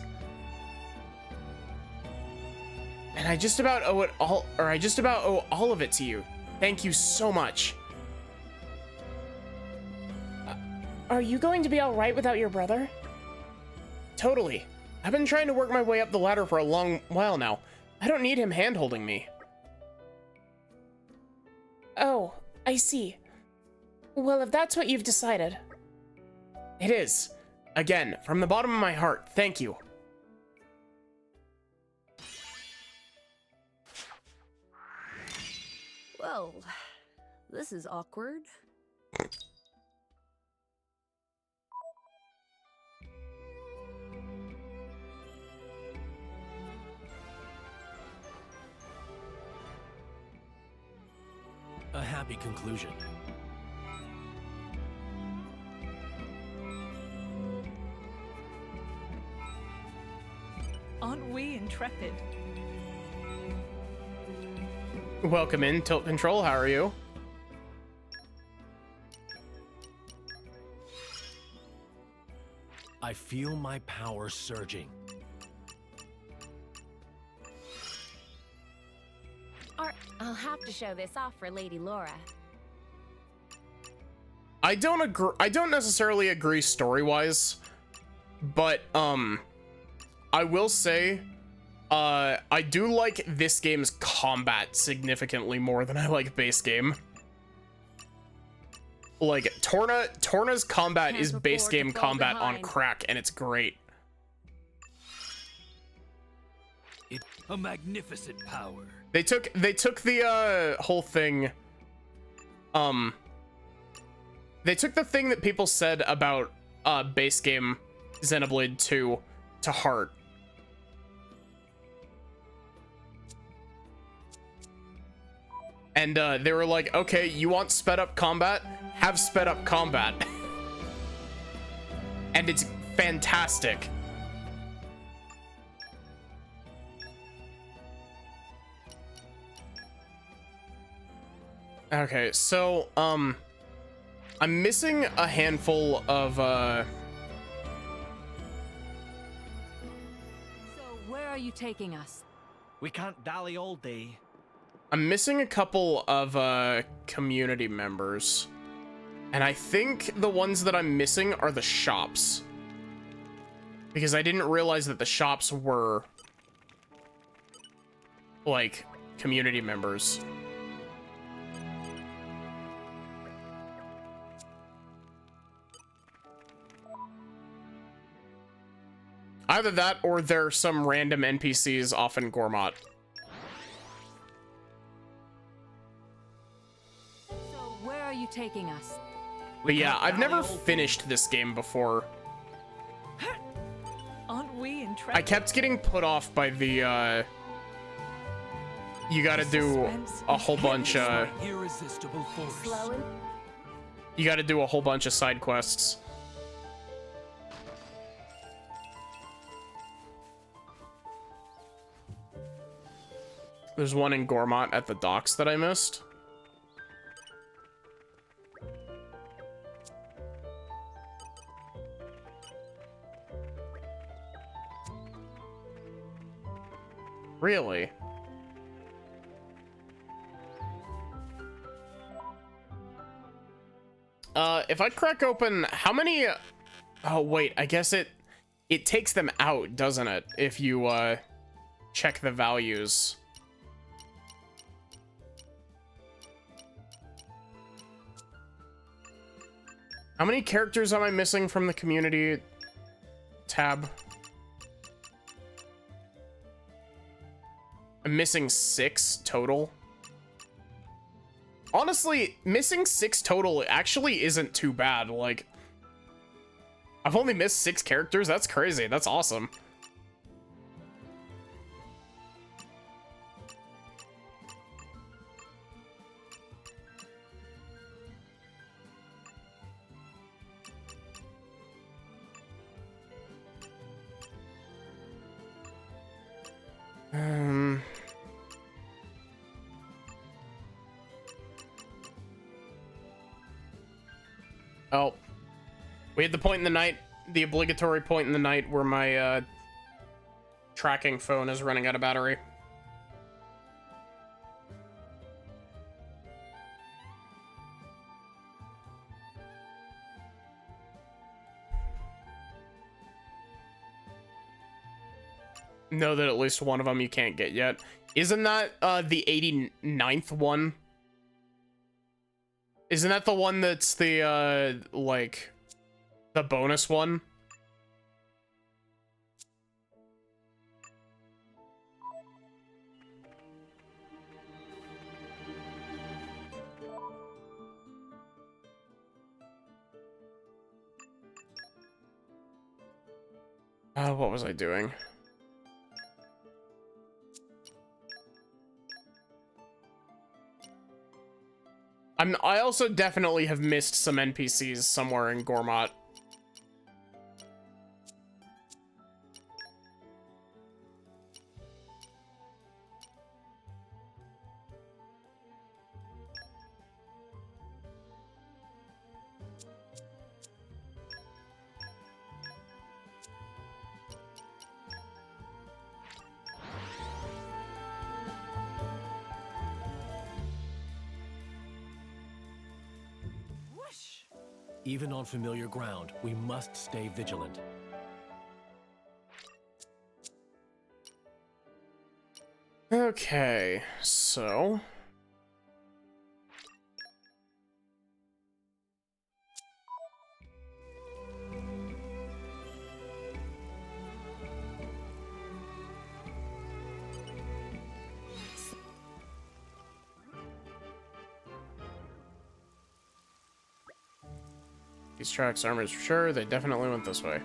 And I just about owe all of it to you. Thank you so much. Are you going to be all right without your brother? Totally. I've been trying to work my way up the ladder for a long while now. I don't need him hand-holding me. Oh, I see. Well, if that's what you've decided. It is. Again, from the bottom of my heart, thank you. Well, this is awkward. A happy conclusion. Aren't we intrepid? Welcome in, Tilt Control, how are you? I feel my power surging. I'll have to show this off for Lady Laura. I don't necessarily agree story-wise, but I will say I do like this game's combat significantly more than I like base game. Like Torna's combat is base game combat on crack, and it's great. A magnificent power. They took the whole thing. They took the thing that people said about base game Xenoblade 2 to heart. And they were like, okay, you want sped up combat? Have sped up combat. And it's fantastic. Okay, so, I'm missing a handful of, So, where are you taking us? We can't dally all day. I'm missing a couple of, community members. And I think the ones that I'm missing are the shops. Because I didn't realize that the shops were, like, community members. Either that, or they're some random NPCs off in Gormott. So, where are you taking us? But yeah, I've never finished this game before. Aren't we in trouble? I kept getting put off by the, you gotta do a whole bunch, Irresistible force. you gotta do a whole bunch of side quests. There's one in Gormott at the docks that I missed. Really? If I crack open, how many... Oh, wait, I guess it takes them out, doesn't it? If you, check the values. How many characters am I missing from the community tab? I'm missing 6 total. Honestly, missing 6 total actually isn't too bad. Like, I've only missed 6 characters. That's crazy. That's awesome. Oh, we had the point in the night, the obligatory point in the night where my tracking phone is running out of battery. Know that at least one of them you can't get yet. Isn't that the 89th one? Isn't that the one that's the like the bonus one? What was I doing? I also definitely have missed some NPCs somewhere in Gormott. Even on familiar ground, we must stay vigilant. Okay, so... These tracks armors for sure. They definitely went this way.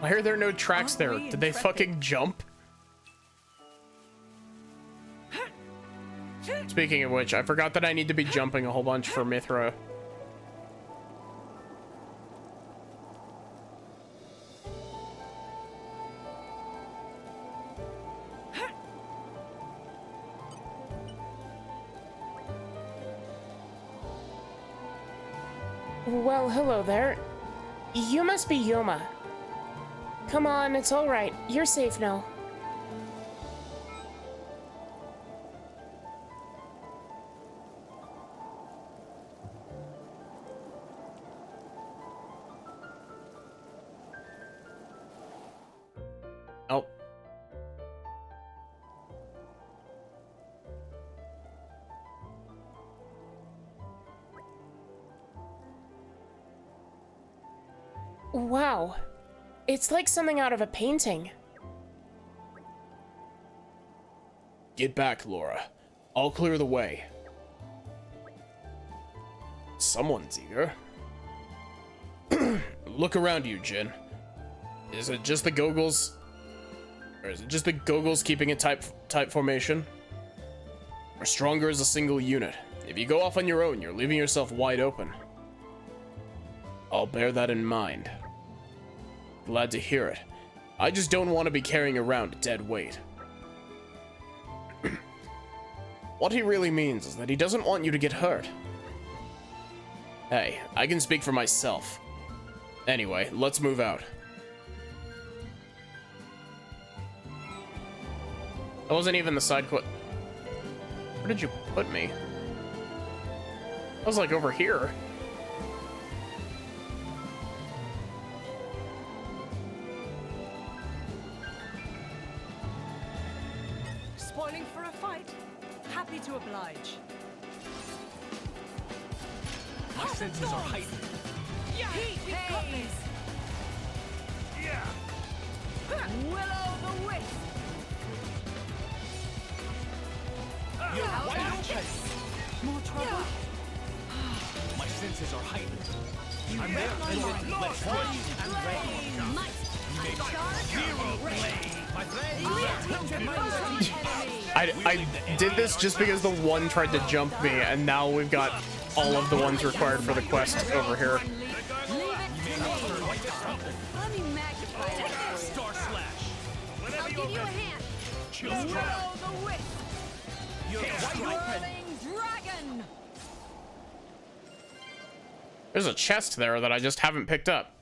Why are there no tracks there? Did they fucking jump? Speaking of which, I forgot that I need to be jumping a whole bunch for Mithra. Well, hello there. You must be Yoma. Come on, it's all right. You're safe now. Oh. Wow. It's like something out of a painting. Get back, Laura. I'll clear the way. Someone's eager. Look around you, Jin. Is it just the Gogles? Or is it just the Gogles keeping a type formation? We're stronger as a single unit. If you go off on your own, you're leaving yourself wide open. I'll bear that in mind. Glad to hear it. I just don't want to be carrying around a dead weight. What he really means is that he doesn't want you to get hurt. Hey, I can speak for myself. Anyway, let's move out. That wasn't even the side quest. Where did you put me? I was like over here. Spoiling for a fight? Happy to oblige. My senses are heightened. Yeah, heat pays. Yeah. Willow the Wisp. Why don't More trouble? my senses are heightened. I'm there. Let's and ready. Zero blade, my friend. I did this just because the one tried to jump me, and now we've got all of the ones required for the quest over here. Let me magnify it. Star slash. I'll give you a hand. Willow the Wisp. You're Swirling Dragon. There's a chest there that I just haven't picked up.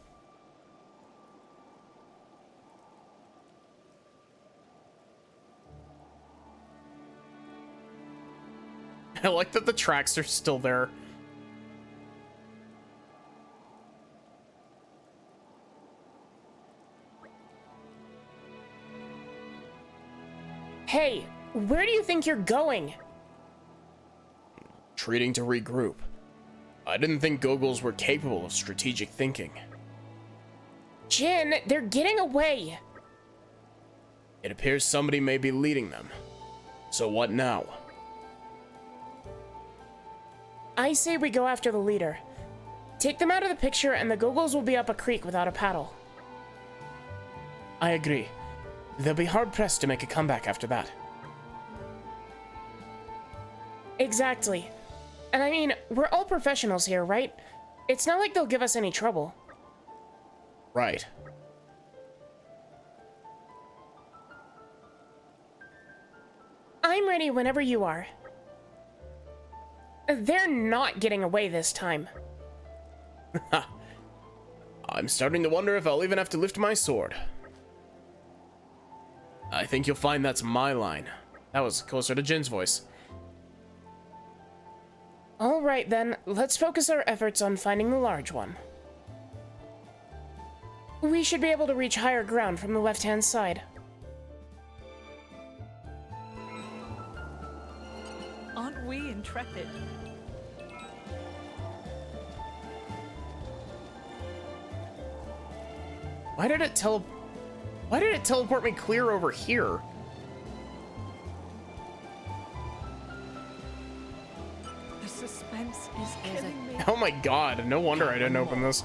I like that the tracks are still there. Hey, where do you think you're going? Treating to regroup. I didn't think Gogles were capable of strategic thinking. Jin, they're getting away. It appears somebody may be leading them. So what now? I say we go after the leader. Take them out of the picture and the Gogles will be up a creek without a paddle. I agree. They'll be hard-pressed to make a comeback after that. Exactly. And I mean, we're all professionals here, right? It's not like they'll give us any trouble. Right. I'm ready whenever you are. They're not getting away this time. I'm starting to wonder if I'll even have to lift my sword. I think you'll find that's my line. That was closer to Jin's voice. All right then, let's focus our efforts on finding the large one. We should be able to reach higher ground from the left-hand side. Aren't we intrepid? Why did it Why did it teleport me clear over here? The suspense is killing me. Oh my god, no wonder I didn't open this.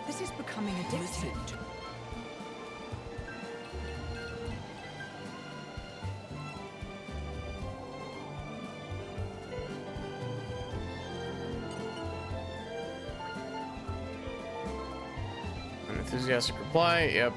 This is becoming addictive. An enthusiastic reply, yep.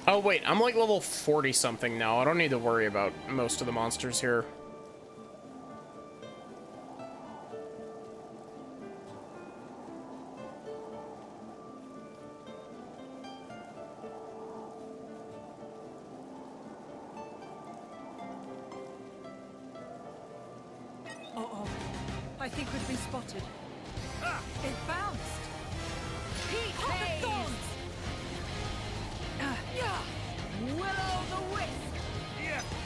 Oh wait, I'm like level 40 something now. I don't need to worry about most of the monsters here. Uh-oh. I think we've been spotted. It bounced. Heat the thorns. Will-o'-the-wisp.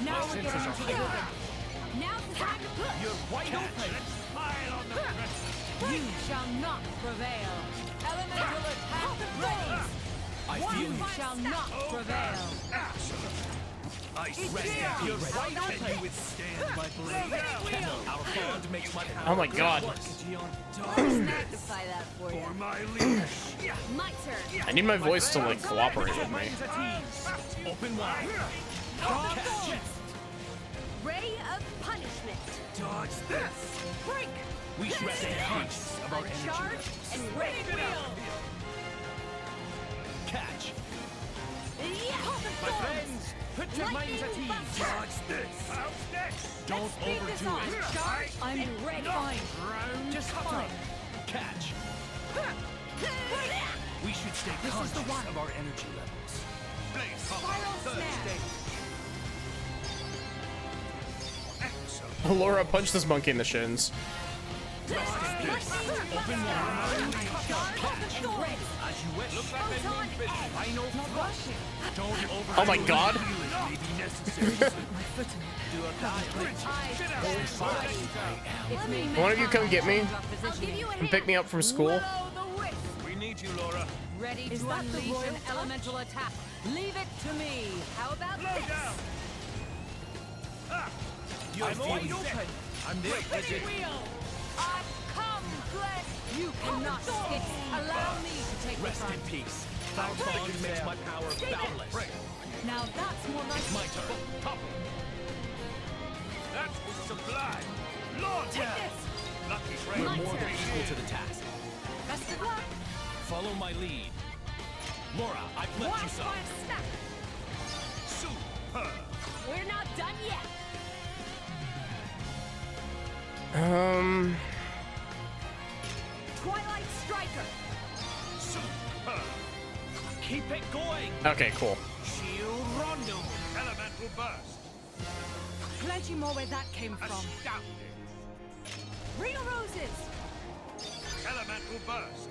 Now we're getting to the open. Now's the time to push. You're wide open. Let's pile on the pressure. You shall not prevail. Elemental attack ready. I feel you. Shall not prevail. I swear you're right. Can you withstand my blade? Our bond makes my power. Oh my god. Magnify that for you. For my leash. My turn. I need my voice to like cooperate with me. Open wide. Ray of punishment. Dodge this. Break. We should stay conscious of our energy Charge levels. and ready wheel. Catch. My friends, put your minds at ease. Dodge this. How's next? Don't overdo it. Charge. I'm ready. Fine. Just fine. Catch. We should stay conscious of our energy levels. Spiral snap. Laura, punch this monkey in the shins. Open wide. As you wish. Look like they mean business. I know. Not rushing. Don't overdo Oh my god. May be necessary. My foot in it. Do a One of you come get me I'll give you a and hand. pick me up from school. We need you, Laura. Ready Is to that the unleash royal an touch? elemental attack. Leave it to me. How about Slow this? down. I'm wide open. I'm there, Bridget. I come, Fleck. You cannot skip. Allow me to take the Rest in front. peace. Our bond makes my power boundless. Now that's more like My turn. Top. That was sublime. Lord, Take this. lucky We're friend. more than equal to the task. Best of luck. Follow my lead. Laura, I pledge you some. Super. We're not done yet. Twilight Striker. Super. Keep it going. Okay, cool. Shield Rondo. Elemental burst. Plenty more where that came from. Astounding. Real roses. Elemental burst.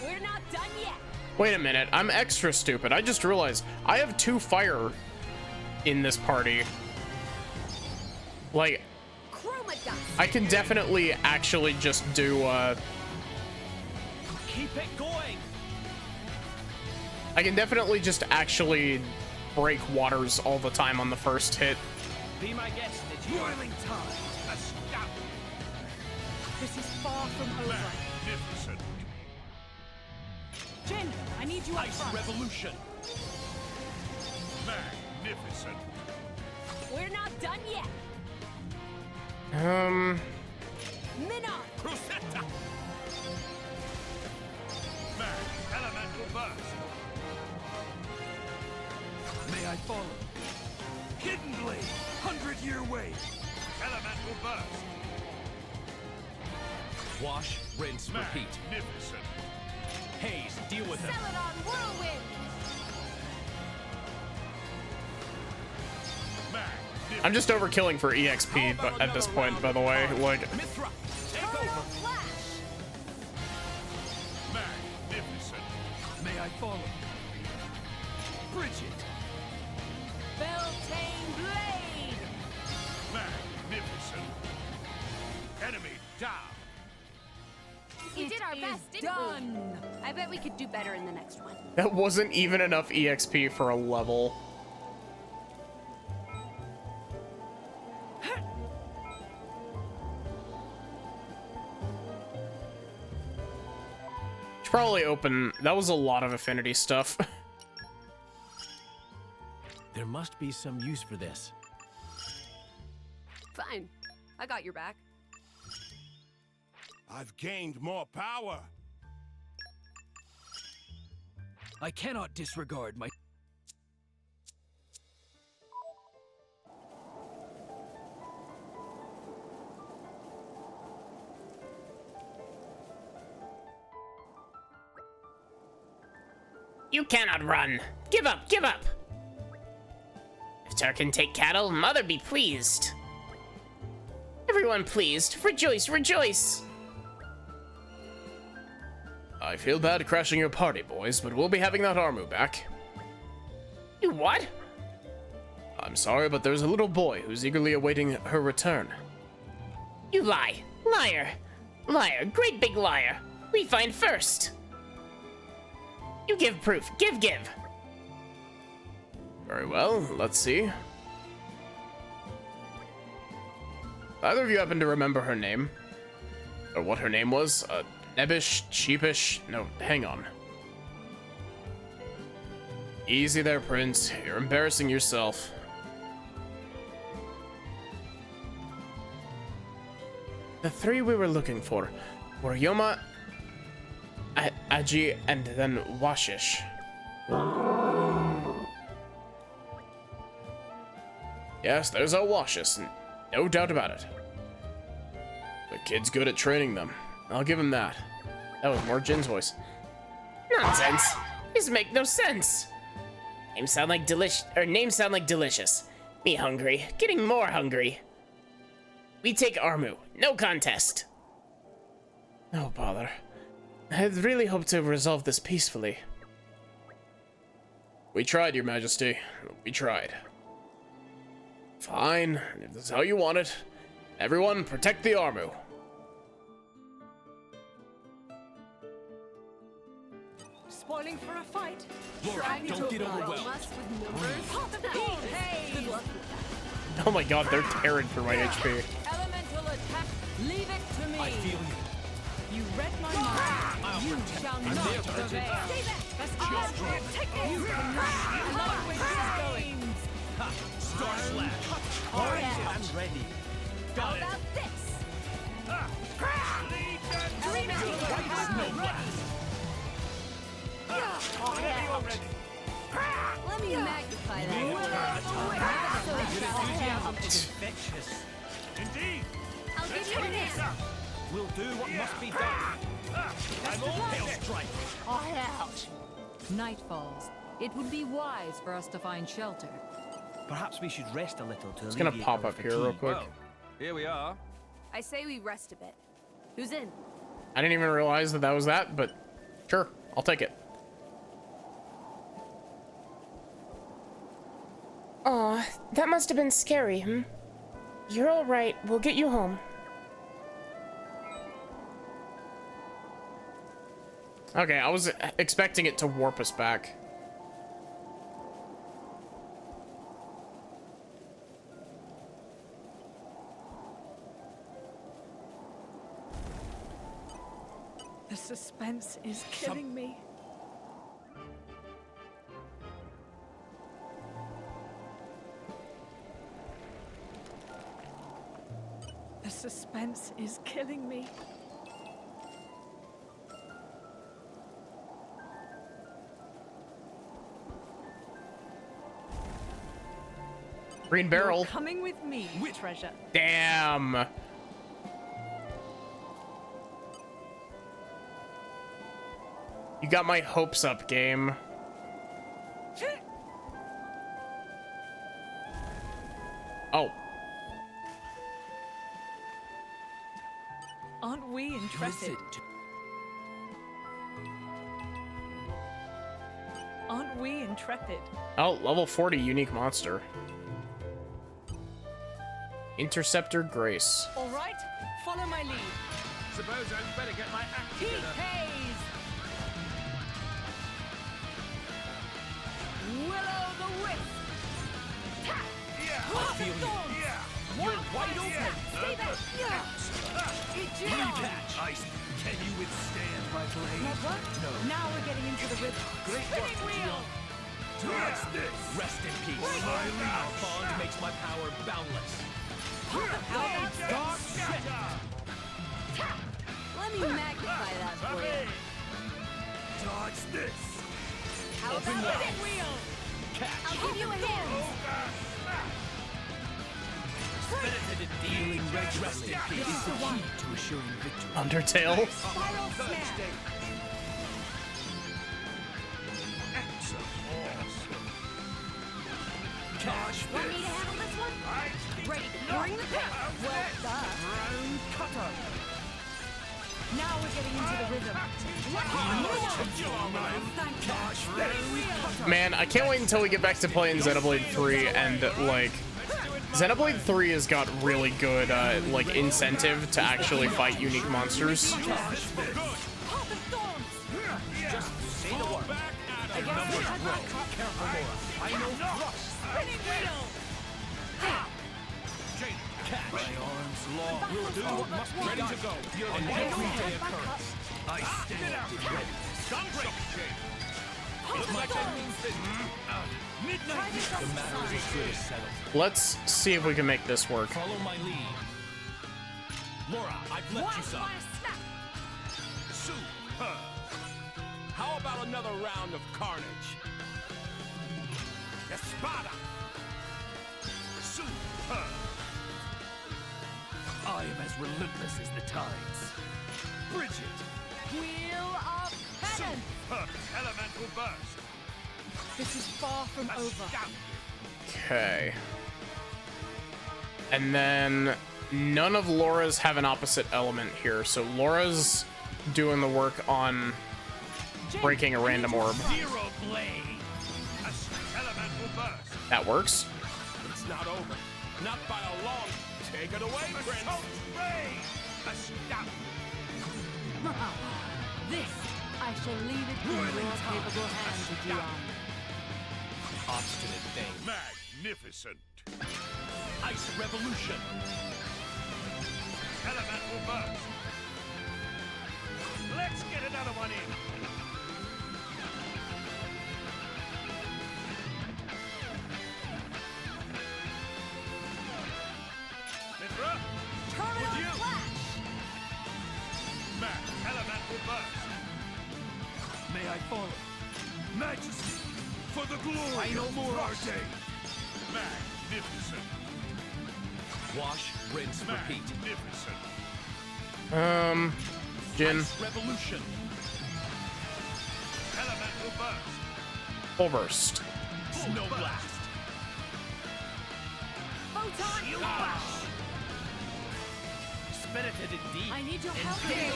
We're not done yet. Wait a minute, I'm extra stupid. I just realized I have 2 fire in this party. Like, Chroma dust. I can definitely actually just do, Keep it going. I can definitely just actually break waters all the time on the first hit. Be my guest. It's whirling time. Astounding. This is far from over. Magnificent. Jin, I need you up Ice front. revolution. Magnificent. We're not done yet. Um, Minot. Crusetta. Mag. Elemental burst. May I follow? Hidden Blade, 100-year wave. Elemental burst. Wash, rinse, repeat. Magnificent. Haze, deal with him. Celadon whirlwind. I'm just overkilling for EXP but at this point, by the way. Like, Mithra, take over. Magnificent. May I follow? Bridget. Beltane blade. Magnificent. Enemy down. We did our best, didn't we? I bet we could do better in the next one. that wasn't even enough EXP for a level. Should probably open. That was a lot of affinity stuff. There must be some use for this. Fine. I got your back. I've gained more power. I cannot disregard my... You cannot run. Give up, give up. If Tar can take cattle, mother be pleased. Everyone pleased. Rejoice, rejoice. I feel bad crashing your party, boys, but we'll be having that Armu back. You what? I'm sorry, but there's a little boy who's eagerly awaiting her return. You lie. Liar. Liar. Great big liar. We find first. You give proof. Give. Very well, let's see. Either of you happen to remember her name? Or what her name was? Nebbish? Sheepish? No, hang on. Easy there, Prince. You're embarrassing yourself. The three we were looking for were Yoma, Aji, and then Washish. Yes, there's our Washish, no doubt about it. The kid's good at training them. I'll give him that. That was more Jin's voice. Nonsense. This make no sense. Names sound like delicious. Me hungry. Getting more hungry. We take Armu. No contest. No bother. I had really hoped to resolve this peacefully. We tried, Your Majesty. We tried. Fine, if this is how you want it. Everyone, protect the Armu. Spoiling for a fight. Laura, don't get overwhelmed. Oh my god, they're tearing through my HP. Elemental attack. Leave it to me. I feel you. You read my mind. You shall not prevail. You cannot. Star Slash. I'm ready. How about this? Snow Blast. Let me magnify that. Infectious. Indeed. I'll give you a hand. We'll do what must be done. I'm all hail strike. Ouch. Night falls. It would be wise for us to find shelter. Perhaps we should rest a little to It's gonna alleviate pop our up here real fatigue. quick. Well, here we are. I say we rest a bit. Who's in? I didn't even realize that was that, but sure, I'll take it. Aw, that must have been scary, hmm? You're all right. We'll get you home. Okay, I was expecting it to warp us back. The suspense is killing me. The suspense is killing me. Green barrel. You're coming with me, treasure. Damn. You got my hopes up, game. Oh. Aren't we intrepid? Aren't we intrepid? Oh, level 40 unique monster. Interceptor Grace. All right, follow my lead. Suppose I'd better get my act He together. pays. Willow the Wisp. Yeah. I feel you. Yeah. You're wide open. Stay there. Rematch. Ice. Can you withstand my blade? Not what? No. Now we're getting into the rhythm. Great work, Spinning wheel. What's this? Rest in peace. My Our bond makes my power boundless. How about Dark Shatter. Let me magnify that for you. Dodge this. How about spinning wheel? I'll give you a hand. Spirited dealing rest in peace. This is the one. To assuring victory. Undertale. Spiral snap. Dodge Want me to handle this one? Ready to bring the pain. Well, Round cutter. Now we're getting into the rhythm. Man, I can't wait until we get back to playing Xenoblade 3 and, like, Xenoblade 3 has got really good, like, incentive to actually fight unique monsters. Just say the word. Numbers grow. Careful, Laura. I know thrust. Spinning wheel. Catch. My arms long. We'll do what must be ready to go. You're an everyday occurrence. I stand ready. Looks like that means that midnight. The matter is as good as settled. Let's see if we can make this work. Follow my lead. Laura, I've left you some. Superb. How about another round of carnage? Espada. Superb. I am as relentless as the tides. Bridget. Wheel of Penance. Superb elemental burst. This is far from over. Okay. And then none of Laura's have an opposite element here, so Laura's doing the work on breaking a random orb. Zero blade. Elemental burst. That works. It's not over. Not by a long. Take it away, Prince. This, I shall leave it in your capable hands, Gion. Obstinate thing. Magnificent. Ice revolution. Elemental burst. Let's get another one in. Mithra, Terminal flash. elemental burst. May I follow? Majesty, for the glory I know of more Arte. Magnificent. Wash, rinse, repeat. Magnificent. Jin. Ice revolution. Elemental burst. Full burst. Snow blast. Photon flash. Spirited indeed. I need your help here.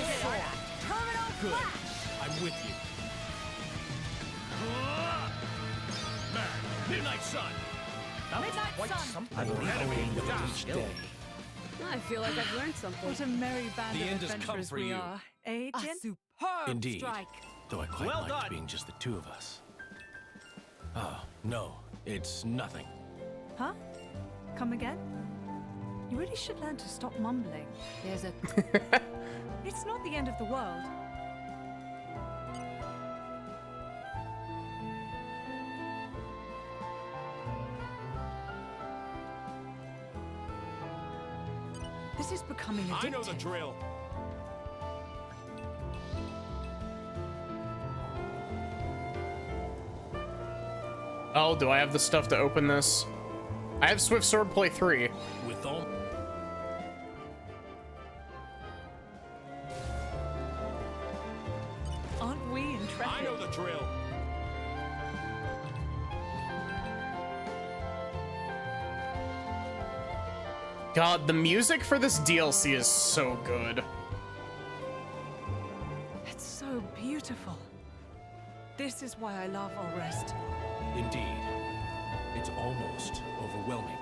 Terminal Good. flash. I'm with you. Midnight sun. Midnight Quite sun. something. Enemy down. Each day. I feel like I've learned something. What a merry band The of end has come adventurers for we you. are. Eh, A Jin? superb Indeed. strike. Though I quite Well liked done. being just the two of us. Oh, no, it's nothing. Huh? Come again? You really should learn to stop mumbling. There's a... It's not the end of the world. This is becoming addictive. I know the drill. Oh, do I have the stuff to open this? I have Swift Swordplay 3. With all... Aren't we intrepid? I know the drill. God, the music for this DLC is so good. It's so beautiful. This is why I love All Rest. Indeed. It's almost overwhelming.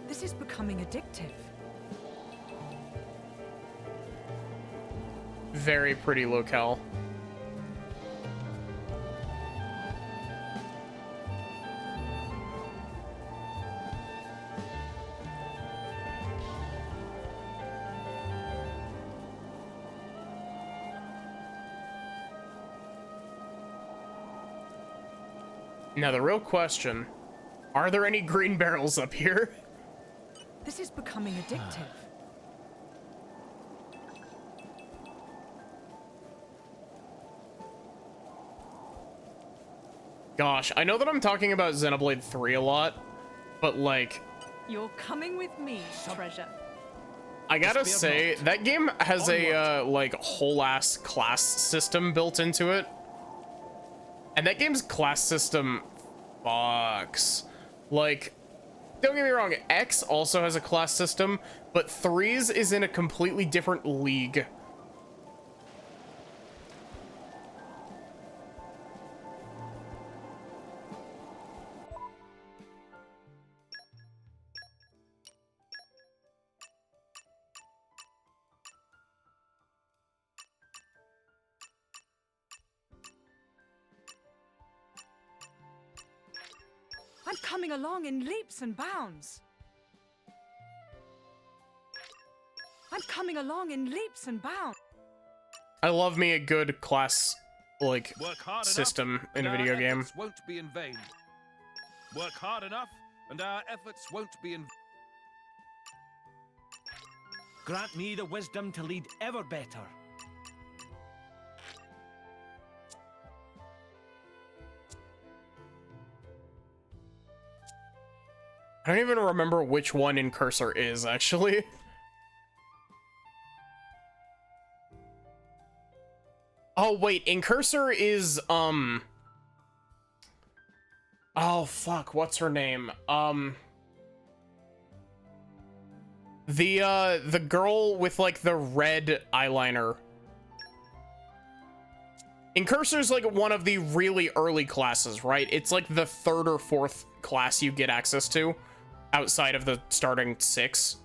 This is becoming addictive. Very pretty locale. Now the real question, are there any green barrels up here? This is becoming addictive. Gosh, I know that I'm talking about Xenoblade 3 a lot, but like, You're coming with me, treasure. I gotta say, that game has a like whole ass class system built into it. And that game's class system fucks. Like, don't get me wrong, X also has a class system, but 3's is in a completely different league. I'm coming along in leaps and bounds. I'm coming along in leaps and bounds. I love me a good class, like, Work hard system enough, in a and video our game. efforts won't be in vain. Work hard enough, and our efforts won't be in. Grant me the wisdom to lead ever better. I don't even remember which one in Cursor is, actually. Oh, wait, in Cursor is, oh, fuck, what's her name? The girl with, like, the red eyeliner. In Cursor's, like, one of the really early classes, right? It's, like, the 3rd or 4th class you get access to, outside of the starting 6.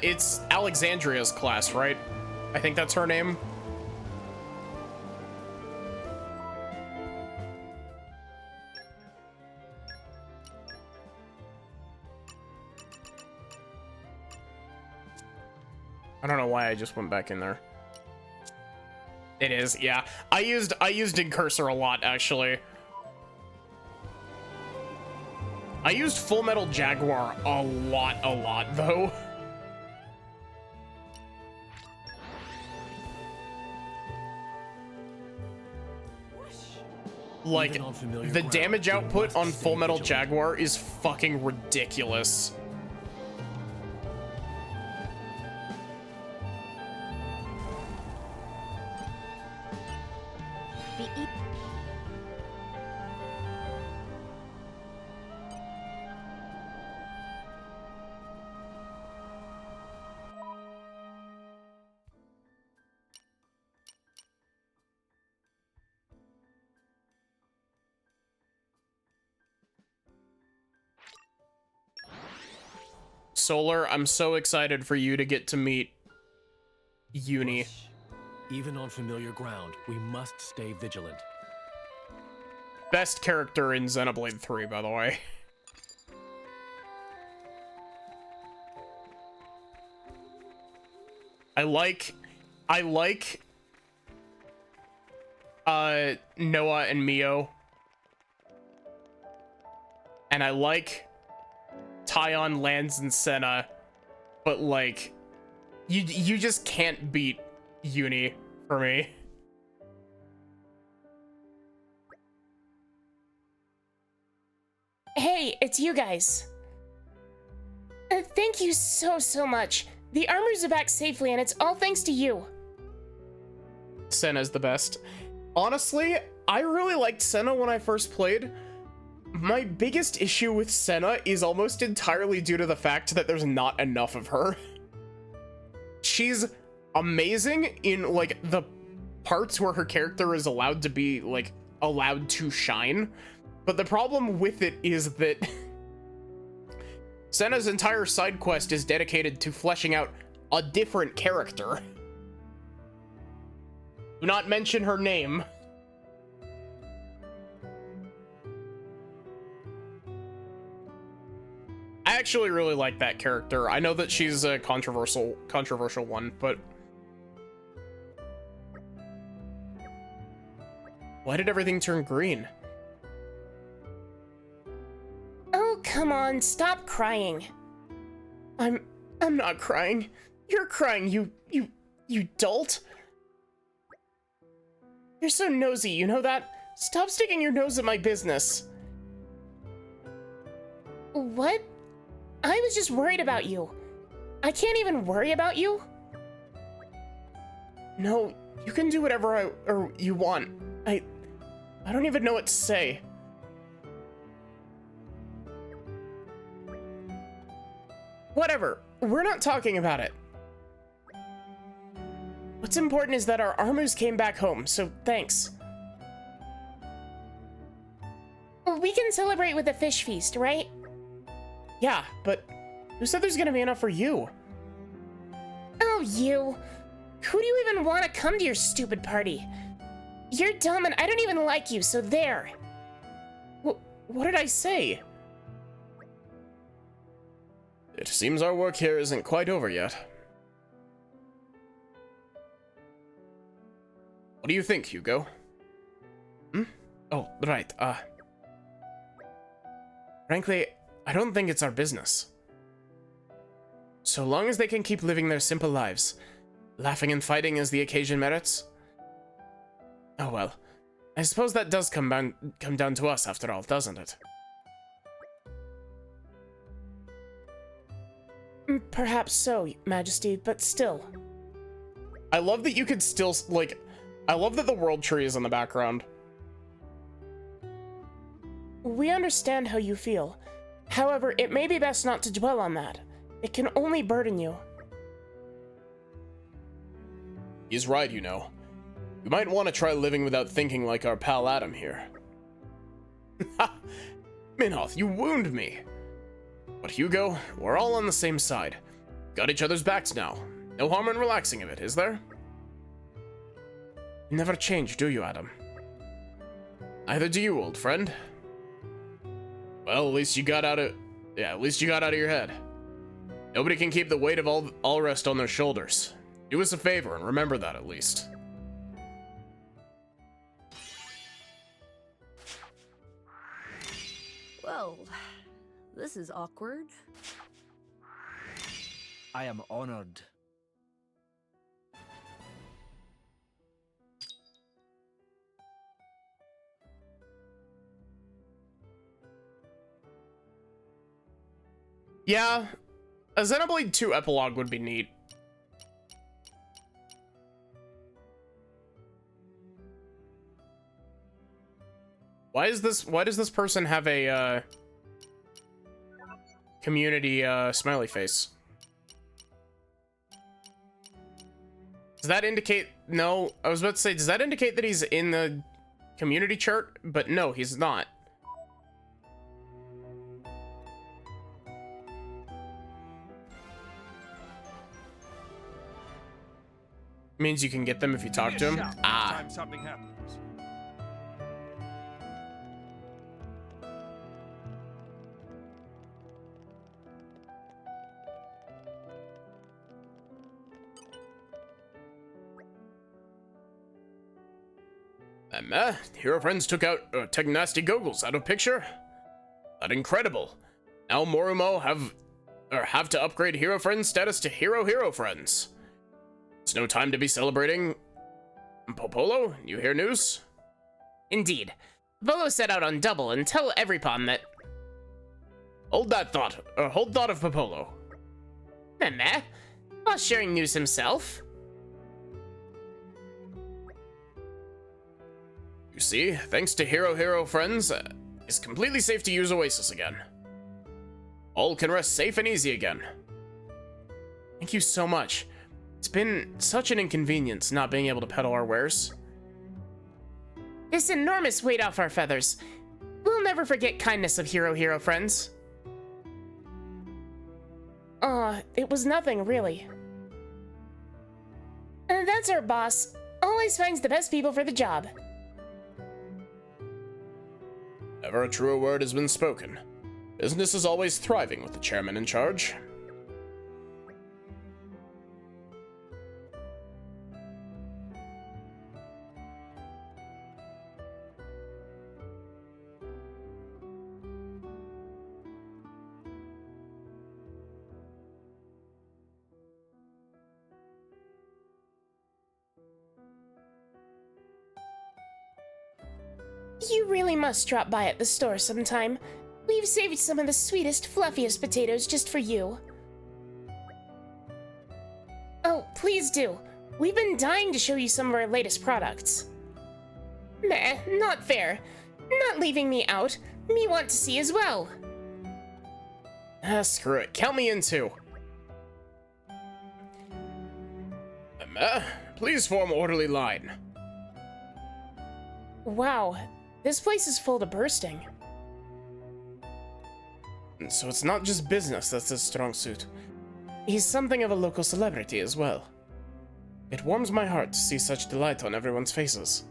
It's Alexandria's class, right? I think that's her name. I don't know why I just went back in there. It is, yeah. I used in Cursor a lot, actually. I used Full Metal Jaguar a lot, though. Like, the damage output on Full Metal Jaguar is fucking ridiculous. Solar, I'm so excited for you to get to meet Uni. Even on familiar ground, we must stay vigilant. Best character in Xenoblade 3, by the way. I like Noah and Mio. And I like Tyon, Lance, and Senna, but like you just can't beat uni for me. Hey, it's you guys. Thank you so much. The armors are back safely, and it's all thanks to you. Senna's the best. Honestly, I really liked Senna when I first played. My biggest issue with Senna is almost entirely due to the fact that there's not enough of her. She's amazing in, like, the parts where her character is allowed to be, like, allowed to shine. But the problem with it is that Senna's entire side quest is dedicated to fleshing out a different character. Do not mention her name. I actually really like that character. I know that she's a controversial one, but why did everything turn green? Oh, come on, stop crying. I'm not crying. You're crying, you dolt. You're so nosy, you know that? Stop sticking your nose in my business. What? I was just worried about you. I can't even worry about you? No, you can do whatever you want. I don't even know what to say. Whatever, we're not talking about it. What's important is that our armors came back home, so thanks. We can celebrate with a fish feast, right? Yeah, but who said there's gonna be enough for you? Oh, you. Who do you even want to come to your stupid party? You're dumb and I don't even like you, so there. What did I say? It seems our work here isn't quite over yet. What do you think, Hugo? Oh, right, frankly, I don't think it's our business. So long as they can keep living their simple lives, laughing and fighting as the occasion merits. Oh well, I suppose that does come down to us after all, doesn't it? Perhaps so, Majesty, but still. I love that you could still, like, I love that the world tree is in the background. We understand how you feel. However, it may be best not to dwell on that. It can only burden you. He's right, you know. You might want to try living without thinking like our pal Adam here. Ha! Minhoth, you wound me. But Hugo, we're all on the same side. Got each other's backs now. No harm in relaxing a bit, is there? You never change, do you, Adam? Neither do you, old friend. Well, at least you got out of your head. Nobody can keep the weight of all rest on their shoulders. Do us a favor and remember that at least. Well, this is awkward. I am honored. Yeah, a Xenoblade 2 epilogue would be neat. Why does this person have a community smiley face? Does that indicate, no, I was about to say, does that indicate that he's in the community chart? But no, he's not. Means you can get them if you talk to him. Ah. Time something happens. Hero friends took nasty goggles out of picture. That incredible. Now Morumo have to upgrade hero friend status to hero friends. It's no time to be celebrating. Popolo, you hear news? Indeed. Popolo set out on double and tell everyone that... Hold that thought, or hold thought of Popolo. Meh, while sharing news himself. You see, thanks to Hero friends, it's completely safe to use Oasis again. All can rest safe and easy again. Thank you so much. It's been such an inconvenience not being able to peddle our wares. This enormous weight off our feathers. We'll never forget kindness of Hero friends. It was nothing, really. And that's our boss. Always finds the best people for the job. Never a truer word has been spoken. Business is always thriving with the chairman in charge. You really must drop by at the store sometime. We've saved some of the sweetest, fluffiest potatoes just for you. Oh, please do. We've been dying to show you some of our latest products. Meh, not fair. Not leaving me out. Me want to see as well. Screw it. Count me in too. Please form orderly line. Wow, this place is full to bursting. So it's not just business that's his strong suit. He's something of a local celebrity as well. It warms my heart to see such delight on everyone's faces.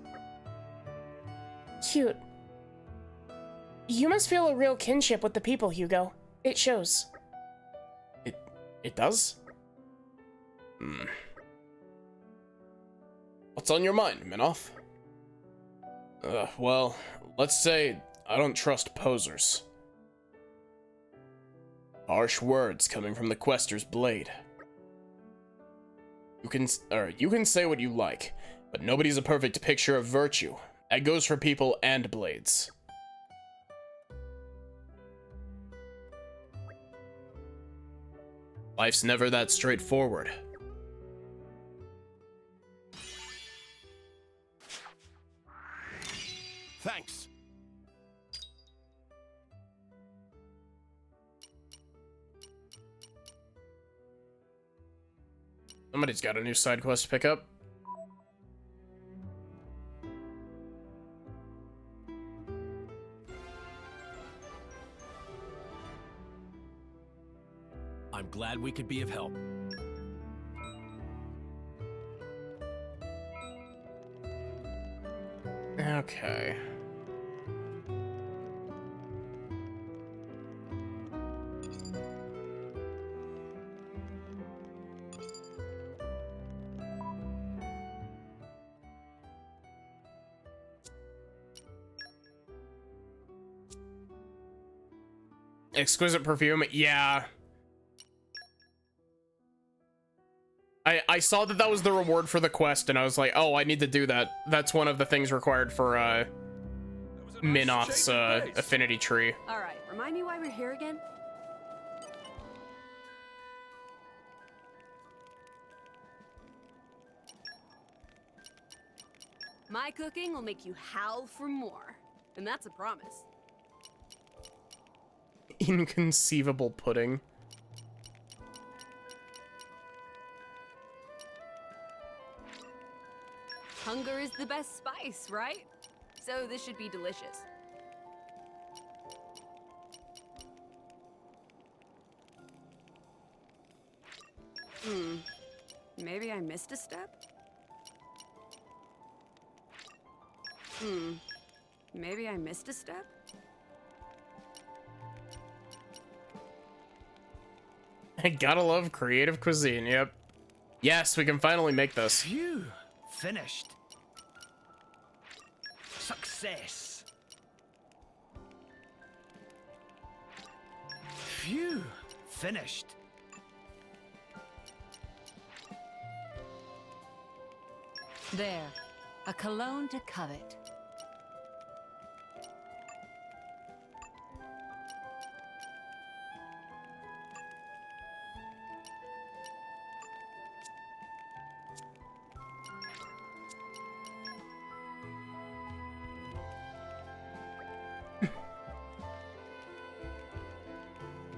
Cute. You must feel a real kinship with the people, Hugo. It shows. It does? What's on your mind, Minoth? Well, let's say I don't trust posers. Harsh words coming from the Quester's blade. You can say what you like, but nobody's a perfect picture of virtue. That goes for people and blades. Life's never that straightforward. Thanks. Somebody's got a new side quest to pick up. I'm glad we could be of help. Okay. Exquisite perfume, yeah. I saw that was the reward for the quest, and I was like, oh, I need to do that. That's one of the things required for Minoth's affinity tree. All right, remind me why we're here again. My cooking will make you howl for more, and that's a promise. Inconceivable pudding. Hunger is the best spice, right? So this should be delicious. Maybe I missed a step? Maybe I missed a step? Gotta love creative cuisine, yep. Yes, we can finally make this. Phew, finished. Success. Phew, finished. There. A cologne to covet.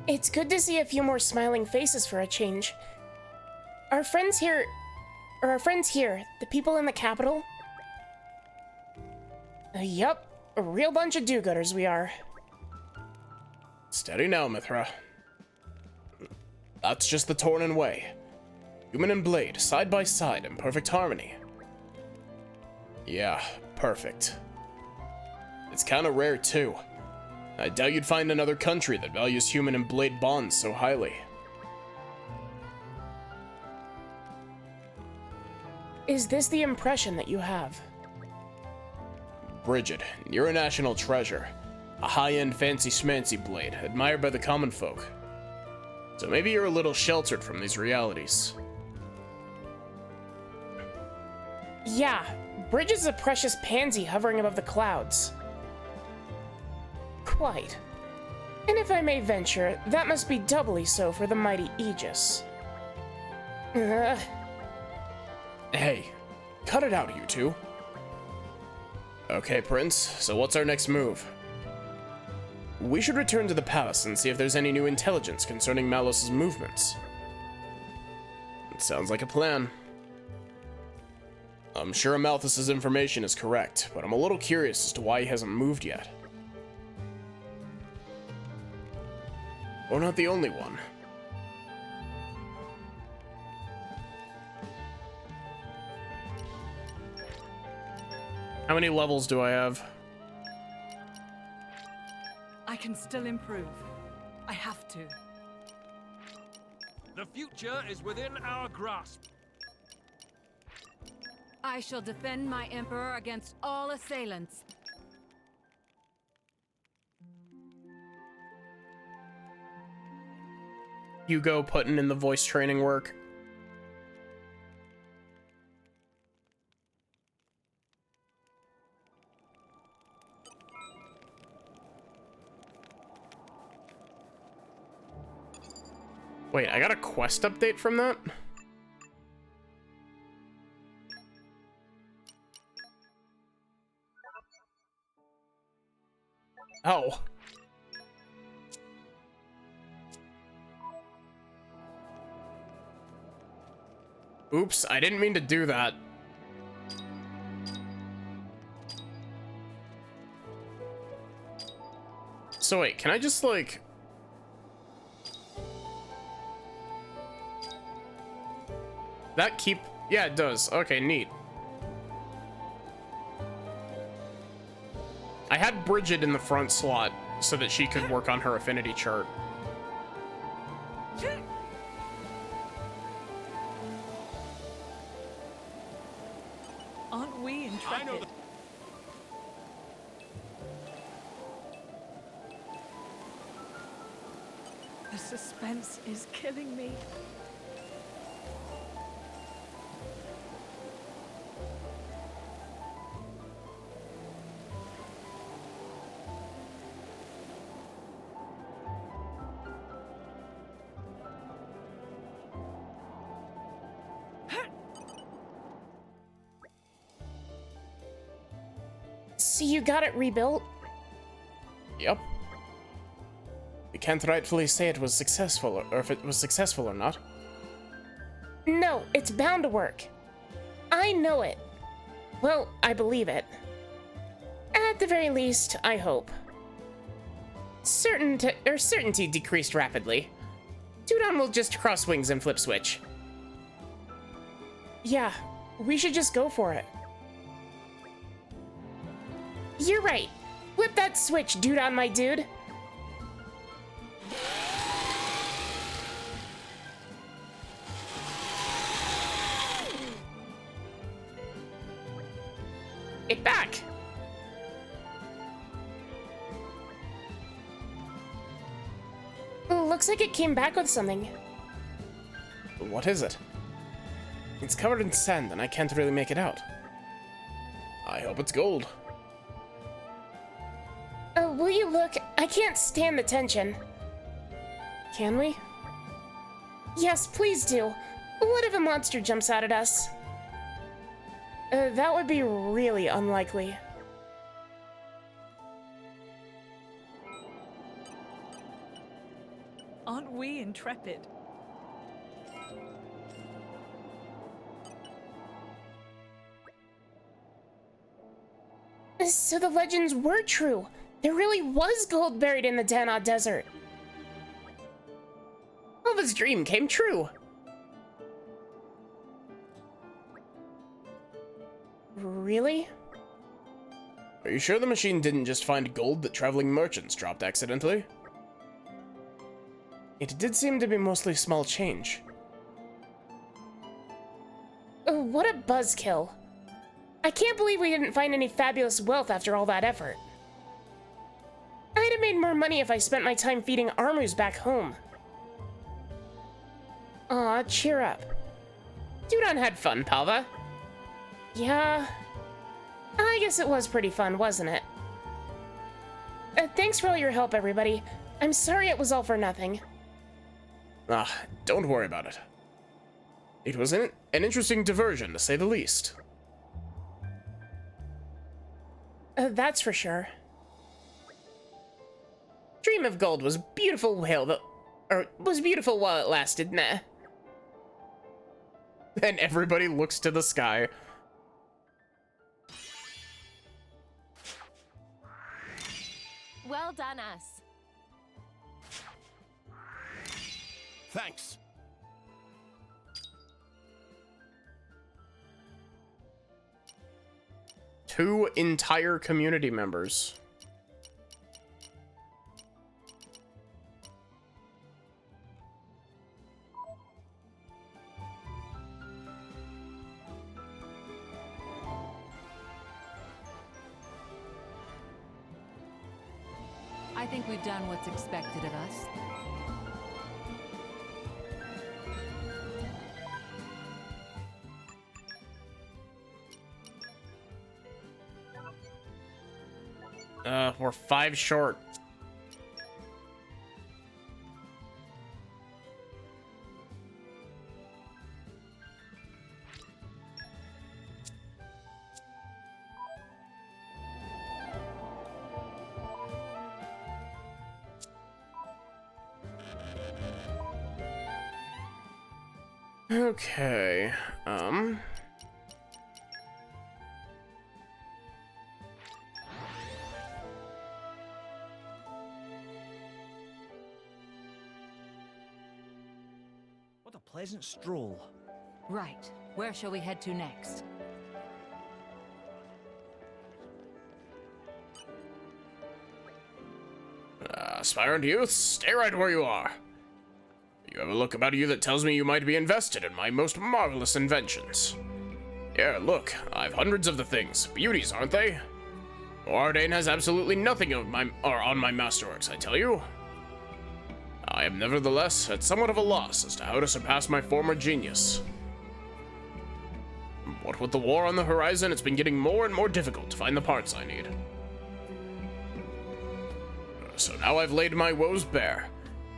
It's good to see a few more smiling faces for a change. Our friends here, the people in the capital? Yup, a real bunch of do-gooders we are. Steady now, Mithra. That's just the Tornan way. Human and blade, side by side, in perfect harmony. Yeah, perfect. It's kinda rare, too. I doubt you'd find another country that values human and blade bonds so highly. Is this the impression that you have? Bridget, you're a national treasure. A high-end fancy-schmancy blade, admired by the common folk. So maybe you're a little sheltered from these realities. Yeah, Bridget's a precious pansy hovering above the clouds. Quite. And if I may venture, that must be doubly so for the mighty Aegis. Hey, cut it out, you two. Okay, Prince, so what's our next move? We should return to the palace and see if there's any new intelligence concerning Malos's movements. It sounds like a plan. I'm sure Amalthus's information is correct, but I'm a little curious as to why he hasn't moved yet. We're not the only one. How many levels do I have? I can still improve. I have to. The future is within our grasp. I shall defend my emperor against all assailants. Hugo putting in the voice training work. Wait, I got a quest update from that? Oh. Oops, I didn't mean to do that. So wait, can I just like... That keep... Yeah, it does. Okay, neat. I had Bridget in the front slot so that she could work on her affinity chart. Aren't we intrepid? The suspense is killing me. So you got it rebuilt? Yep. We can't rightfully say it was successful, or if it was successful or not. No, it's bound to work. I know it. Well, I believe it. At the very least, I hope. Certainty decreased rapidly. Dudon will just cross wings and flip switch. Yeah, we should just go for it. You're right. Whip that switch, Dudon, my dude. It back. Looks like it came back with something. What is it? It's covered in sand and I can't really make it out. I hope it's gold. Will you look? I can't stand the tension. Can we? Yes, please do. What if a monster jumps out at us? That would be really unlikely. Aren't we intrepid? So the legends were true. There really was gold buried in the Dana Desert. Alva's dream came true. Really? Are you sure the machine didn't just find gold that traveling merchants dropped accidentally? It did seem to be mostly small change. What a buzzkill. I can't believe we didn't find any fabulous wealth after all that effort. I'd have made more money if I spent my time feeding Armus back home. Aw, cheer up. Dudon had fun, Palva. Yeah, I guess it was pretty fun, wasn't it? Thanks for all your help, everybody. I'm sorry it was all for nothing. Ah, don't worry about it. It was an interesting diversion, to say the least. That's for sure. Dream of Gold was beautiful was beautiful while it lasted, nah. And everybody looks to the sky. Well done, us. Thanks. Two entire community members. I think we've done what's expected of us. We're 5 short. Okay, What a pleasant stroll. Right. Where shall we head to next? aspirant youths, stay right where you are. You have a look about you that tells me you might be invested in my most marvelous inventions. Here, look, I've hundreds of the things. Beauties, aren't they? Ordain has absolutely nothing on my masterworks, I tell you. I am nevertheless at somewhat of a loss as to how to surpass my former genius. What with the war on the horizon, it's been getting more and more difficult to find the parts I need. So now I've laid my woes bare.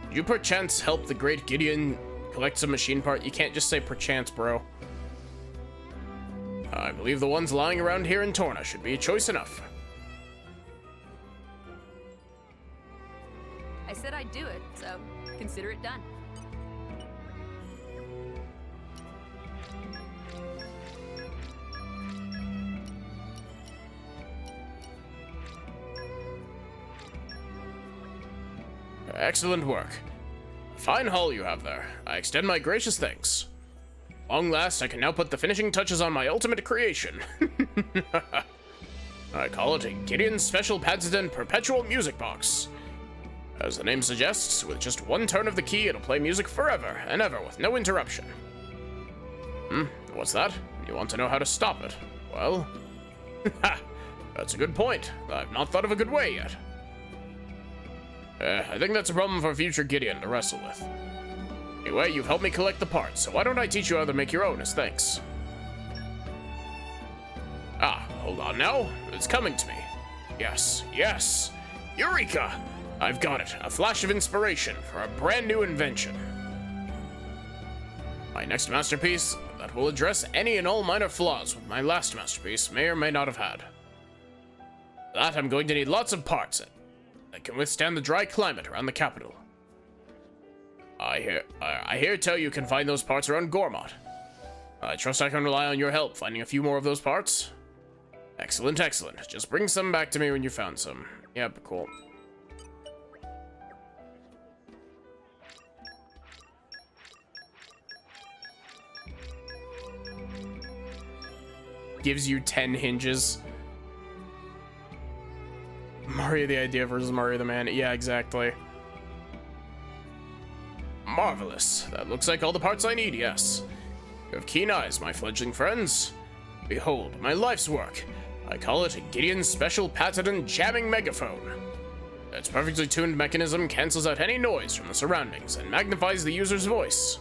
Could you perchance help the great Gideon collect some machine part? You can't just say perchance, bro. I believe the ones lying around here in Torna should be choice enough. I said I'd do it, so consider it done. Excellent work. Fine haul you have there. I extend my gracious thanks. Long last, I can now put the finishing touches on my ultimate creation. I call it a Gideon's Special Padsden Perpetual Music Box. As the name suggests, with just one turn of the key, it'll play music forever and ever with no interruption. What's that? You want to know how to stop it? Well, that's a good point. I've not thought of a good way yet. I think that's a problem for future Gideon to wrestle with. Anyway, you've helped me collect the parts, so why don't I teach you how to make your own as thanks? Ah, hold on now. It's coming to me. Yes, yes. Eureka! I've got it. A flash of inspiration for a brand new invention. My next masterpiece that will address any and all minor flaws my last masterpiece may or may not have had. For that, I'm going to need lots of parts that can withstand the dry climate around the capital. I hear tell you can find those parts around Gormott. I trust I can rely on your help finding a few more of those parts. Excellent, excellent. Just bring some back to me when you found some. Yep, cool. Gives you 10 hinges. Mario the idea versus Mario the man. Yeah, exactly. Marvelous. That looks like all the parts I need, yes. You have keen eyes, my fledgling friends. Behold, my life's work. I call it Gideon's special patented jamming megaphone. Its perfectly tuned mechanism cancels out any noise from the surroundings and magnifies the user's voice.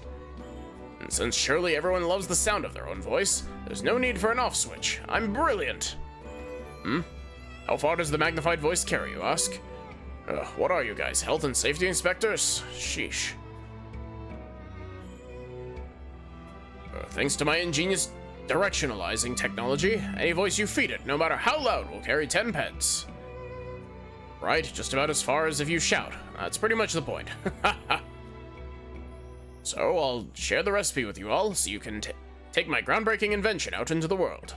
And since surely everyone loves the sound of their own voice, there's no need for an off switch. I'm brilliant. How far does the magnified voice carry, you ask? What are you guys, health and safety inspectors? Sheesh. Thanks to my ingenious directionalizing technology, any voice you feed it, no matter how loud, will carry 10 pence. Right, just about as far as if you shout. That's pretty much the point. So I'll share the recipe with you all, so you can take my groundbreaking invention out into the world.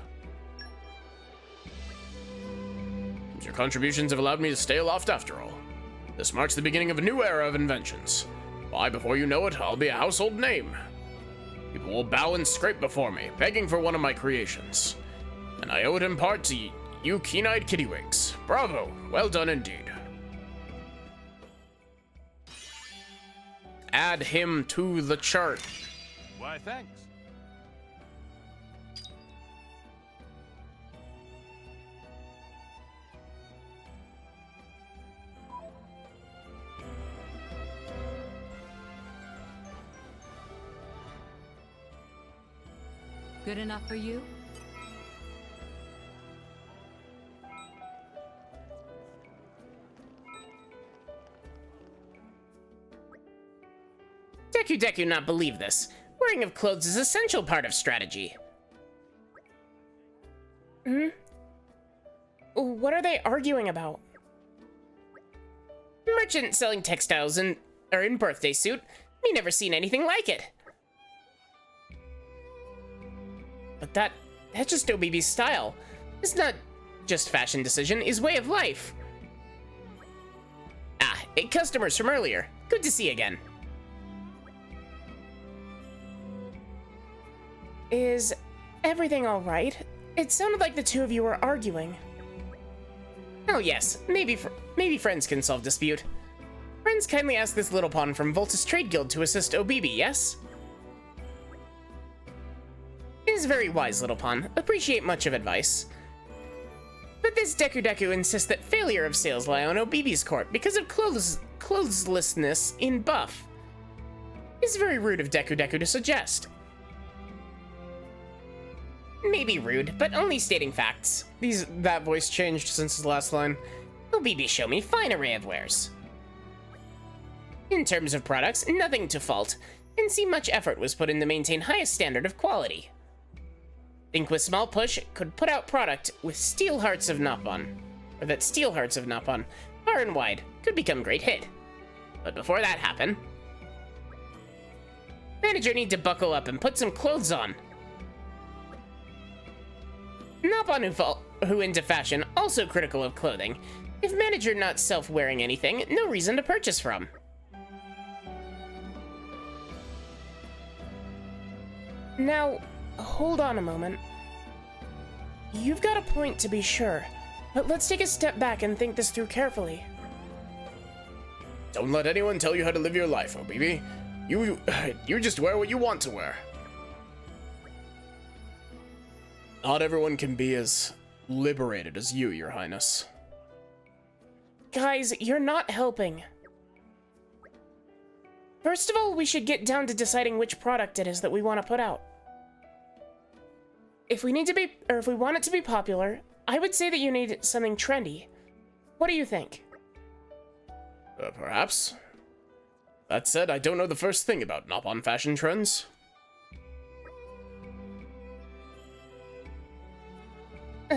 Your contributions have allowed me to stay aloft after all. This marks the beginning of a new era of inventions. Why, before you know it, I'll be a household name. People will bow and scrape before me, begging for one of my creations. And I owe it in part to you keen-eyed kittywigs. Bravo! Well done indeed. Add him to the chart. Why, thanks. Good enough for you? Deku not believe this. Wearing of clothes is an essential part of strategy. What are they arguing about? Merchant selling textiles in birthday suit. Me never seen anything like it. But that's just OBB's style. It's not just fashion decision, it's way of life. Ah, customers from earlier. Good to see you again. Is everything all right? It sounded like the two of you were arguing. Oh yes, maybe friends can solve dispute. Friends kindly asked this little pawn from Voltus Trade Guild to assist OBB, yes? It is very wise, little pawn. Appreciate much of advice. But this Deku insists that failure of sales lie on OBB's court because of clotheslessness in buff. It's very rude of Deku to suggest. Maybe rude, but only stating facts. That voice changed since his last line. OBB show me fine array of wares. In terms of products, nothing to fault, and see much effort was put in to maintain highest standard of quality. Think with small push could put out product with steel hearts of Napon, far and wide, could become great hit. But before that happen, manager need to buckle up and put some clothes on. Napon who into fashion, also critical of clothing. If manager not self-wearing anything, no reason to purchase from. Now, hold on a moment. You've got a point to be sure, but let's take a step back and think this through carefully. Don't let anyone tell you how to live your life, OBB. You just wear what you want to wear. Not everyone can be as liberated as you, Your Highness. Guys, you're not helping. First of all, we should get down to deciding which product it is that we want to put out. If we want it to be popular, I would say that you need something trendy. What do you think? Perhaps. That said, I don't know the first thing about Nopon fashion trends.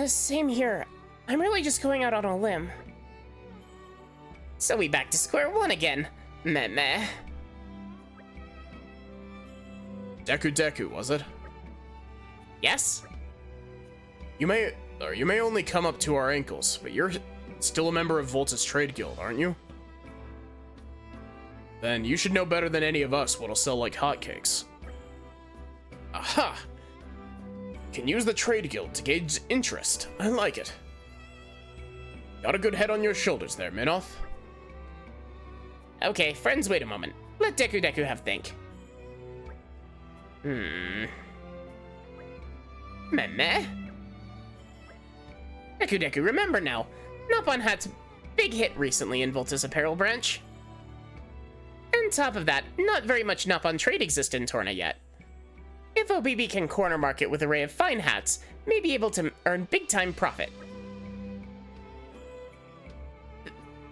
Same here. I'm really just going out on a limb. So we back to square one again. Meh meh. Deku Deku, was it? Yes? You may only come up to our ankles, but you're still a member of Volta's trade guild, aren't you? Then you should know better than any of us what'll sell like hotcakes. Aha! Can use the trade guild to gauge interest. I like it. Got a good head on your shoulders there, Minoth. Okay, friends, wait a moment. Let Deku Deku have think. Meh meh. Deku Deku, remember now. Nopon Hat's big hit recently in Volta's apparel branch. On top of that, not very much Nopon trade exists in Torna yet. If OBB can corner market with an array of fine hats, may be able to earn big-time profit.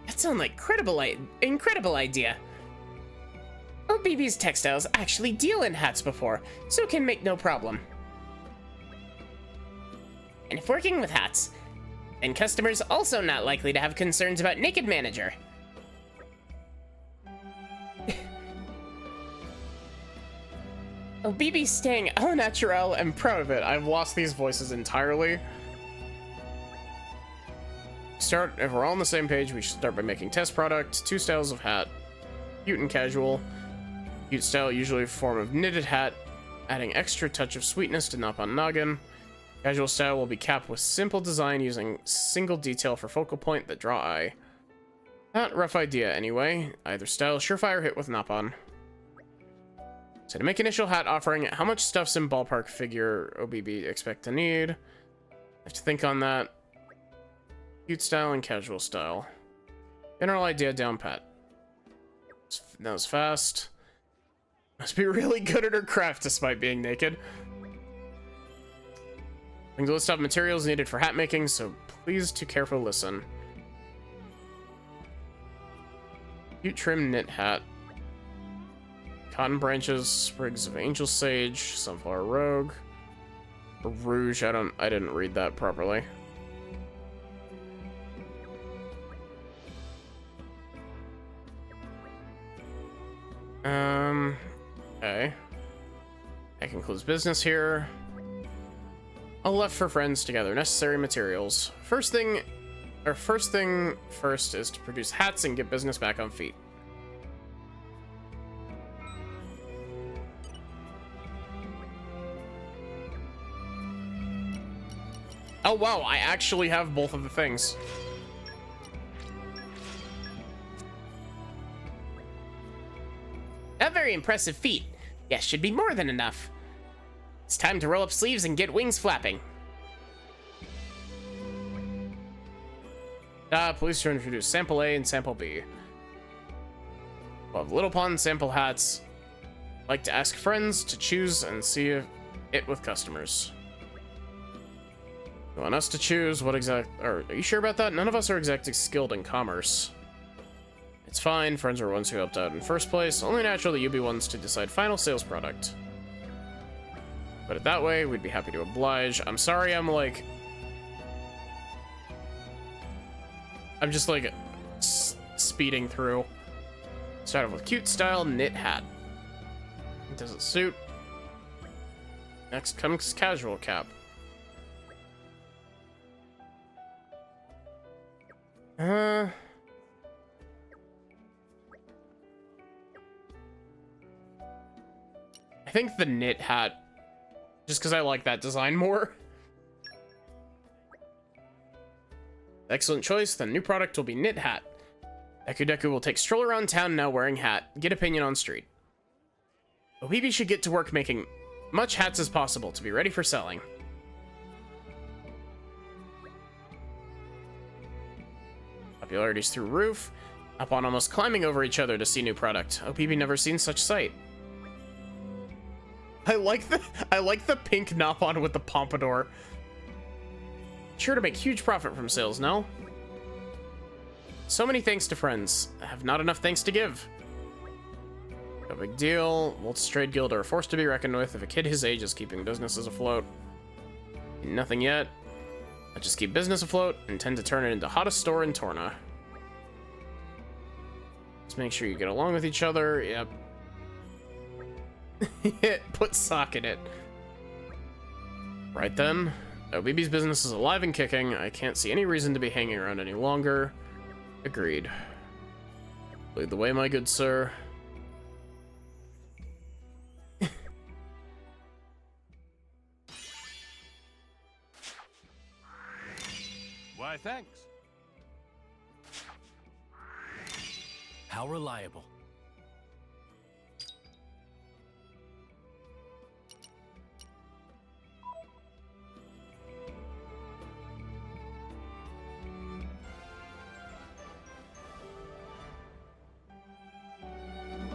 That sounds like incredible idea. OBB's textiles actually deal in hats before, so can make no problem. And if working with hats, then customers also not likely to have concerns about naked manager. OBB's staying au naturel and proud of it. I've lost these voices entirely. If we're all on the same page, we should start by making test product. 2 styles of hat. Cute and casual. Cute style, usually a form of knitted hat, adding extra touch of sweetness to Nopon Noggin. Casual style will be capped with simple design using single detail for focal point that draw eye. Not rough idea anyway. Either style, surefire hit with Nopon. So to make initial hat offering, how much stuff's in ballpark figure OBB expect to need? I have to think on that. Cute style and casual style. General idea down pat. That was fast. Must be really good at her craft despite being naked. Bring the list of materials needed for hat making, so please to carefully listen. Cute trim knit hat. Cotton branches, sprigs of angel sage, sunflower rogue, rouge. I didn't read that properly. Okay. That concludes business here. All left for friends together. Necessary materials. First thing first is to produce hats and get business back on feet. Oh wow, I actually have both of the things. A very impressive feat. Yes, should be more than enough. It's time to roll up sleeves and get wings flapping. Please to introduce sample A and sample B. We'll have Little Pond sample hats. Like to ask friends to choose and see it with customers. You want us to choose what are you sure about that? None of us are exactly skilled in commerce. It's fine, friends are ones who helped out in first place. Only natural that you be ones to decide final sales product. Put it that way, we'd be happy to oblige. I'm sorry, I'm just like speeding through. Start off with cute style knit hat. Does it suit? Next comes casual cap. I think the knit hat, just because I like that design more. Excellent choice. The new product will be knit hat. Deku Deku will take stroll around town now wearing hat. Get opinion on street. OBB should get to work making much hats as possible to be ready for selling. Popularity's through roof. Up on almost climbing over each other to see new product. OBB never seen such sight. I like the pink Nopon with the pompadour. Sure to make huge profit from sales, no? So many thanks to friends. I have not enough thanks to give. No big deal. Walt's Trade Guild are a force to be reckoned with if a kid his age is keeping businesses afloat. Nothing yet. I just keep business afloat and intend to turn it into hottest store in Torna. Just make sure you get along with each other. Yep. Put sock in it. Right then. BB's business is alive and kicking. I can't see any reason to be hanging around any longer. Agreed. Lead the way, my good sir. Why, thanks. How reliable.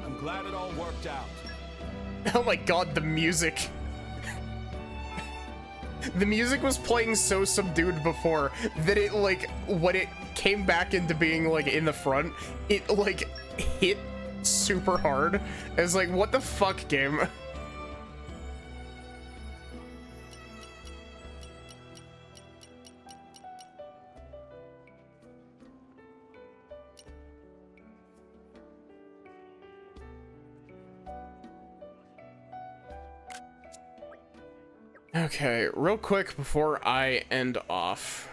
I'm glad it all worked out. Oh my god, the music. The music was playing so subdued before that it, like, when it came back into being, like, in the front, it, like, hit super hard. I was like, what the fuck, game? Okay, real quick before I end off.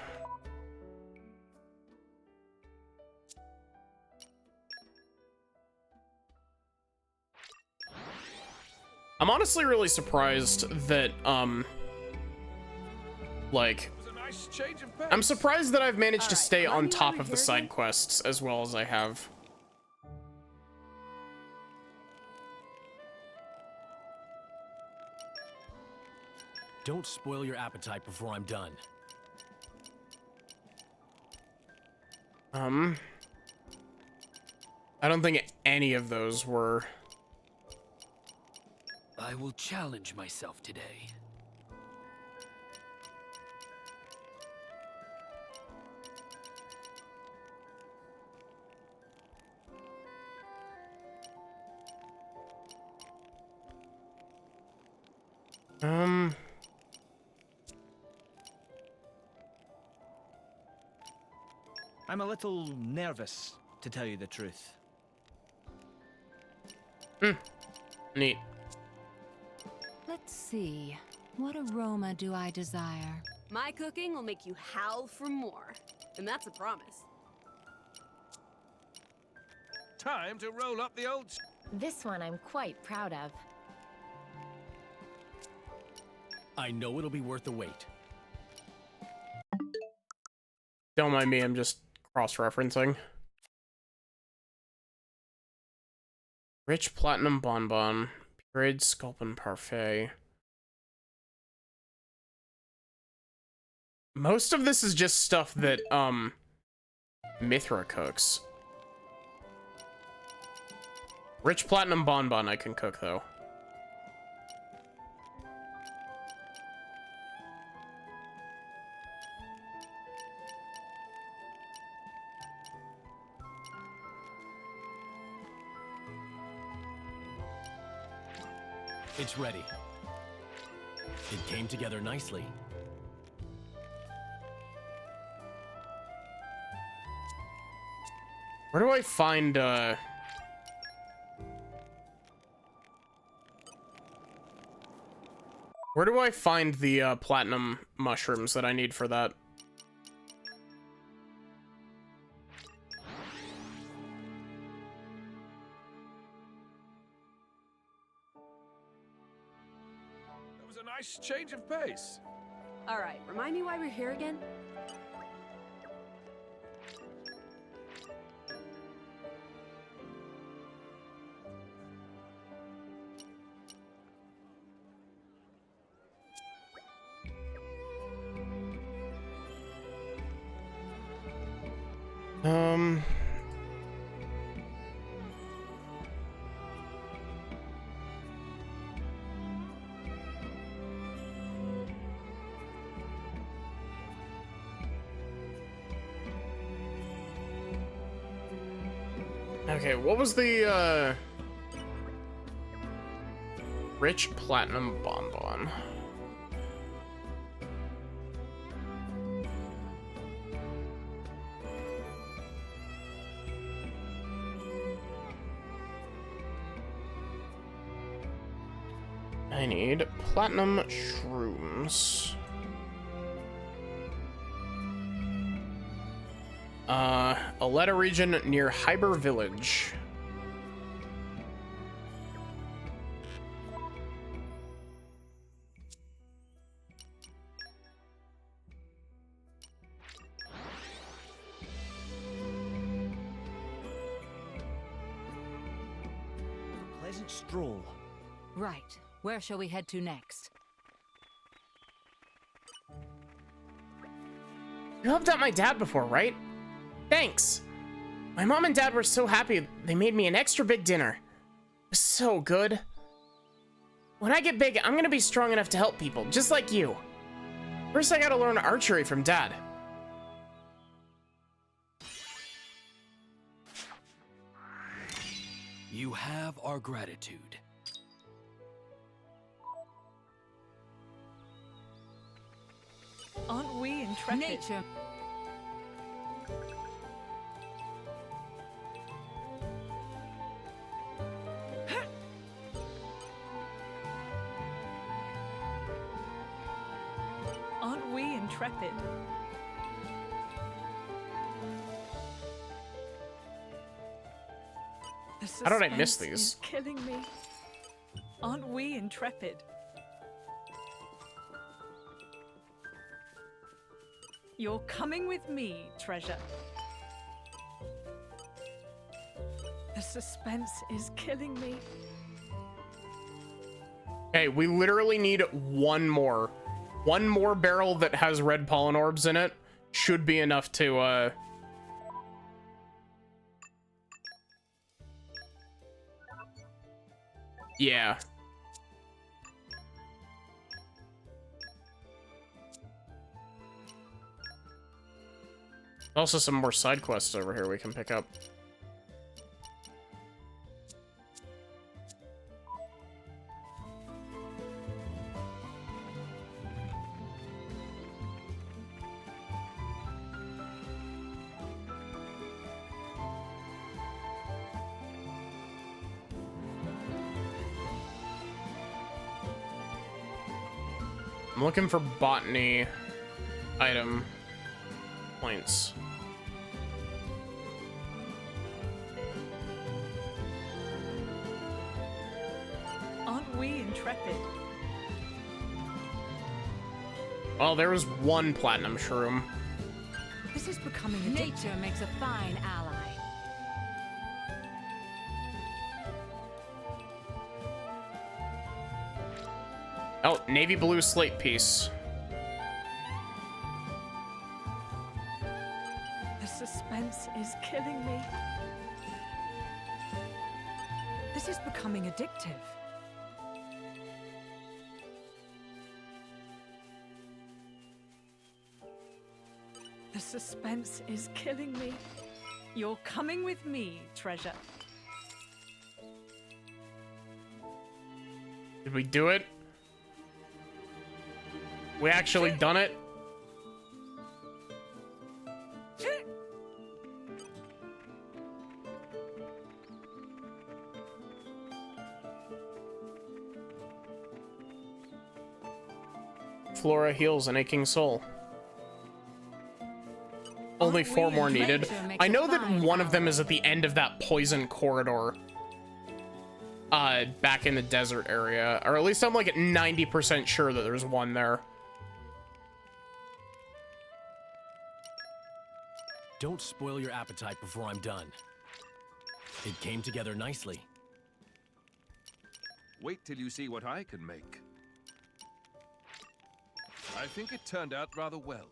I'm honestly really surprised that, like, I'm surprised that I've managed to stay on top of the side quests as well as I have. Don't spoil your appetite before I'm done. I don't think any of those were. I will challenge myself today. I'm a little nervous, to tell you the truth. Neat. Let's see. What aroma do I desire? My cooking will make you howl for more. And that's a promise. Time to roll up the old... This one I'm quite proud of. I know it'll be worth the wait. Don't mind me, I'm just cross-referencing. Rich Platinum Bonbon. Pureed Sculpin Parfait. Most of this is just stuff that, Mithra cooks. Rich Platinum Bonbon I can cook, though. It's ready. It came together nicely. Where do I find, where do I find the, platinum mushrooms that I need for that? That was a nice change of pace. All right, remind me why we're here again? Okay, what was the, rich platinum bonbon? I need platinum shrooms. Aletta region near Hyber Village. Pleasant stroll. Right. Where shall we head to next? You helped out my dad before, right? Thanks. My mom and dad were so happy they made me an extra big dinner. It was so good. When I get big, I'm gonna be strong enough to help people, just like you. First, I gotta learn archery from dad. You have our gratitude. Aren't we intrepid? Nature. Aren't we intrepid? How did I miss Suspense these? is killing me. Aren't we intrepid? You're coming with me, treasure. The suspense is killing me. Okay, we literally need one more. One more barrel that has red pollen orbs in it should be enough to, yeah. Also some more side quests over here we can pick up. I'm looking for botany item points. Aren't we intrepid? Well, there was one platinum shroom. This is becoming a nature makes a fine ally. Oh, navy blue slate piece. The suspense is killing me. This is becoming addictive. The suspense is killing me. You're coming with me, treasure. Did we do it? We actually done it? Flora heals an aching soul. Only 4 more needed. I know that one of them is at the end of that poison corridor. Back in the desert area. Or at least I'm like at 90% sure that there's one there. Don't spoil your appetite before I'm done. It came together nicely. Wait till you see what I can make. I think it turned out rather well.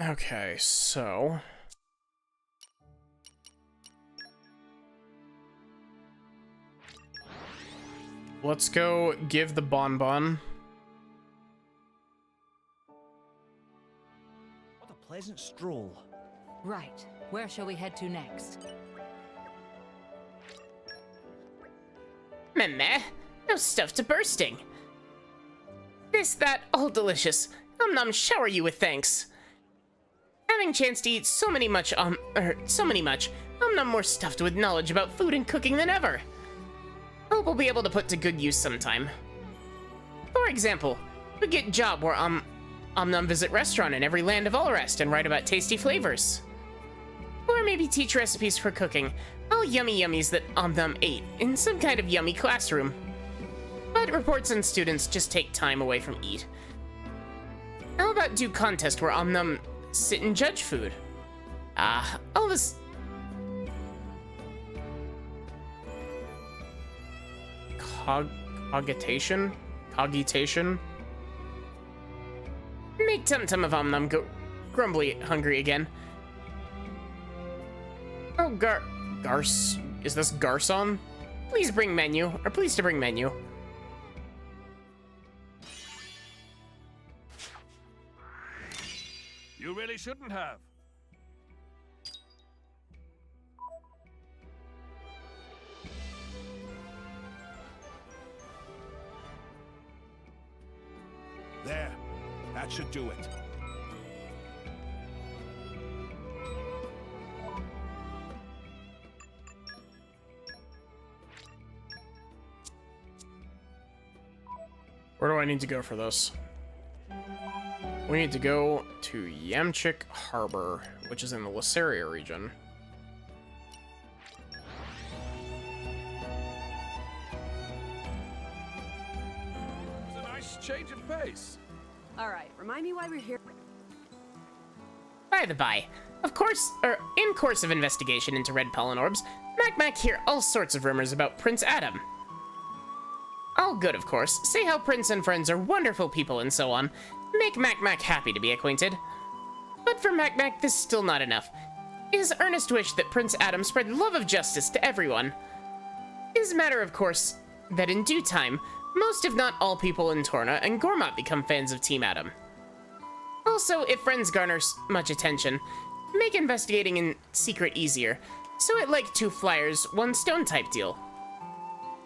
Okay, so... let's go give the bonbon. What a pleasant stroll. Right. Where shall we head to next? Meh, no stuff to bursting. This, that, all delicious. Nom shower you with thanks. Having chance to eat so many much, nom more stuffed with knowledge about food and cooking than ever. Hope we'll be able to put to good use sometime. For example, we get job where nom visit restaurant in every land of all rest and write about tasty flavors. Or maybe teach recipes for cooking, all yummy yummies that nom ate in some kind of yummy classroom. But reports on students just take time away from eat. How about do contest where nom sit and judge food? All this... Cogitation? Cogitation? Make Tum-Tum of nom go grumbly hungry again. Oh, Gars... Is this Garson? Please bring menu, or please to bring menu. You really shouldn't have. There. That should do it. Where do I need to go for this? We need to go to Yamchik Harbor, which is in the Lysaria region. It was a nice change of pace. All right, remind me why we're here. By the by, of course, in course of investigation into red pollen orbs, Mac hear all sorts of rumors about Prince Adam. All good, of course. Say how Prince and friends are wonderful people and so on. Make Mac happy to be acquainted. But for Mac, this is still not enough. His earnest wish that Prince Adam spread love of justice to everyone. It is a matter, of course, that in due time, most if not all people in Torna and Gormott become fans of Team Adam. Also, if friends garner much attention, make investigating in secret easier, so it like 2 flyers, 1 stone type deal.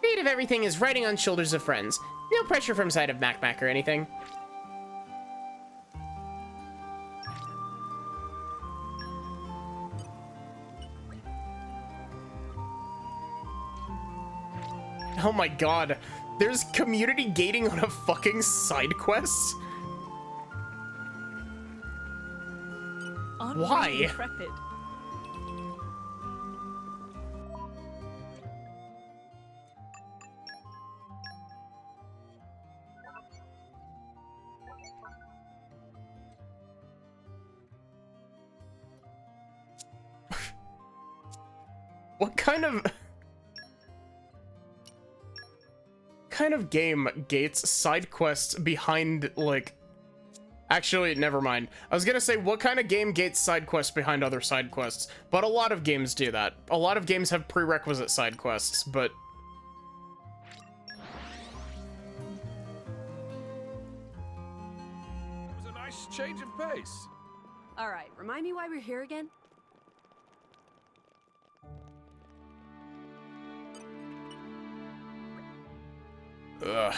Fate of everything is riding on shoulders of friends. No pressure from side of Mac or anything. Oh my god, there's community gating on a fucking side quest? Why? Intrepid. What kind of game gates side quests behind, like... Actually, never mind. I was gonna say, what kind of game gates side quests behind other side quests? But a lot of games do that. A lot of games have prerequisite side quests, but... It was a nice change of pace. All right, remind me why we're here again? Ugh.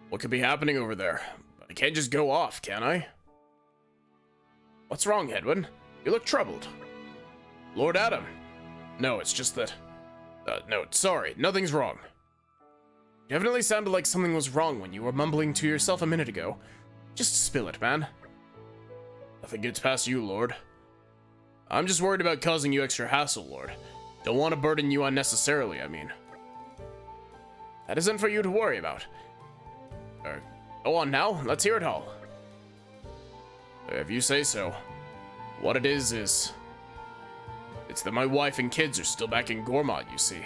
What could be happening over there? I can't just go off, can I? What's wrong, Edwin? You look troubled. Lord Adam. No, it's just that... no, sorry, nothing's wrong. You definitely sounded like something was wrong when you were mumbling to yourself a minute ago. Just spill it, man. Nothing gets past you, Lord. I'm just worried about causing you extra hassle, Lord. Don't want to burden you unnecessarily, I mean. That isn't for you to worry about. Go on now, let's hear it all. If you say so. What it is... It's that my wife and kids are still back in Gormott, you see.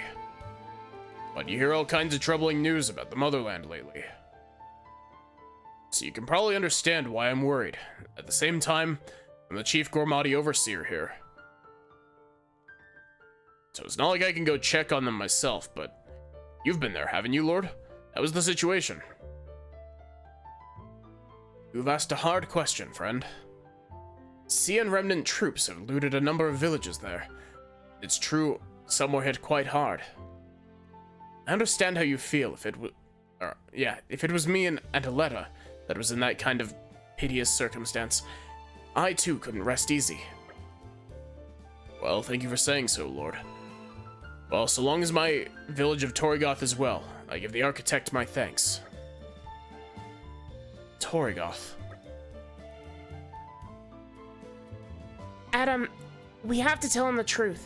But you hear all kinds of troubling news about the motherland lately. So you can probably understand why I'm worried. At the same time, I'm the chief Gormati overseer here. So it's not like I can go check on them myself, but... You've been there, haven't you, Lord? That was the situation. You've asked a hard question, friend. Sea and Remnant troops have looted a number of villages there. It's true, some were hit quite hard. I understand how you feel if it was me and Aletta that was in that kind of piteous circumstance. I too couldn't rest easy. Well, thank you for saying so, Lord. Well, so long as my village of Torrigoth is well, I give the architect my thanks. Torrigoth. Adam, we have to tell him the truth.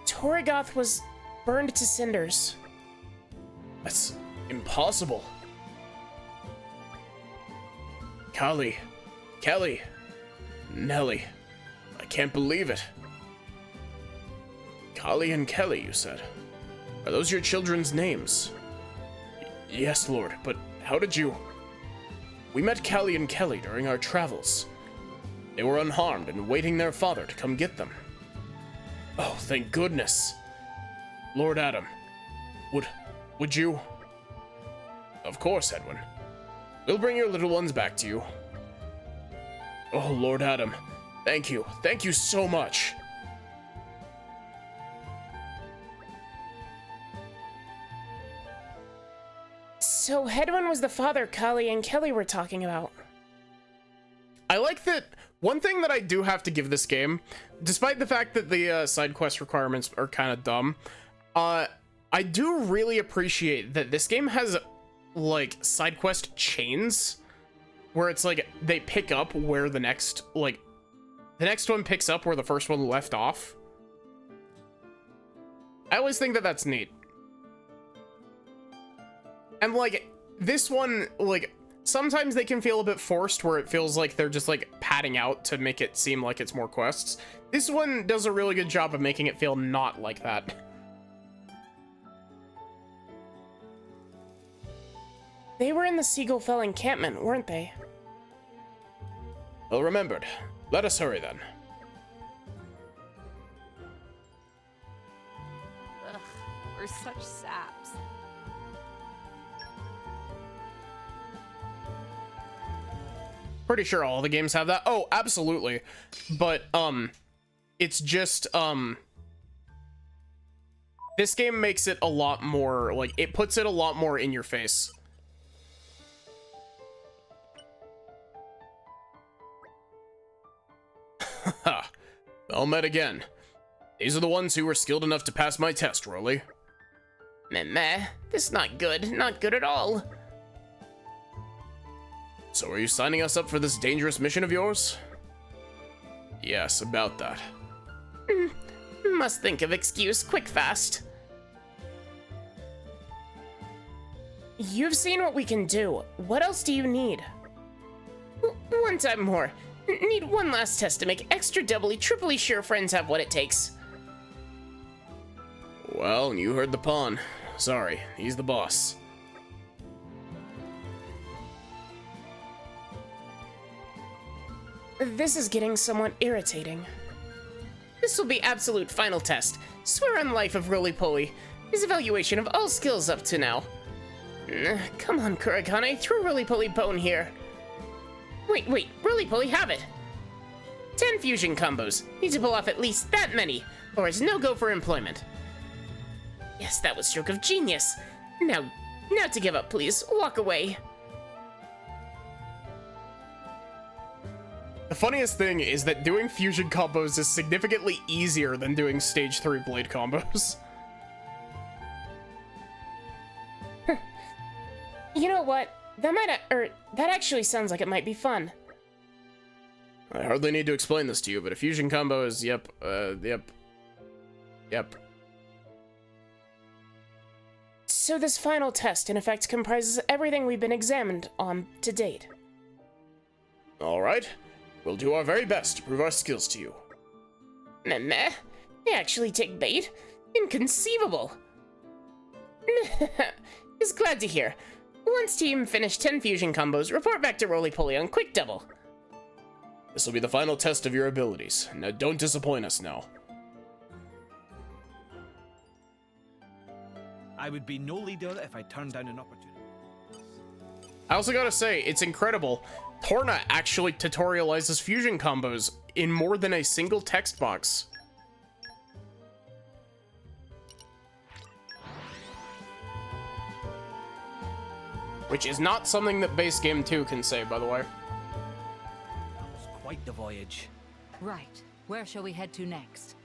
Torrigoth was burned to cinders. That's impossible. Kelly, Nelly, I can't believe it. Kali and Kelly, you said. Are those your children's names? Yes, Lord, but how did you... We met Callie and Kelly during our travels. They were unharmed and waiting their father to come get them. Oh, thank goodness. Lord Adam, would you... Of course, Edwin. We'll bring your little ones back to you. Oh, Lord Adam, thank you. Thank you so much. So Hedwin was the father Kali and Kelly were talking about. I like that. One thing that I do have to give this game, despite the fact that the side quest requirements are kind of dumb, I do really appreciate that this game has like side quest chains where it's like they pick up where the next one picks up where the first one left off. I always think that that's neat. And like this one, like sometimes they can feel a bit forced where it feels like they're just like padding out to make it seem like it's more quests. This one does a really good job of making it feel not like that. They were in the Seagull Fell encampment, weren't they? Well remembered. Let us hurry then. Ugh, we're such saps. Pretty sure all the games have that. Oh, absolutely. But, it's just, this game makes it a lot more, like, it puts it a lot more in your face. Ha! Well met again. These are the ones who were skilled enough to pass my test, Rolly. Meh, this is not good. Not good at all. So are you signing us up for this dangerous mission of yours? Yes, about that. Must think of excuse quick fast. You've seen what we can do. What else do you need? One time more. Need one last test to make extra doubly, triply sure friends have what it takes. Well, you heard the pawn. Sorry, he's the boss. This is getting somewhat irritating. This will be absolute final test. Swear on life of Roly-Poly. His evaluation of all skills up to now. Come on, Kuragane, throw Roly-Poly bone here. Wait, Roly-Poly, have it. 10 fusion combos. Need to pull off at least that many, or it's no go for employment. Yes, that was stroke of genius. Now to give up, please. Walk away. The funniest thing is that doing fusion combos is significantly easier than doing stage 3 blade combos. You know what? That actually sounds like it might be fun. I hardly need to explain this to you, but a fusion combo is, yep. So this final test, in effect, comprises everything we've been examined on to date. Alright. We'll do our very best to prove our skills to you. Meh. They actually take bait? Inconceivable. Is glad to hear. Once team finish 10 fusion combos, report back to Roly-Poly on quick double. This will be the final test of your abilities. Now don't disappoint us now. I would be no leader if I turned down an opportunity. I also gotta say, it's incredible. Torna actually tutorializes fusion combos in more than a single text box. Which is not something that base game 2 can say, by the way. That was quite the voyage. Right. Where shall we head to next?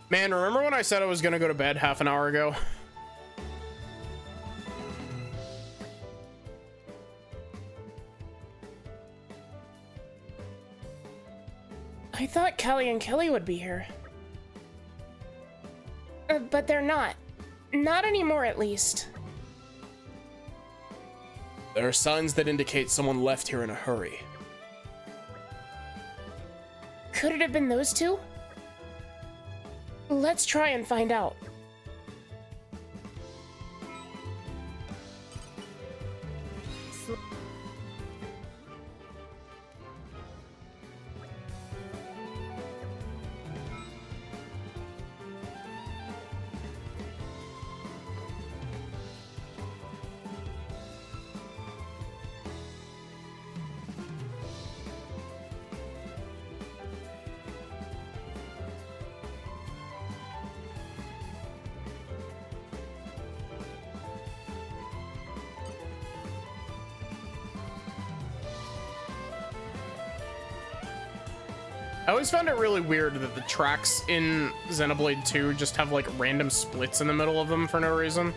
Man, remember when I said I was gonna go to bed half an hour ago? I thought Kelly and Kelly would be here. But they're not. Not anymore, at least. There are signs that indicate someone left here in a hurry. Could it have been those two? Let's try and find out. I always found it really weird that the tracks in Xenoblade 2 just have like random splits in the middle of them for no reason.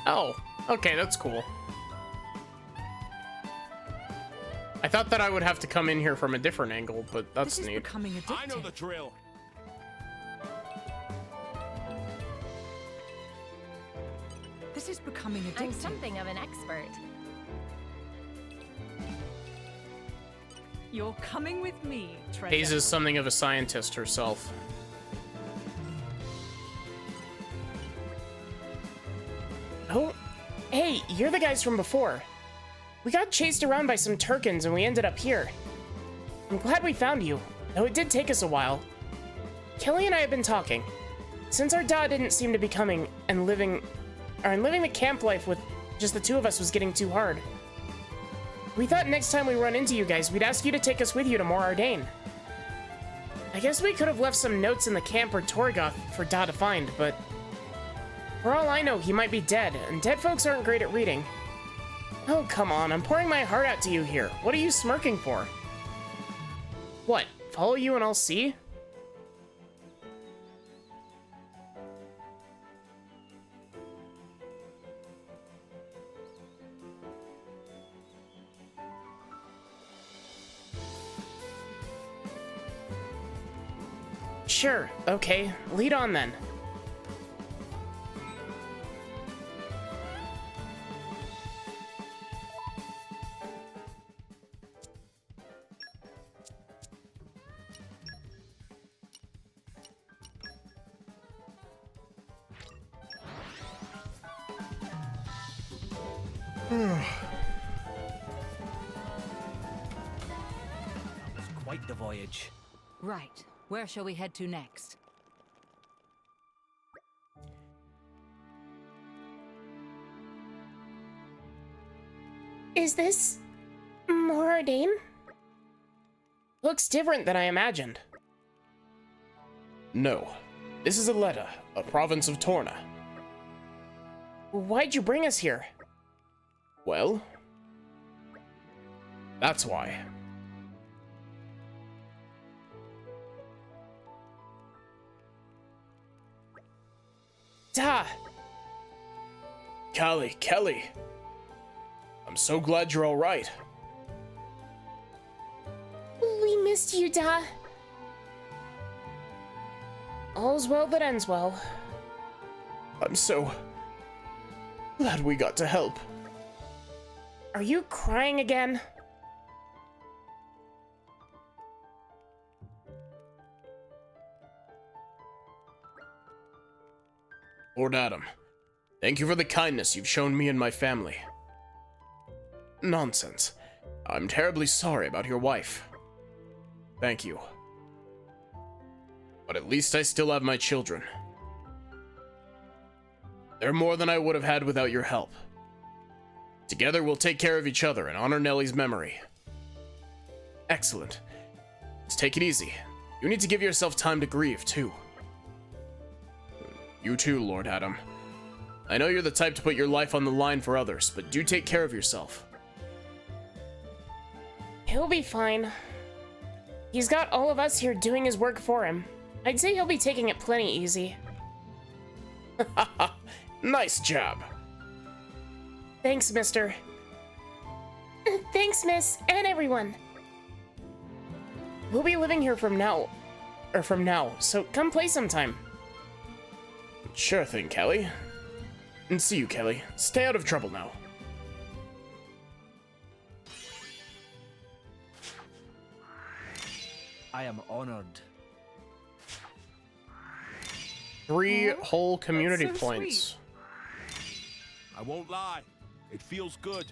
Oh, okay, that's cool. I thought that I would have to come in here from a different angle, but that's neat. I know the drill. This is becoming addictive. I'm something of an expert. You're coming with me, treasure. Hayes is something of a scientist herself. Oh, hey, you're the guys from before. We got chased around by some Turkins and we ended up here. I'm glad we found you, though it did take us a while. Kelly and I have been talking. Since our dad didn't seem to be coming and living the camp life with just the two of us was getting too hard. We thought next time we run into you guys, we'd ask you to take us with you to Mor Ardain. I guess we could have left some notes in the camp or Torgoth for Da to find, but for all I know, he might be dead, and dead folks aren't great at reading. Oh, come on, I'm pouring my heart out to you here. What are you smirking for? What, follow you and I'll see? Sure, okay, lead on then. That was quite the voyage. Right. Where shall we head to next? Is this Mor Ardain? Looks different than I imagined. No. This is Aletta, a province of Torna. Why'd you bring us here? Well, That's why. Da! Kelly. I'm so glad you're all right. We missed you, Da. All's well that ends well. I'm so glad we got to help. Are you crying again? Lord Adam, thank you for the kindness you've shown me and my family. Nonsense. I'm terribly sorry about your wife. Thank you. But at least I still have my children. They're more than I would have had without your help. Together we'll take care of each other and honor Nellie's memory. Excellent. Let's take it easy. You need to give yourself time to grieve, too. You too, Lord Adam. I know you're the type to put your life on the line for others, but do take care of yourself. He'll be fine. He's got all of us here doing his work for him. I'd say he'll be taking it plenty easy. Nice job. Thanks, mister. Thanks, miss, and everyone. We'll be living here from now, so come play sometime. Sure thing, Kelly. And see you, Kelly. Stay out of trouble now. I am honored. 3 whole community that's so points. sweet. I won't lie. It feels good.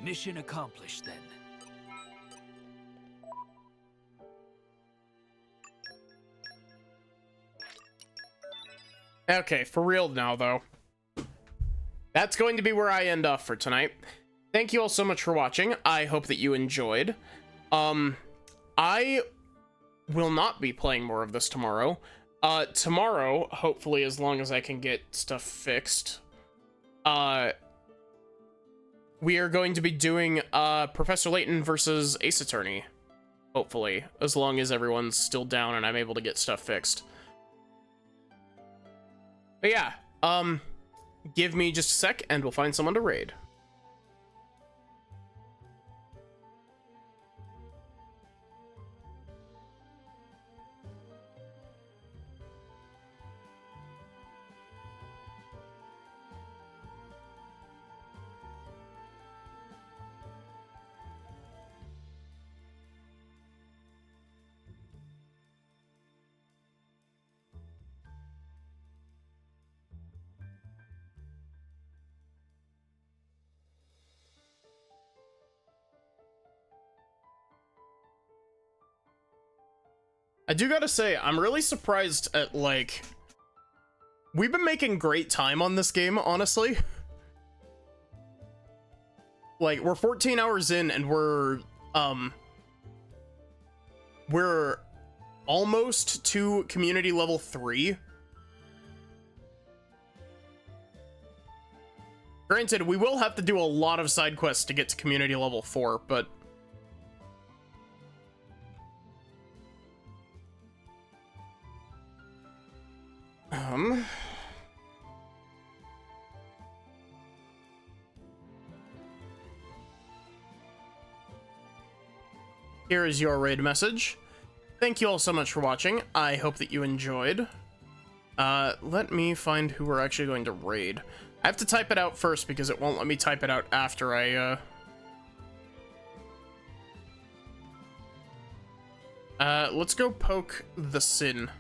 Mission accomplished, then. Okay, for real now, though. That's going to be where I end off for tonight. Thank you all so much for watching. I hope that you enjoyed. I will not be playing more of this tomorrow. Tomorrow, hopefully, as long as I can get stuff fixed, we are going to be doing Professor Layton versus Ace Attorney. Hopefully, as long as everyone's still down and I'm able to get stuff fixed. But yeah, give me just a sec and we'll find someone to raid. I do gotta say, I'm really surprised at, like, we've been making great time on this game, honestly. Like, we're 14 hours in and we're almost to community level 3. Granted, we will have to do a lot of side quests to get to community level 4, but here is your raid message. Thank you all so much for watching. I hope that you enjoyed. Let me find who we're actually going to raid. I have to type it out first because it won't let me type it out after I, let's go poke the Sin.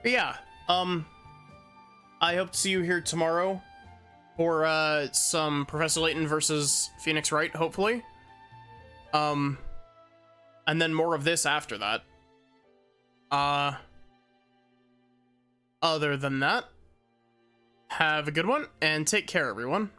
But yeah, I hope to see you here tomorrow. for some Professor Layton versus Phoenix Wright, hopefully. And then more of this after that. Other than that, have a good one and take care, everyone.